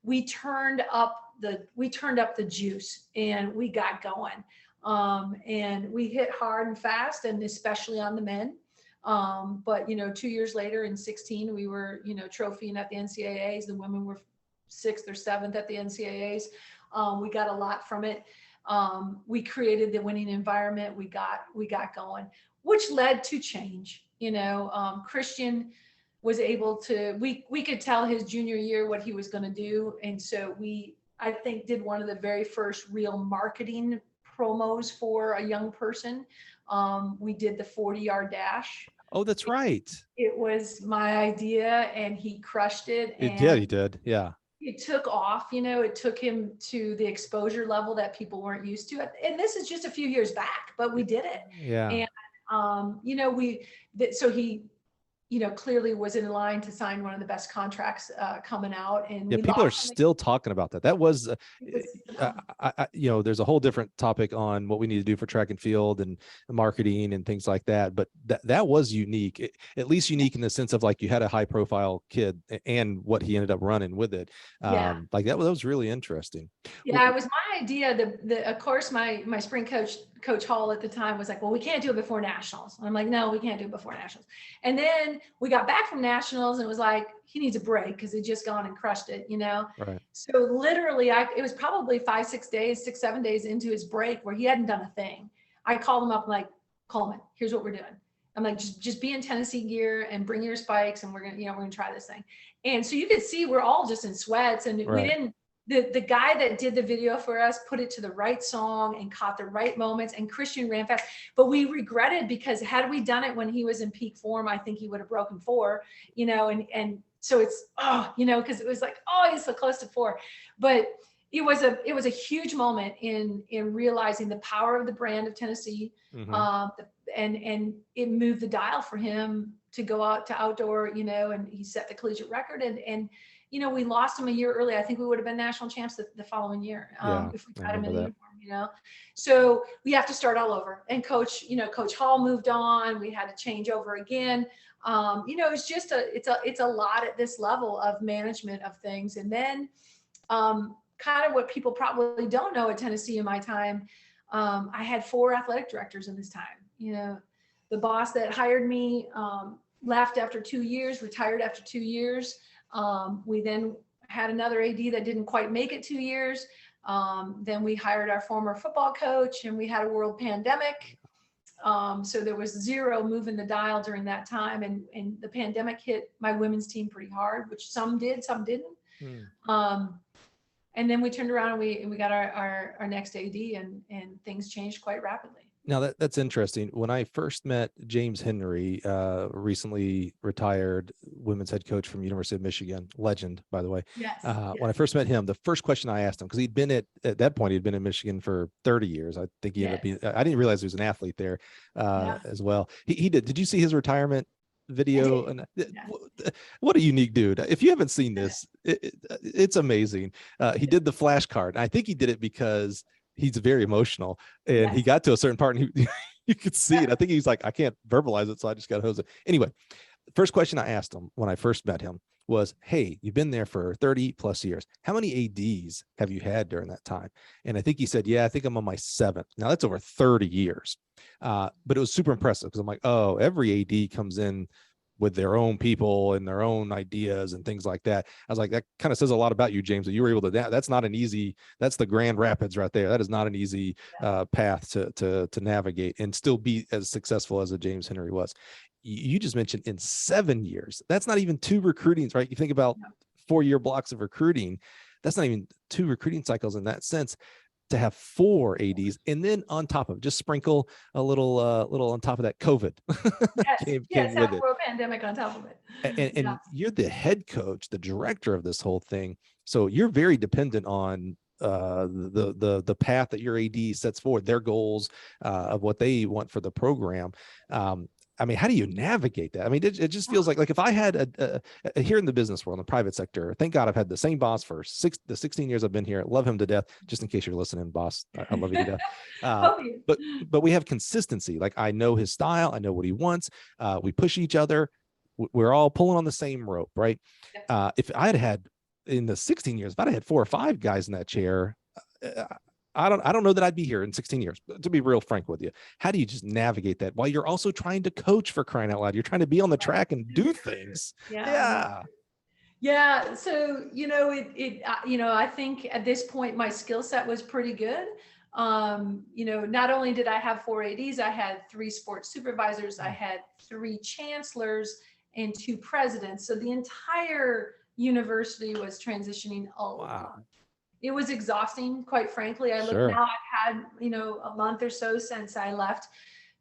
We turned up the juice and we got going. And we hit hard and fast, and especially on the men. But 2 years later in 16, we were, trophying at the NCAAs. The women were 6th or 7th at the NCAAs. We got a lot from it. We created the winning environment. We got going, which led to change. Christian was able to, we could tell his junior year what he was going to do. And so I think did one of the very first real marketing promos for a young person. We did the 40-yard dash. Oh, that's right. It was my idea and he crushed it. He did. Yeah. It took off, it took him to the exposure level that people weren't used to. And this is just a few years back, but we did it. Yeah. And, so he, clearly was in line to sign one of the best contracts coming out. And people are still talking about that. That was, there's a whole different topic on what we need to do for track and field and marketing and things like that. But that was unique, at least unique in the sense of like you had a high profile kid and what he ended up running with it. Like that was really interesting. Yeah, it was my idea. Of course, my spring coach Hall at the time was like, well, we can't do it before nationals. And I'm like, no, we can't do it before nationals. And then we got back from nationals and it was like, he needs a break because he'd just gone and crushed it, Right. So literally it was probably 5-6 days, 6-7 days into his break where he hadn't done a thing. I called him up like, Coleman, here's what we're doing. I'm like, just be in Tennessee gear and bring your spikes, and we're gonna try this thing. And so you could see we're all just in sweats, and we didn't. The guy that did the video for us put it to the right song and caught the right moments, and Christian ran fast. But we regretted, because had we done it when he was in peak form, I think he would have broken 4, and so it's, because it was like, he's so close to 4. But it was a huge moment in realizing the power of the brand of Tennessee. And it moved the dial for him to go out to outdoor, and he set the collegiate record, and we lost him a year early. I think we would have been national champs the following year if we had him in the uniform, So we have to start all over. And Coach Hall moved on. We had to change over again. It's just it's a lot at this level of management of things. And then kind of what people probably don't know at Tennessee in my time, I had 4 athletic directors in this time. The boss that hired me left after 2 years, retired after 2 years. We then had another AD that didn't quite make it 2 years. Then we hired our former football coach, and we had a world pandemic. So there was 0 moving the dial during that time. And the pandemic hit my women's team pretty hard, which some did, some didn't. And then we turned around and we got our next AD, and things changed quite rapidly. Now that's interesting. When I first met James Henry, recently retired women's head coach from University of Michigan, legend, by the way. Yes. When I first met him, the first question I asked him, because at that point, he'd been in Michigan for 30 years. I think he ended up being, I didn't realize he was an athlete there as well. He did you see his retirement video? And what a unique dude. If you haven't seen this, it's amazing. He did the flashcard. I think he did it because he's very emotional, and he got to a certain part, and you could see it. I think he's like, I can't verbalize it, so I just got to hose it. Anyway, first question I asked him when I first met him was, hey, you've been there for 30 plus years. How many ADs have you had during that time? And I think he said, I think I'm on my 7th. Now that's over 30 years. But it was super impressive, because I'm like, every AD comes in with their own people and their own ideas and things like that. I was like, that kind of says a lot about you, James, that you were able to, that's not an easy, that's the Grand Rapids right there. That is not an easy path to navigate and still be as successful as a James Henry was. You just mentioned in 7 years, that's not even 2 recruitings, right? You think about 4-year blocks of recruiting. That's not even 2 recruiting cycles in that sense. To have 4 ADs, and then on top of, just sprinkle a little on top of that, COVID came with it. World pandemic on top of it. And you're the head coach, the director of this whole thing, so you're very dependent on the path that your AD sets forward, their goals of what they want for the program. I mean, how do you navigate that? I mean, it just feels like if I had here in the business world, in the private sector, thank God I've had the same boss for the 16 years I've been here. Love him to death. Just in case you're listening, boss, I love you to death. But we have consistency. Like, I know his style. I know what he wants. We push each other. We're all pulling on the same rope, right? If I had in the 16 years, if I'd had 4 or 5 guys in that chair, I don't know that I'd be here in 16 years, to be real frank with you. How do you just navigate that while you're also trying to coach, for crying out loud? You're trying to be on the track and do things. Yeah. So, I think at this point, my skill set was pretty good. Not only did I have 4 ADs, I had 3 sports supervisors, I had 3 chancellors and 2 presidents. So the entire university was transitioning all along. It was exhausting, quite frankly. I look now, I've had, a month or so since I left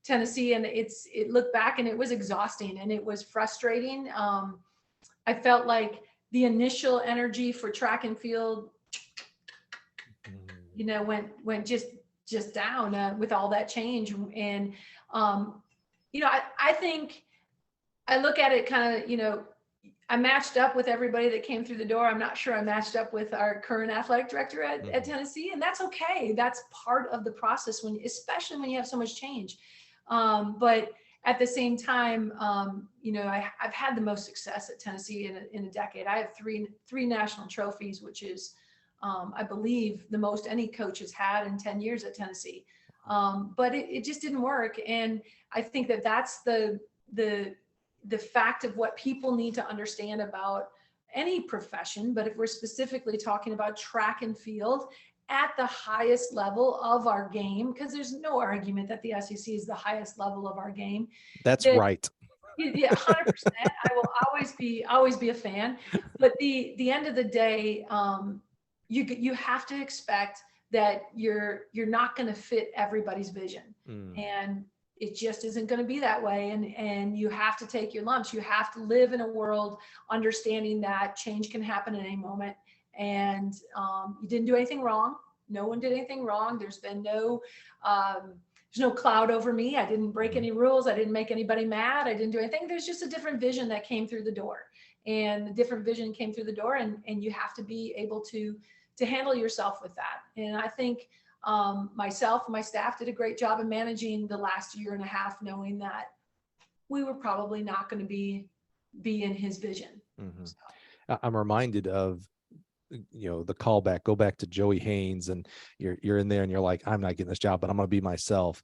Tennessee, and it looked back, and it was exhausting, and it was frustrating. I felt like the initial energy for track and field, went just down with all that change. And, I think I look at it kind of, I matched up with everybody that came through the door. I'm not sure I matched up with our current athletic director at Tennessee, and that's okay. That's part of the process, especially when you have so much change. But at the same time, I've had the most success at Tennessee in a decade. I have three national trophies, which is, I believe, the most any coach has had in 10 years at Tennessee. But it just didn't work, and I think that's the fact of what people need to understand about any profession. But if we're specifically talking about track and field, at the highest level of our game, because there's no argument that the SEC is the highest level of our game. That's That, right. yeah, 100%. I will always be a fan. But the end of the day, you have to expect that you're not going to fit everybody's vision, and it just isn't going to be that way. And you have to take your lumps. You have to live in a world understanding that change can happen at any moment. And you didn't do anything wrong. No one did anything wrong. There's been there's no cloud over me. I didn't break any rules. I didn't make anybody mad. I didn't do anything. There's just a different vision that came through the door, and the different vision came through the door, and you have to be able to handle yourself with that. And I think myself and my staff did a great job of managing the last year and a half, knowing that we were probably not going to be in his vision. So. I'm reminded of, the callback, go back to Joey Haynes, and you're in there and you're like, I'm not getting this job, but I'm going to be myself.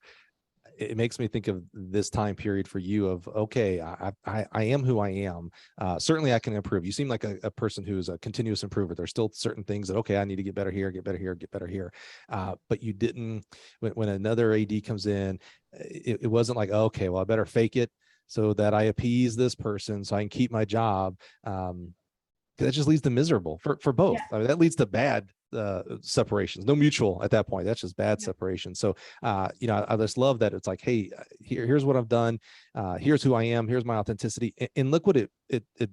It makes me think of this time period for you of, okay, I am who I am. Certainly I can improve. You seem like a person who's a continuous improver. There's still certain things that, okay, I need to get better here, get better here, get better here. But you didn't, when another AD comes in, it wasn't like, okay, well, I better fake it so that I appease this person so I can keep my job. That just leads to miserable for both. Yeah. I mean, that leads to bad separations, no mutual at that point. That's just bad separation. So, I just love that. It's like, hey, here's what I've done. Here's who I am. Here's my authenticity. And look what it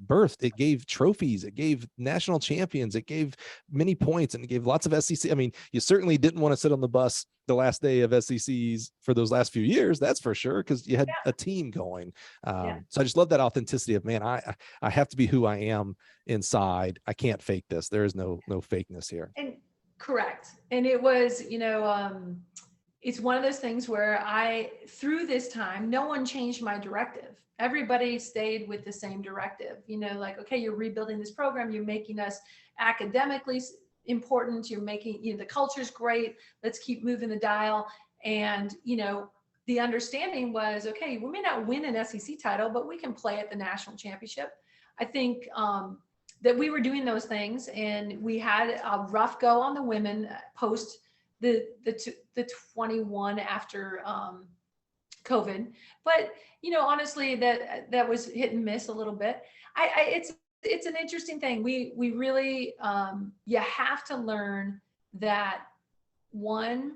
birthed. It gave trophies. It gave national champions. It gave many points, and it gave lots of SEC. I mean, you certainly didn't want to sit on the bus the last day of SECs for those last few years. That's for sure. Cause you had a team going. So I just love that authenticity of, man, I have to be who I am inside. I can't fake this. There is no fakeness here. And correct. And it was, it's one of those things where through this time, no one changed my directive. Everybody stayed with the same directive, like, okay, you're rebuilding this program. You're making us academically important. You're making, the culture's great. Let's keep moving the dial. And, the understanding was, okay, we may not win an SEC title, but we can play at the national championship. I think, that we were doing those things, and we had a rough go on the women post the 21 after COVID. But honestly, that was hit and miss a little bit. It's an interesting thing. We really you have to learn that, one,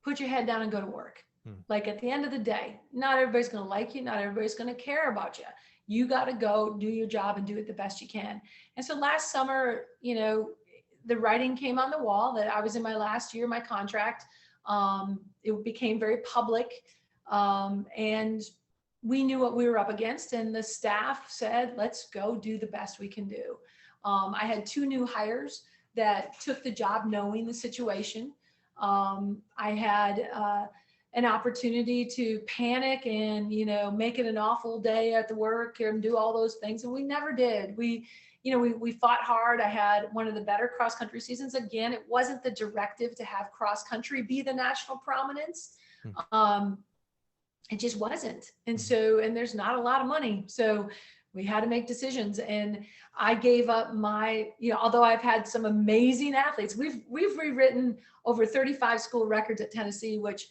put your head down and go to work. Like, at the end of the day, not everybody's going to like you. Not everybody's going to care about you. You got to go do your job and do it the best you can. And so last summer, the writing came on the wall that I was in my last year of my contract. It became very public. And we knew what we were up against. And the staff said, let's go do the best we can do. I had 2 new hires that took the job knowing the situation. I had an opportunity to panic and, make it an awful day at the work and do all those things. And we never did. We fought hard. I had one of the better cross country seasons. Again, it wasn't the directive to have cross country be the national prominence. It just wasn't. And there's not a lot of money. So we had to make decisions, and I gave up my, although I've had some amazing athletes, we've rewritten over 35 school records at Tennessee, which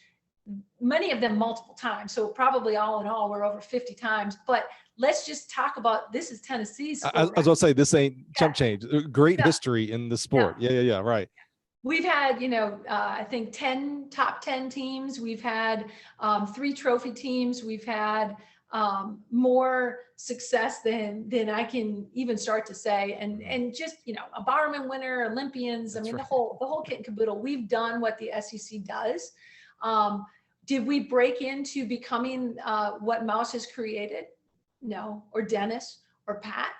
many of them multiple times. So probably all in all, we're over 50 times, but let's just talk about, this is Tennessee's. I was going to say, this ain't chump change. Great history in the sport. Yeah. Right. We've had, I think 10 top 10 teams. We've had 3 trophy teams. We've had more success than I can even start to say. And just, a Bowerman winner, Olympians. That's I mean, right. the whole kit and caboodle. We've done what the SEC does. Did we break into becoming what Mouse has created? No, or Dennis or Pat.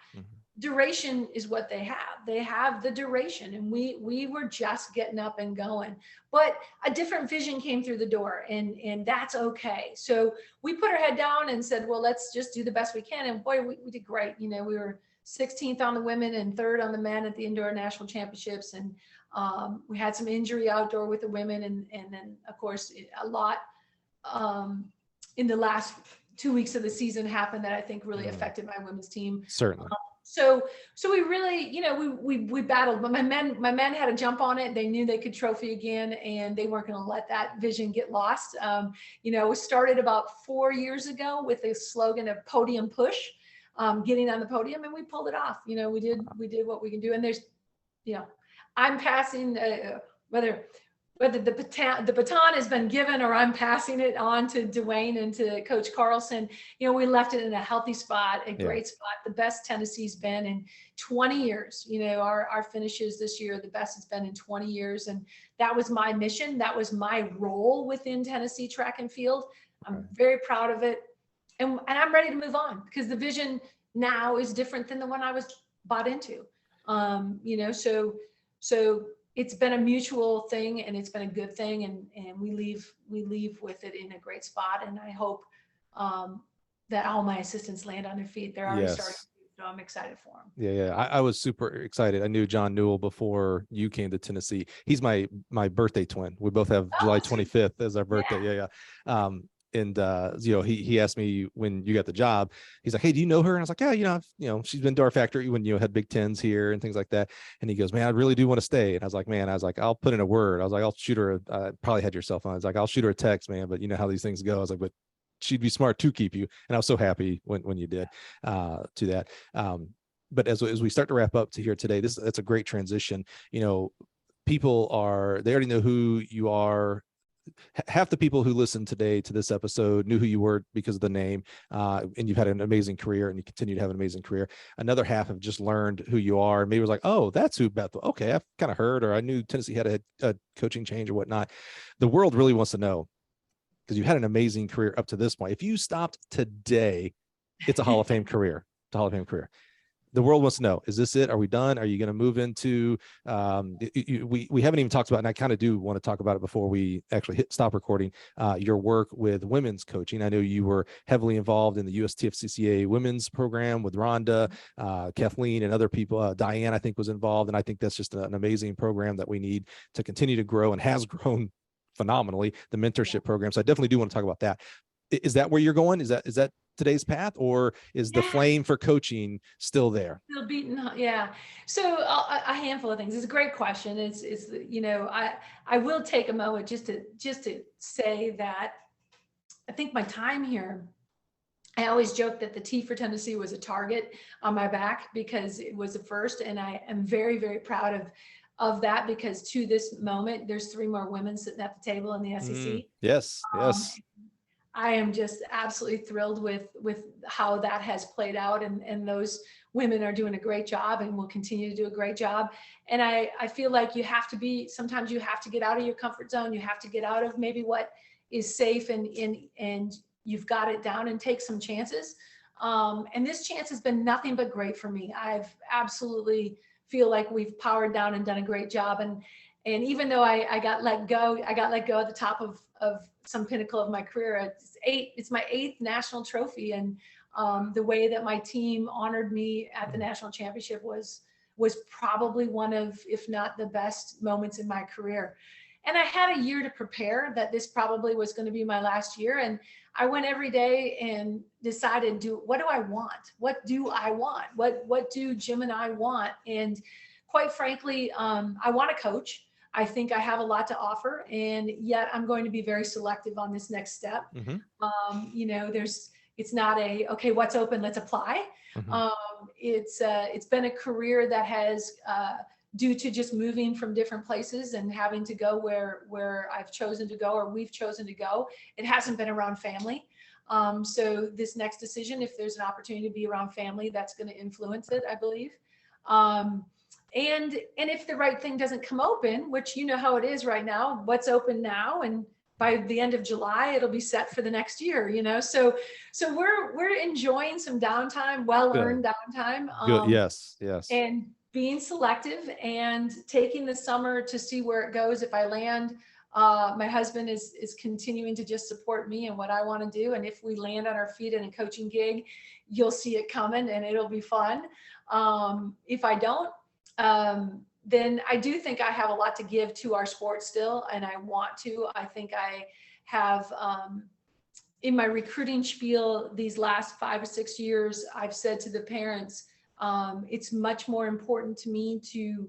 Duration is what they have. They have the duration, and we were just getting up and going. But a different vision came through the door, and that's okay. So we put our head down and said, well, let's just do the best we can. And boy, we did great. We were 16th on the women and 3rd on the men at the indoor national championships. And we had some injury outdoor with the women, and then of course a lot in the last 2 weeks of the season happened that I think really affected my women's team. Certainly. So we really, we battled, but my men had to jump on it. They knew they could trophy again, and they weren't going to let that vision get lost. We started about 4 years ago with a slogan of podium push, getting on the podium, and we pulled it off. We did what we can do. And there's, I'm passing, whether the baton has been given or I'm passing it on to Dwayne and to Coach Carlson. We left it in a healthy spot, a great spot, the best Tennessee's been in 20 years. Our finishes this year, the best it's been in 20 years. And that was my mission. That was my role within Tennessee track and field. I'm very proud of it. And I'm ready to move on, because the vision now is different than the one I was bought into. So it's been a mutual thing, and it's been a good thing, and we leave with it in a great spot. And I hope that all my assistants land on their feet. They're already starting, so I'm excited for them. Yeah. I was super excited. I knew John Newell before you came to Tennessee. He's my birthday twin. We both have July 25th as our birthday. Yeah. And he asked me when you got the job, he's like, "Hey, do you know her?" And I was like, "Yeah, she's been to our factory when had Big Tens here and things like that." And he goes, "Man, I really do want to stay." And I was like, "I'll put in a word." I was like, "I'll shoot her." Probably had your cell phone. I was like, "I'll shoot her a text, man." But you know how these things go. I was like, "But she'd be smart to keep you." And I was so happy when you did to that. But as we start to wrap up to here today, it's a great transition. People they already know who you are. Half the people who listened today to this episode knew who you were because of the name, and you've had an amazing career, and you continue to have an amazing career. Another half have just learned who you are, and maybe was like, "Oh, that's who Beth." Okay, I've kind of heard, or I knew Tennessee had a coaching change or whatnot. The world really wants to know, because you had an amazing career up to this point. If you stopped today, it's a Hall of Fame career. It's a Hall of Fame career. The world wants to know, is this it? Are we done? Are you going to move into, we haven't even talked about, and I kind of do want to talk about it before we actually stop recording, your work with women's coaching. I know you were heavily involved in the USTFCCA women's program with Rhonda, Kathleen, and other people. Diane, I think, was involved. And I think that's just an amazing program that we need to continue to grow, and has grown phenomenally, the mentorship program. So I definitely do want to talk about that. Is that where you're going? Is that today's path, or is the flame for coaching still there? Still beating, yeah. So a handful of things. It's a great question. I will take a moment just to say that I think my time here, I always joke that the T for Tennessee was a target on my back, because it was the first, and I am very, very proud of that, because to this moment, there's 3 more women sitting at the table in the SEC. Yes. I am just absolutely thrilled with how that has played out, and those women are doing a great job and will continue to do a great job. And I feel like sometimes you have to get out of your comfort zone. You have to get out of maybe what is safe, and you've got it down, and take some chances. And this chance has been nothing but great for me. I've absolutely feel like we've powered down and done a great job. And even though I got let go at the top of some pinnacle of my career. It's my 8th national trophy. And the way that my team honored me at the national championship was probably one of, if not the best moments in my career. And I had a year to prepare that this probably was going to be my last year. And I went every day and decided, what do I want? What do I want? What do Jim and I want? And quite frankly, I want to coach. I think I have a lot to offer, and yet I'm going to be very selective on this next step. It's not okay, what's open, let's apply. It's been a career that has, due to just moving from different places and having to go where I've chosen to go, or we've chosen to go, it hasn't been around family. So this next decision, if there's an opportunity to be around family, that's going to influence it, I believe. And if the right thing doesn't come open, which you know how it is right now, what's open now, and by the end of July, it'll be set for the next year, So we're enjoying some downtime, well-earned downtime. Good. Yes. And being selective and taking the summer to see where it goes. If I land, my husband is continuing to just support me and what I want to do. And if we land on our feet in a coaching gig, you'll see it coming, and it'll be fun. If I don't, then I do think I have a lot to give to our sport still, and I want to. I think I have, in my recruiting spiel these last 5 or 6 years, I've said to the parents, It's much more important to me to,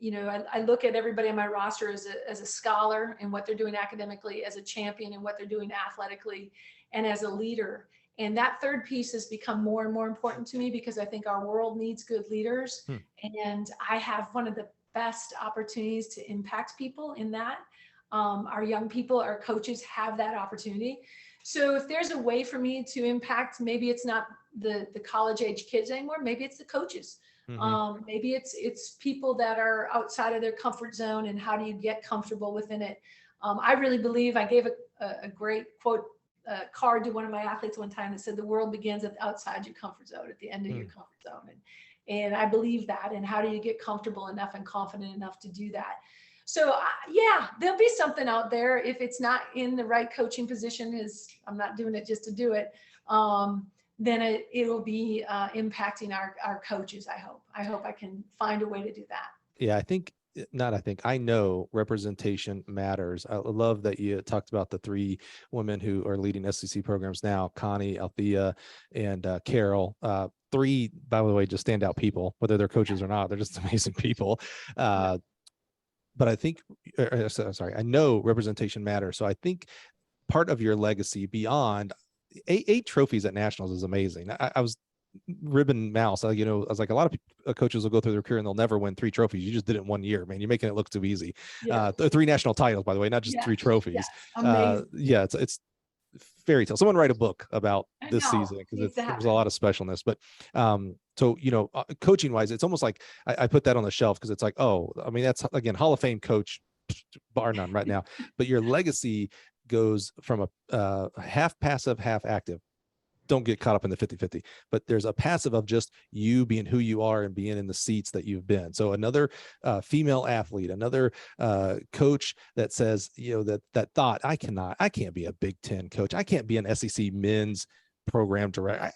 I look at everybody on my roster as a scholar in what they're doing academically, as a champion in what they're doing athletically, and as a leader. And that third piece has become more and more important to me because I think our world needs good leaders. And I have one of the best opportunities to impact people in that. Our young people, our coaches have that opportunity. So if there's a way for me to impact, maybe it's not the college age kids anymore, maybe it's the coaches. Maybe it's people that are outside of their comfort zone, and how do you get comfortable within it? I really believe, I gave a great quote card to one of my athletes one time that said, the world begins outside your comfort zone, at the end of your comfort zone. And I believe that. And how do you get comfortable enough and confident enough to do that? So yeah, there'll be something out there. If it's not in the right coaching position, I'm not doing it just to do it, then it will be impacting our coaches. I hope I can find a way to do that. Yeah, I know representation matters. I love that you talked about the 3 women who are leading SEC programs now, Connie, Althea, and Carol. 3, by the way, just standout people, whether they're coaches or not. They're just amazing people. But I think, I know representation matters. So I think part of your legacy beyond 8 trophies at nationals is amazing. I was ribbon mouse. I was like, a lot of coaches will go through their career and they'll never win 3 trophies. You just did it in 1 year, man. You're making it look too easy. 3 national titles, by the way, not just 3 trophies. Amazing. It's fairy tale. Someone write a book about this season, because there's a lot of specialness. But so coaching wise, it's almost like I put that on the shelf, because it's like, oh, I mean, that's, again, Hall of Fame coach, bar none right now. But your legacy goes from a half passive, half active. Don't get caught up in the 50-50, but there's a passive of just you being who you are and being in the seats that you've been. So another female athlete, another coach that says, that thought, I can't be a Big Ten coach. I can't be an SEC men's program director.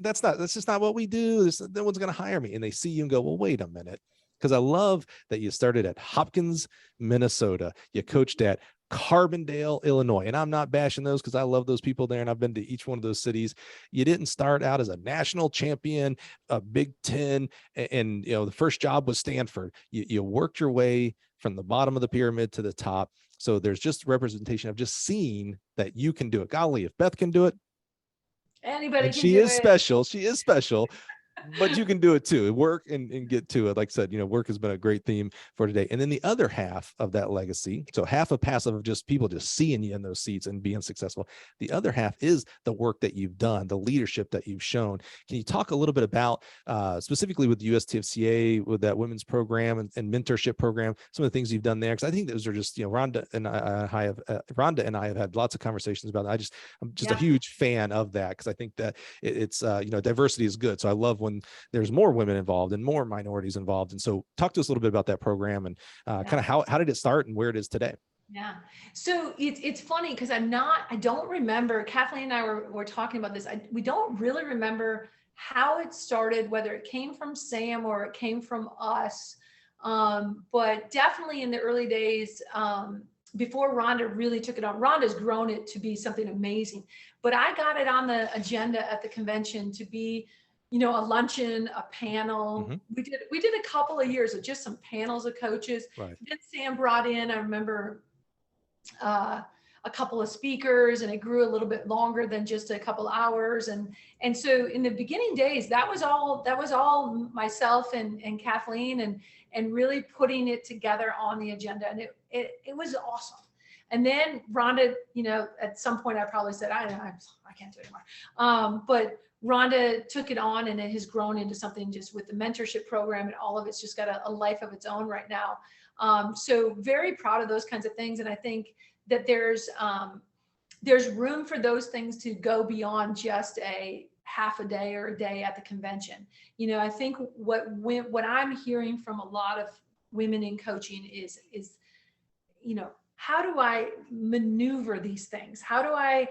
That's just not what we do. No one's going to hire me. And they see you and go, well, wait a minute. Because I love that you started at Hopkins, Minnesota. You coached at Carbondale, Illinois. And I'm not bashing those, because I love those people there, and I've been to each one of those cities. You didn't start out as a national champion, a Big Ten, and the first job was Stanford. You worked your way from the bottom of the pyramid to the top. So there's just representation of just seeing that you can do it. Golly, if Beth can do it, anybody can do it. She is special. But you can do it too. Work and get to it. Like I said, work has been a great theme for today. And then the other half of that legacy, so half of passive of just people just seeing you in those seats and being successful. The other half is the work that you've done, the leadership that you've shown. Can you talk a little bit about specifically with the USTFCA, with that women's program and mentorship program, some of the things you've done there? Because I think those are just, Rhonda and I have had lots of conversations about it. I'm just a huge fan of that, because I think that it's diversity is good. So I love when there's more women involved and more minorities involved. And so talk to us a little bit about that program and kind of how did it start and where it is today? Yeah. So it's funny, because I don't remember, Kathleen and I were talking about this. We don't really remember how it started, whether it came from Sam or it came from us. But definitely in the early days, before Rhonda really took it on. Rhonda's grown it to be something amazing, but I got it on the agenda at the convention to be, a luncheon, a panel. We did a couple of years of just some panels of coaches. Right. Then Sam brought in, I remember, a couple of speakers, and it grew a little bit longer than just a couple hours. And so in the beginning days, that was all myself and Kathleen and really putting it together on the agenda. And it was awesome. And then Rhonda, at some point I probably said, I can't do it anymore. But Rhonda took it on, and it has grown into something just with the mentorship program, and all of it's just got a life of its own right now. So very proud of those kinds of things. And I think that there's room for those things to go beyond just a half a day or a day at the convention. I think what I'm hearing from a lot of women in coaching is, how do I maneuver these things? How do I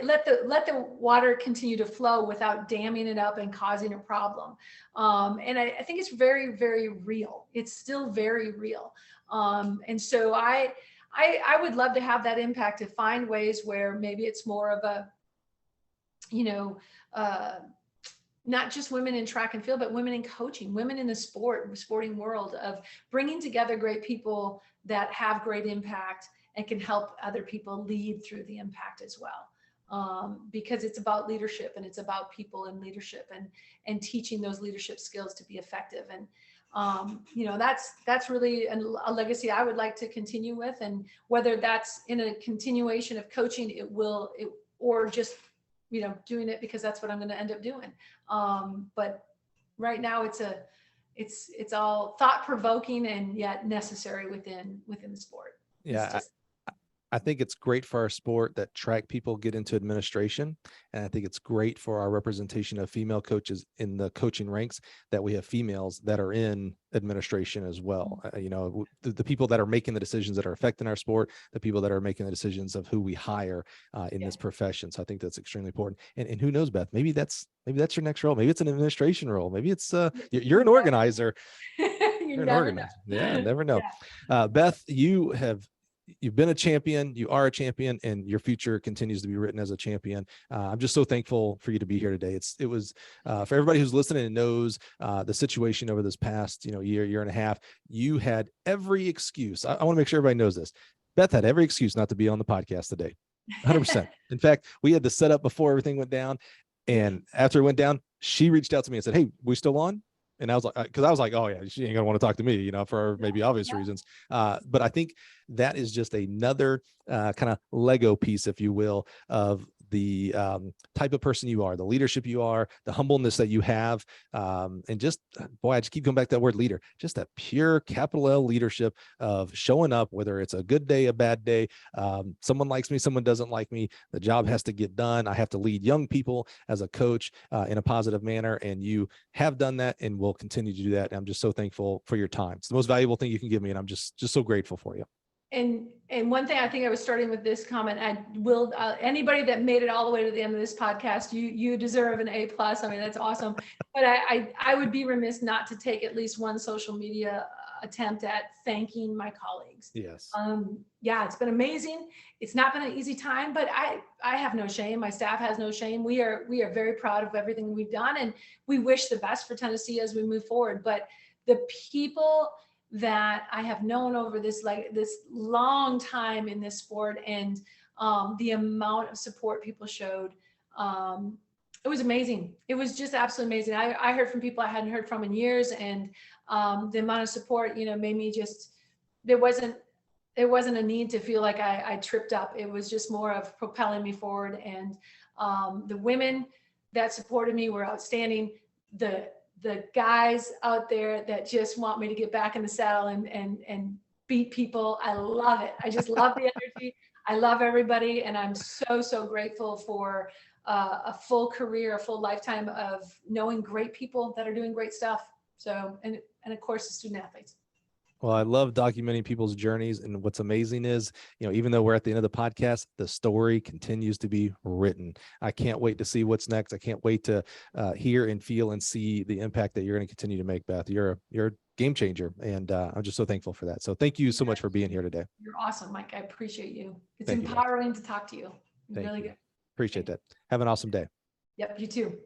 let the water continue to flow without damming it up and causing a problem? And I think it's very, very real. It's still very real. And so I would love to have that impact, to find ways where maybe it's more of a, not just women in track and field, but women in coaching, women in the sporting world, of bringing together great people that have great impact and can help other people lead through the impact as well. Because it's about leadership, and it's about people and leadership, and teaching those leadership skills to be effective. And that's really a legacy I would like to continue with. And whether that's in a continuation of coaching, or just doing it because that's what I'm going to end up doing. But right now it's all thought provoking and yet necessary within the sport. Yeah. I think it's great for our sport that track people get into administration. And I think it's great for our representation of female coaches in the coaching ranks that we have females that are in administration as well. The people that are making the decisions that are affecting our sport, the people that are making the decisions of who we hire in this profession. So I think that's extremely important. And who knows, Beth, maybe that's your next role. Maybe it's an administration role. Maybe it's you're an organizer. You're an organizer. Yeah, never know. Yeah. Beth, you've been a champion, you are a champion, and your future continues to be written as a champion. I'm just so thankful for you to be here today. It was for everybody who's listening and knows the situation over this past year and a half. You had every excuse. I want to make sure everybody knows this. Beth had every excuse not to be on the podcast today. 100%. In fact, we had the setup before everything went down, and after it went down, she reached out to me and said, "Hey, we still on?" And I was like, because I was like, oh yeah, she ain't gonna want to talk to me, for maybe obvious reasons. But I think that is just another kind of Lego piece, if you will, of the type of person you are, the leadership you are, the humbleness that you have. And just, boy, I just keep going back to that word leader, just that pure capital L leadership of showing up, whether it's a good day, a bad day, someone likes me, someone doesn't like me, the job has to get done. I have to lead young people as a coach in a positive manner. And you have done that and will continue to do that. And I'm just so thankful for your time. It's the most valuable thing you can give me. And I'm just so grateful for you. And one thing, I think I was starting with this comment, I will, anybody that made it all the way to the end of this podcast, you deserve an A+. I mean, that's awesome. But I would be remiss not to take at least one social media attempt at thanking my colleagues. Yes. Yeah, it's been amazing. It's not been an easy time, but I have no shame. My staff has no shame. We are very proud of everything we've done, and we wish the best for Tennessee as we move forward. But the people that I have known over this long time in this sport, and the amount of support people showed, it was amazing. It was just absolutely amazing. I heard from people I hadn't heard from in years, and the amount of support, made me just, there wasn't a need to feel like I tripped up. It was just more of propelling me forward. And the women that supported me were outstanding. The guys out there that just want me to get back in the saddle and beat people, I love it. I just love the energy. I love everybody. And I'm so grateful for a full career, a full lifetime of knowing great people that are doing great stuff. So, and of course, the student athletes. Well, I love documenting people's journeys. And what's amazing is, even though we're at the end of the podcast, the story continues to be written. I can't wait to see what's next. I can't wait to hear and feel and see the impact that you're going to continue to make, Beth. You're a game changer. And I'm just so thankful for that. So thank you so much for being here today. You're awesome, Mike. I appreciate you. It's empowering to talk to you. Really good. Appreciate that. Have an awesome day. Yep, you too.